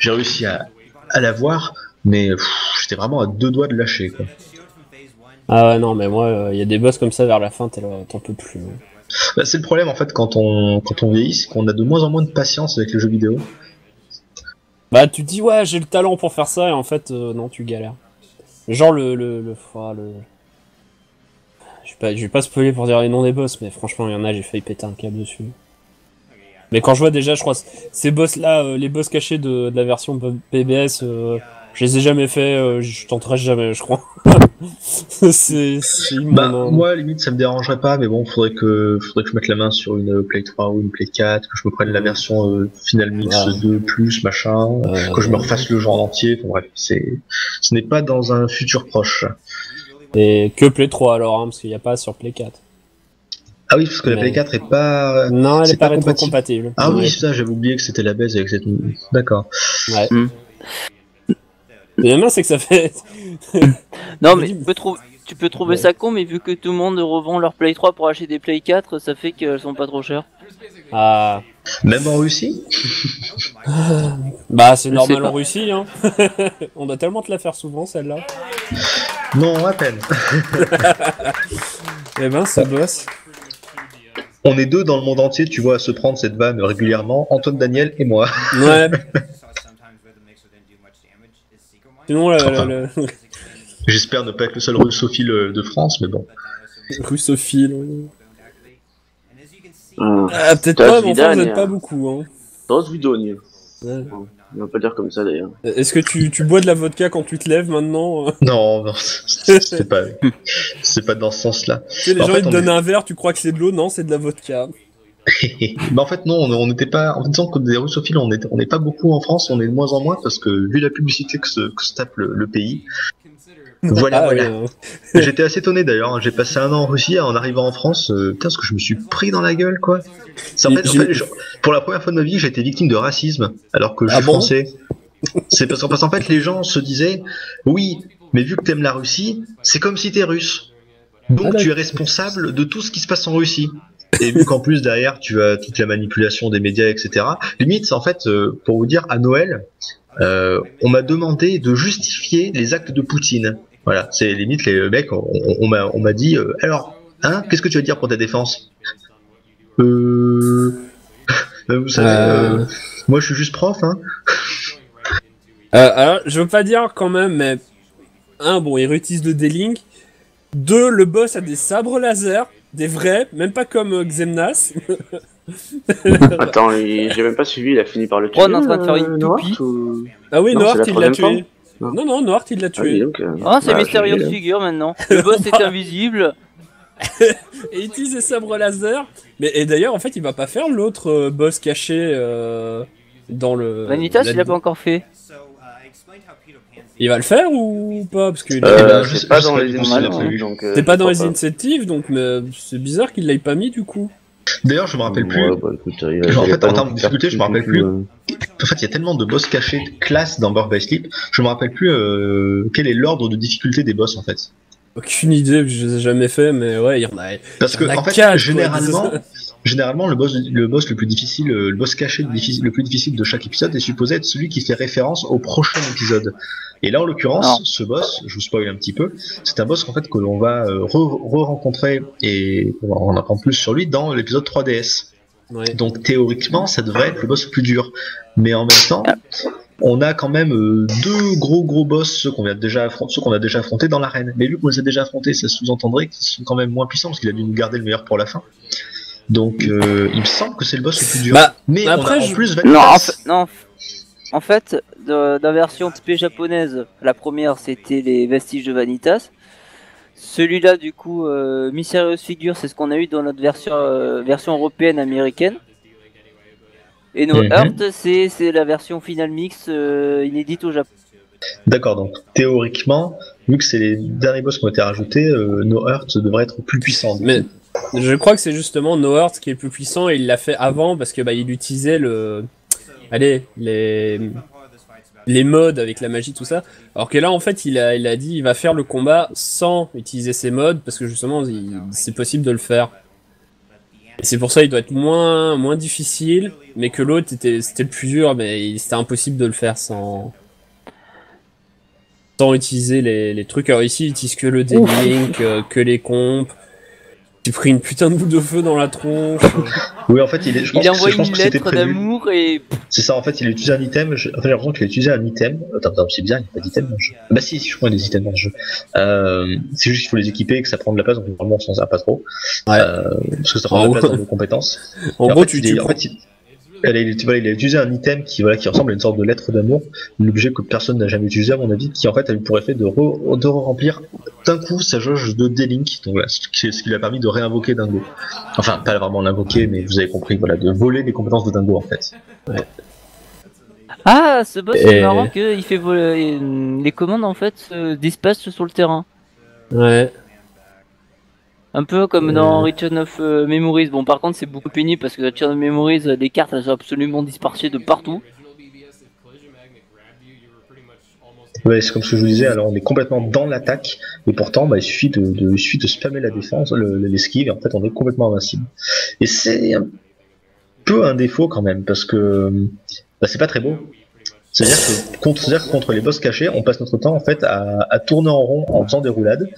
réussi à la voir, mais j'étais vraiment à deux doigts de lâcher quoi.
Ah ouais non mais moi il y a des boss comme ça vers la fin t'en peux plus.
Bah, c'est le problème en fait quand on vieillit, c'est qu'on a de moins en moins de patience avec les jeux vidéo.
Bah tu te dis ouais j'ai le talent pour faire ça et en fait non tu galères. Genre je vais pas spoiler pour dire les noms des boss, mais franchement il y en a j'ai failli péter un câble dessus. Mais quand je vois déjà je crois ces boss là, les boss cachés de la version PBS, je les ai jamais fait, je tenterai jamais je crois. c'est immonde.
Bah, moi limite ça me dérangerait pas, mais bon faudrait que je mette la main sur une Play 3 ou une Play 4, que je me prenne la version Final Mix 2 plus machin, que je me refasse le jeu en entier, enfin, bref ce n'est pas dans un futur proche.
Et que Play 3 alors hein, parce qu'il n'y a pas sur Play 4.
Ah oui, parce que la Play 4 est pas.
Non, elle est pas rétro-compatible.
Ah oui, ça, j'avais oublié que c'était la baisse avec cette. D'accord.
Ouais. Le c'est que ça fait.
Non, mais tu peux trouver ça con, mais vu que tout le monde revend leur Play 3 pour acheter des Play 4, ça fait qu'elles sont pas trop chères.
Ah.
Même en Russie.
Bah, c'est normal en Russie, hein. On doit tellement te la faire souvent, celle-là.
Non, à peine.
Eh ben, ça bosse.
On est deux dans le monde entier, tu vois, à se prendre cette vanne régulièrement, Antoine Daniel et moi.
Ouais. Sinon,
j'espère ne pas être le seul russophile de France, mais bon.
Russophile. Peut-être pas, mais enfin, vous n'êtes pas beaucoup. Hein.
Dans ce vidéo, ouais. On va pas dire comme ça d'ailleurs.
Est-ce que tu bois de la vodka quand tu te lèves maintenant?
Non, c'est pas dans ce sens-là.
Tu sais, les gens ils te donnent un verre, tu crois que c'est de l'eau, non, c'est de la vodka.
Bah en fait non, on n'était pas. En disant que des russophiles, on n'est pas beaucoup en France, on est de moins en moins parce que vu la publicité que se tape le pays. Voilà. J'étais assez étonné d'ailleurs, hein. J'ai passé 1 an en Russie, en arrivant en France, putain, ce que je me suis pris dans la gueule quoi. En fait, pour la première fois de ma vie, j'ai été victime de racisme, alors que je suis français. C'est parce qu'en fait, les gens se disaient, oui, mais vu que t'aimes la Russie, c'est comme si t'es russe. Donc tu es responsable de tout ce qui se passe en Russie. Et vu qu'en plus derrière, tu as toute la manipulation des médias, etc. Limite, en fait, pour vous dire, à Noël, on m'a demandé de justifier les actes de Poutine. Voilà, c'est limite les mecs, on m'a dit alors, hein, qu'est-ce que tu vas dire pour ta défense? Vous savez, moi je suis juste prof, hein.
Alors, je veux pas dire quand même, mais bon, ils réutilisent le D-Link. 2, le boss a des sabres laser, des vrais, même pas comme Xemnas.
Attends, j'ai même pas suivi, il a fini par le tuer.
On est en train de faire une toupie.
Ah oui, Nohart il l'a tué. Non, Nohart il l'a tué.
C'est Mysterious Figure maintenant. Le boss est invisible.
Et il utilise ses sabres laser. Et d'ailleurs, en fait, il va pas faire l'autre boss caché dans le.
Vanitas, il l'a pas encore fait.
Il va le faire ou pas? Parce que
c'est pas dans les incentives.
C'est pas dans les incentives, donc c'est bizarre qu'il l'ait pas mis du coup.
D'ailleurs, je me rappelle plus. En fait, en termes de difficulté, je me rappelle plus. En fait, il y a tellement de boss cachés de classe dans Birth by Sleep, je me rappelle plus quel est l'ordre de difficulté des boss en fait.
Aucune idée, je les ai jamais fait, mais ouais, il y en a.
Parce que en fait, généralement, le boss le plus difficile, le boss caché le plus difficile de chaque épisode est supposé être celui qui fait référence au prochain épisode. Et là, en l'occurrence, ce boss, je vous spoil un petit peu, c'est un boss en fait que l'on va re-rencontrer et on en apprend plus sur lui dans l'épisode 3DS. Ouais. Donc théoriquement, ça devrait être le boss le plus dur. Mais en même temps, on a quand même deux gros boss, ceux qu'on a déjà affrontés dans l'arène. Mais vu qu'on les a déjà affrontés, ça sous-entendrait qu'ils sont quand même moins puissants parce qu'il a dû nous garder le meilleur pour la fin. Donc il me semble que c'est le boss le plus dur. Mais après, en plus,
en fait, dans la version TP japonaise, la première c'était les vestiges de Vanitas. Celui-là, du coup, Mysterious Figure, c'est ce qu'on a eu dans notre version européenne américaine. Et Nohart, c'est la version Final Mix inédite au Japon.
D'accord, donc théoriquement, vu que c'est les derniers boss qui ont été rajoutés, Nohart devrait être plus puissant.
Mais je crois que c'est justement Nohart qui est le plus puissant et il l'a fait avant parce que il utilisait les modes avec la magie, tout ça. Alors que là, en fait, il a dit il va faire le combat sans utiliser ses modes parce que justement, c'est possible de le faire. Et c'est pour ça qu'il doit être moins difficile, mais que l'autre c'était le plus dur, mais c'était impossible de le faire sans utiliser les trucs. Alors ici, il utilise que le D-Link, que les compes. J'ai pris une putain de boule de feu dans la tronche.
Oui, en fait,
il a envoyé une lettre d'amour et.
C'est ça, en fait, il a utilisé un item. J'ai l'impression qu'il a utilisé un item. Attends, c'est bizarre, il n'y a pas d'item dans le jeu. Bah, si, je crois qu'il y a des items dans le jeu. C'est juste qu'il faut les équiper et que ça prend de la place, donc vraiment, on s'en sert pas trop. Ouais. Parce que ça prend de la place dans nos compétences.
En gros,
il a utilisé un item qui ressemble à une sorte de lettre d'amour, un objet que personne n'a jamais utilisé à mon avis, qui en fait a eu pour effet de remplir d'un coup sa jauge de D-Link, donc voilà, ce qui lui a permis de réinvoquer Dingo. Enfin, pas vraiment l'invoquer, mais vous avez compris, voilà, de voler les compétences de Dingo en fait. Ouais.
Ah, ce boss c'est marrant qu'il fait voler les commandes en fait se dispatchent sur le terrain.
Ouais.
Un peu comme dans Return of Memories. Bon, par contre, c'est beaucoup pénible parce que Return of Memories, les cartes elles sont absolument dispersées de partout.
Ouais, c'est comme ce que je vous disais. Alors, on est complètement dans l'attaque, et pourtant, il suffit de spammer la défense, l'esquive, et en fait, on est complètement invincible. Et c'est un peu un défaut quand même, parce que c'est pas très beau. C'est-à-dire que contre les boss cachés, on passe notre temps en fait à tourner en rond en faisant des roulades,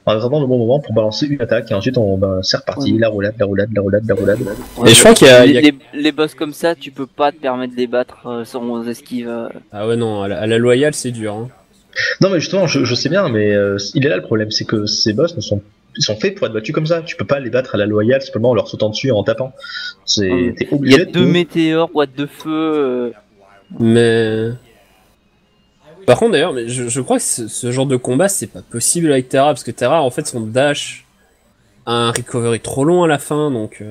en attendant le bon moment pour balancer une attaque, et ensuite c'est reparti, la roulade.
Et je crois qu'il y a
les boss comme ça, tu peux pas te permettre de les battre sans esquive.
Ah ouais, non, à la loyale c'est dur. Hein.
Non, mais justement, je sais bien, mais il est là le problème, c'est que ces boss ils sont faits pour être battus comme ça. Tu peux pas les battre à la loyale simplement en leur sautant dessus et en tapant. T'es obligé.
Il y a deux météores, boîtes de feu.
Mais par contre d'ailleurs, mais je crois que ce genre de combat c'est pas possible avec Terra parce que Terra en fait son dash a un recovery trop long à la fin donc.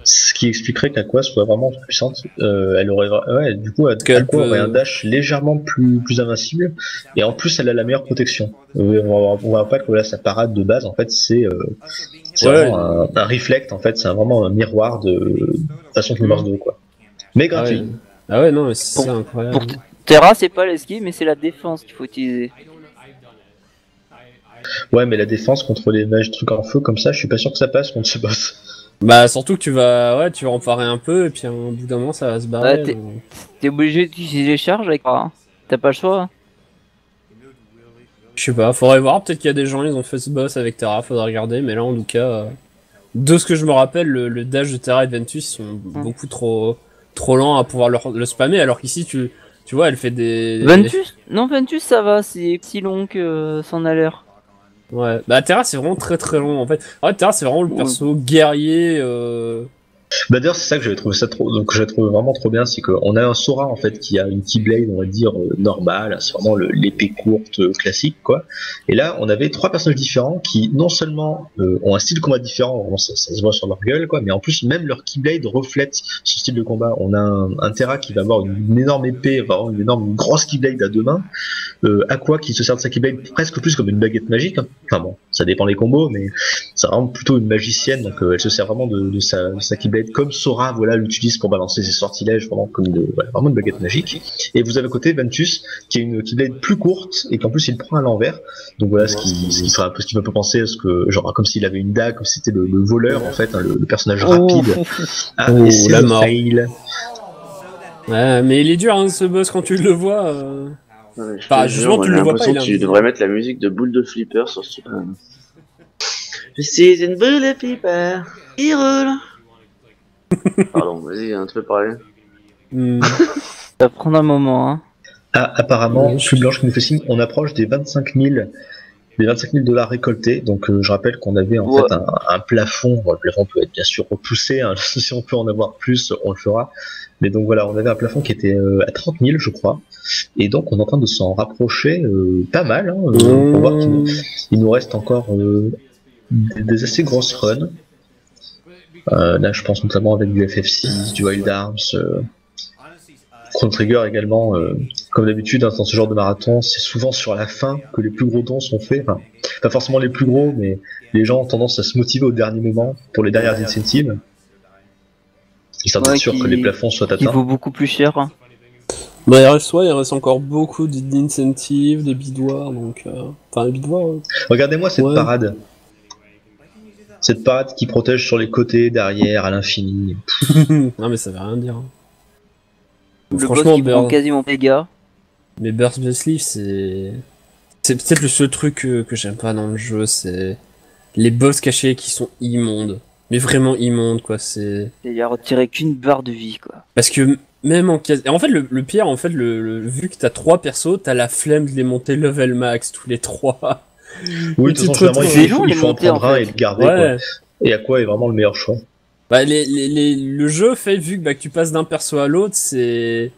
Ce qui expliquerait qu'Aqua soit vraiment plus puissante. Elle aurait, du coup, Aqua aurait un dash légèrement plus invincible et en plus elle a la meilleure protection. On va pas que sa parade de base en fait c'est vraiment un reflect en fait, c'est vraiment un miroir de façon Kingdom Hearts 2 quoi. Mais gratuit.
Ouais. Ah ouais, non, mais c'est incroyable.
Pour Terra, c'est pas l'esquive, mais c'est la défense qu'il faut utiliser.
Ouais, mais la défense contre les mages trucs en feu comme ça, je suis pas sûr que ça passe contre ce boss.
Bah, surtout que tu vas en parer un peu, et puis au bout d'un moment, ça va se barrer.
T'es obligé d'utiliser les charges avec Terra. T'as pas le choix.
Je sais pas, faudrait voir. Peut-être qu'il y a des gens, ils ont fait ce boss avec Terra, faudrait regarder. Mais là, en tout cas, de ce que je me rappelle, le dash de Terra et de Ventus sont beaucoup trop lent à pouvoir le spammer, alors qu'ici tu vois elle fait des.
Ventus ça va, c'est si long que c'en a l'air.
Ouais, bah Terra c'est vraiment très très long en fait. En fait Terra c'est vraiment le perso guerrier
Bah d'ailleurs c'est ça que j'avais trouvé ça trop, donc j'avais trouvé vraiment trop bien, c'est qu'on a un Sora en fait qui a une Keyblade on va dire normale, c'est vraiment l'épée courte classique quoi. Et là on avait 3 personnages différents qui non seulement ont un style de combat différent, vraiment, ça se voit sur leur gueule quoi, mais en plus même leur Keyblade reflète ce style de combat. On a un Terra qui va avoir une énorme épée, vraiment une grosse Keyblade à 2 mains, Aqua qui se sert de sa Keyblade presque plus comme une baguette magique, hein. Enfin bon, ça dépend des combos, mais c'est vraiment plutôt une magicienne, donc elle se sert vraiment de sa Keyblade comme Sora voilà l'utilise pour balancer ses sortilèges vraiment comme vraiment une baguette magique. Et vous avez à côté Ventus qui a une Keyblade plus courte et qu'en plus il prend à l'envers, donc voilà ce qui fait un peu penser à ce que genre comme s'il avait une dague, comme si c'était le voleur en fait, hein, le personnage rapide.
Et c'est la mort. Ouais, mais il est dur hein, ce boss quand tu le vois.
Enfin, justement, tu le vois pas. Tu devrais mettre la musique de Boule de Flipper sur ce truc. Je suis une boule de flipper qui roule. Pardon, vas-y, un peu parler.
Ça va prendre un moment, hein.
Ah, apparemment, Chute Blanche qui nous fait signe, on approche des 25 000 $ récoltés. Donc je rappelle qu'on avait en fait un plafond. Bon, le plafond peut être bien sûr repoussé, hein. Si on peut en avoir plus, on le fera. Mais donc voilà, on avait un plafond qui était à 30 000 je crois. Et donc on est en train de s'en rapprocher pas mal, hein, pour voir qu'il nous reste encore des assez grosses runs. Là je pense notamment avec du FF6, du Wild Arms, Chrono Trigger également. Comme d'habitude dans ce genre de marathon, c'est souvent sur la fin que les plus gros dons sont faits. Enfin, pas forcément les plus gros, mais les gens ont tendance à se motiver au dernier moment pour les dernières incentives. Histoire d'être sûr que les plafonds soient atteints.
Il vaut beaucoup plus cher. Hein.
Bah, il reste encore beaucoup d'incentives, des bidoirs, donc... Enfin, les bidoirs...
Regardez-moi cette parade. Cette parade qui protège sur les côtés, derrière, à l'infini.
Non mais ça veut rien dire.
Le franchement, boss qui quasiment dégâts.
Mais Burst the Sleeve, c'est peut-être le seul truc que j'aime pas dans le jeu, c'est les boss cachés qui sont immondes. Mais vraiment immondes, quoi, c'est...
Il y a retiré qu'une barre de vie, quoi.
Parce que même en fait, le pire, en fait, vu que t'as 3 persos, t'as la flemme de les monter level max, tous les 3.
Oui, de toute façon, il faut en prendre un et le garder, quoi. Et Aqua est vraiment le meilleur choix.
Bah, le jeu fait, vu que tu passes d'un perso à l'autre, c'est...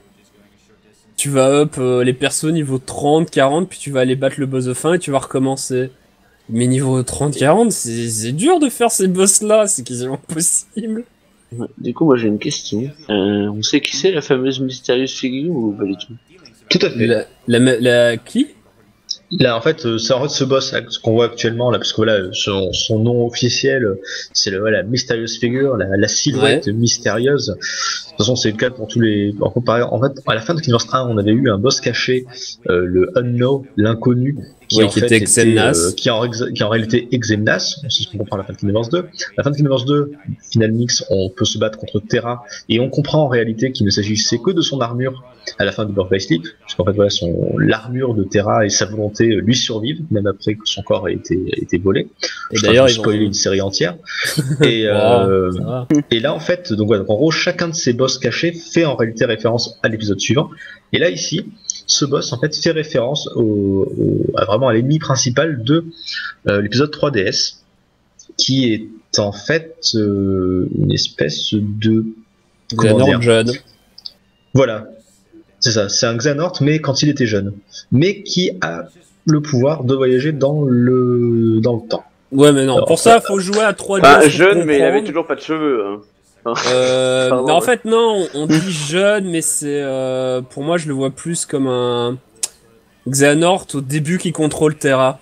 Tu vas up les persos niveau 30, 40, puis tu vas aller battre le boss de fin et tu vas recommencer. Mais niveau 30, 40, c'est dur de faire ces boss-là, c'est quasiment impossible.
Du coup, moi j'ai une question. On sait qui c'est la fameuse mystérieuse figure ou pas du tout?
Tout à fait.
La qui?
Là, en fait, c'est en fait ce boss ce qu'on voit actuellement là, parce que voilà, son nom officiel, c'est la mystérieuse figure, la silhouette mystérieuse. De toute façon, c'est le cas pour tous les. En fait, à la fin de Kingdom Hearts 1, on avait eu un boss caché, le Unknown, l'inconnu, qui en fait qui en réalité Xemnas. C'est ce qu'on comprend à la fin de Kingdom Hearts 2. À la fin de Kingdom Hearts 2, Final Mix, on peut se battre contre Terra, et on comprend en réalité qu'il ne s'agissait que de son armure à la fin du Birth by Sleep, puisqu'en fait voilà, l'armure de Terra et sa volonté lui survivent, même après que son corps ait été volé. Et d'ailleurs, ils spoiler une série entière. Et, et là en fait, donc en gros, chacun de ces boss cachés fait en réalité référence à l'épisode suivant. Et là ici, ce boss en fait fait référence vraiment à l'ennemi principal de l'épisode 3DS, qui est en fait une espèce de
Xehanort jeune.
Voilà. C'est ça, c'est un Xehanort, mais quand il était jeune. Mais qui a le pouvoir de voyager dans le temps.
Ouais, mais non, alors, pour ça, faut jouer à 3D.
Bah, jeune, mais il avait toujours pas de cheveux. Hein.
Pardon, en fait, non, on dit jeune, mais c'est. Pour moi, je le vois plus comme un Xehanort au début qui contrôle Terra.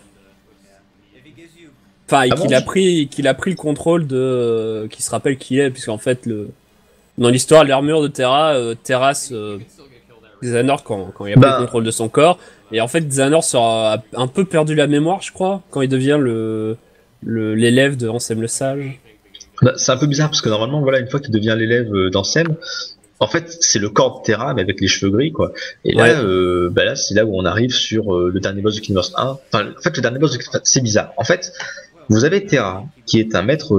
Enfin, qu'il a pris le contrôle de. Qui se rappelle qui est, puisqu'en fait, dans l'histoire, l'armure de Terra terrasse Xehanort quand il a pris le contrôle de son corps. Et en fait, Xehanort sera un peu perdu la mémoire, je crois, quand il devient l'élève de Ansem le Sage.
Bah, c'est un peu bizarre parce que normalement, voilà, une fois que tu deviens l'élève d'Ansem, en fait, c'est le corps de Terra, mais avec les cheveux gris, quoi. Et là, là, c'est là où on arrive sur le dernier boss de Kingdom Hearts 1. Enfin, en fait, le dernier boss c'est bizarre. En fait, vous avez Terra, qui est un maître,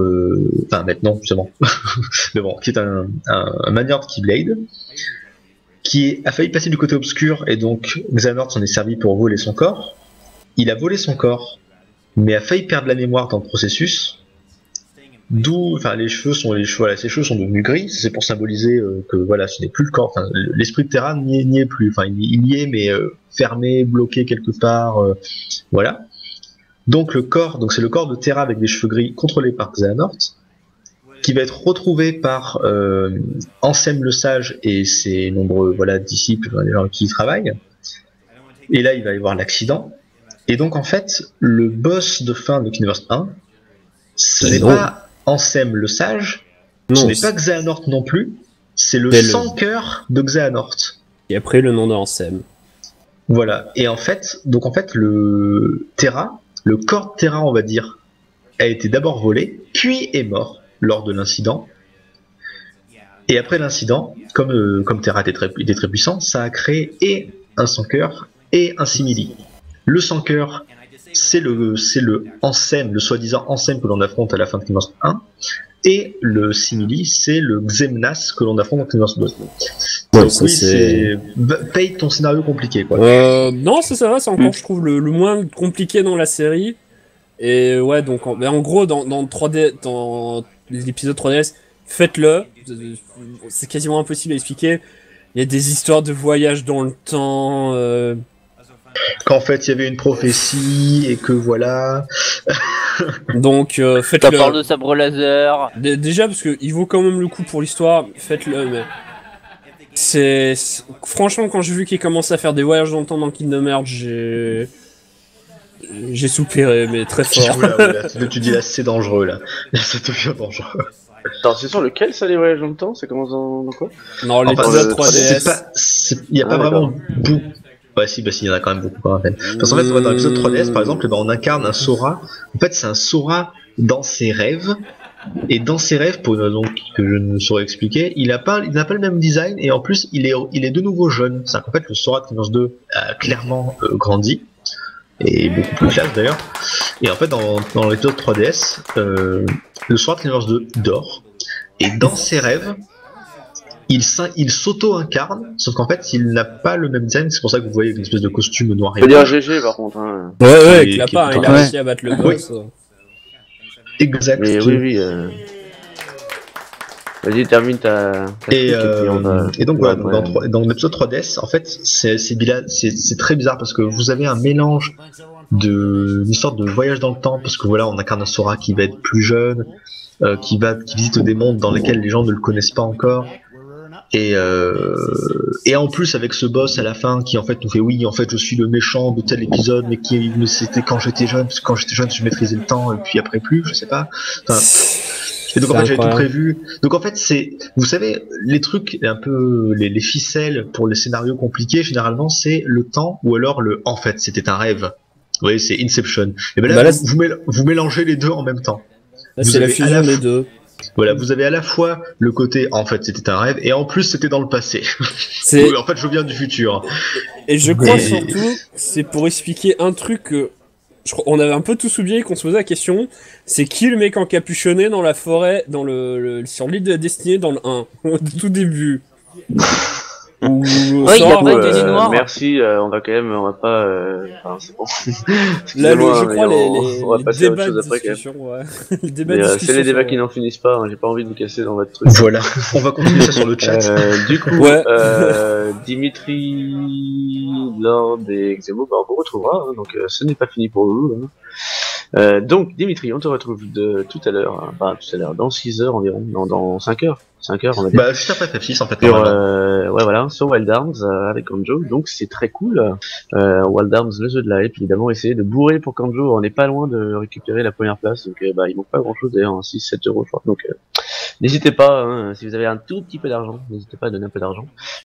enfin, maître, non, justement, mais bon, qui est un manieur de Keyblade, qui a failli passer du côté obscur, et donc Xehanort s'en est servi pour voler son corps. Il a volé son corps, mais a failli perdre la mémoire dans le processus. D'où, enfin, voilà, ses cheveux sont devenus gris. C'est pour symboliser que voilà, ce n'est plus le corps. Enfin, l'esprit de Terra n'y est plus. Enfin, il y est, mais fermé, bloqué quelque part. Voilà. Donc c'est le corps de Terra avec des cheveux gris contrôlé par Xehanort, qui va être retrouvé par Ansem le Sage et ses nombreux disciples, les gens qui y travaillent. Et là, il va y avoir l'accident. Et donc, en fait, le boss de fin de Kingdom Hearts 1, ce n'est pas Ansem le Sage, ce n'est pas Xehanort non plus, c'est le sans cœur de Xehanort.
Et après, le nom de Ansem.
Voilà. Et en fait, le corps de Terra, on va dire, a été d'abord volé, puis est mort lors de l'incident. Et après l'incident, comme Terra était très puissant, ça a créé et un sans-cœur et un simili. Le sans-cœur, c'est le Ansem, le soi-disant Ansem que l'on affronte à la fin de Kingdom Hearts 1, et le simili, c'est le Xemnas que l'on affronte dans Kingdom Hearts 2. Donc oui, c'est... Paye ton scénario compliqué, quoi.
Non, ça va, c'est encore, je trouve, le moins compliqué dans la série. Et ouais, donc en gros, dans 3D, dans l'épisode 3DS, faites-le. C'est quasiment impossible à expliquer. Il y a des histoires de voyage dans le temps.
Qu'en fait, il y avait une prophétie et que voilà.
Donc, faites-le.
Ça parle de sabre laser.
Déjà, parce qu'il vaut quand même le coup pour l'histoire, faites-le. Mais franchement, quand j'ai vu qu'il commençait à faire des voyages dans le temps dans Kingdom Hearts, j'ai soupiré, mais très fort.
Là, tu dis là, c'est dangereux là. Ça devient dangereux.
Attends, c'est sur lequel ça les voyages dans le temps? Ça commence dans quoi?
Non, l'épisode 3DS.
Il n'y a pas vraiment beaucoup. Ouais, si, il y en a quand même beaucoup quand même. Parce qu'en fait, dans l'épisode 3DS, par exemple, on incarne un Sora. En fait, c'est un Sora dans ses rêves. Et dans ses rêves, pour une raison que je ne saurais expliquer, il n'a pas le même design. Et en plus, il est de nouveau jeune. C'est-à-dire qu'en fait, le Sora de Kingdom Hearts 2 a clairement grandi. Et beaucoup plus classe d'ailleurs. Et en fait, dans l'épisode 3DS, le Sora de Kingdom Hearts 2 dort. Et dans ses rêves, il s'auto-incarne, sauf qu'en fait, il n'a pas le même design. C'est pour ça que vous voyez une espèce de costume noir et
blanc. Je veux dire GG par contre. Hein.
Ouais, il a réussi à battre le boss.
Oui. Exact.
Mais oui. Vas-y, termine ta
et donc voilà, dans l'épisode 3DS, en fait, c'est très bizarre parce que vous avez un mélange d'une histoire de voyage dans le temps, parce que voilà, on incarne un Sora qui va être plus jeune, qui visite des mondes dans lesquels les gens ne le connaissent pas encore. Et en plus avec ce boss à la fin qui en fait nous fait oui, en fait je suis le méchant de tel épisode, mais c'était quand j'étais jeune, parce que quand j'étais jeune je maîtrisais le temps et puis après plus, je sais pas. Enfin, et donc en fait j'avais tout prévu. Donc en fait vous savez, les trucs un peu les ficelles pour les scénarios compliqués, généralement c'est le temps ou alors en fait c'était un rêve. Vous voyez, c'est Inception. Et ben là, vous mélangez les deux en même temps.
Là, c'est la fusion des deux.
Voilà, vous avez à la fois le côté en fait c'était un rêve et en plus c'était dans le passé. En fait je viens du futur.
Et je crois surtout c'est pour expliquer un truc que on avait un peu tous oublié, qu'on se posait la question, c'est qui le mec encapuchonné dans la forêt, sur l'île de la destinée dans le 1, au tout début.
Ouais, il a pas été noir.
Merci, on va pas. C'est bon.
Là, je crois
on va passer à autre chose après quand même. C'est les débats qui n'en finissent pas. Hein, j'ai pas envie de vous casser dans votre truc.
Voilà, on va continuer ça sur le chat.
Du coup, Dimitri, Lord et Xemo, on vous retrouvera. Hein, donc, ce n'est pas fini pour vous. Hein. Donc, Dimitri, on te retrouve tout à l'heure, dans 6 heures environ, dans 5 heures. 5 heures, on va dire.
Bah, juste après FF6 en fait.
Ouais, voilà, sur Wild Arms avec Kanjo, donc c'est très cool. Wild Arms, le jeu de la hype, évidemment, essayer de bourrer pour Kanjo. On n'est pas loin de récupérer la première place, donc il manque pas grand chose d'ailleurs, 6-7 euros, je crois. Donc n'hésitez pas, hein, si vous avez un tout petit peu d'argent, n'hésitez pas à donner un peu d'argent.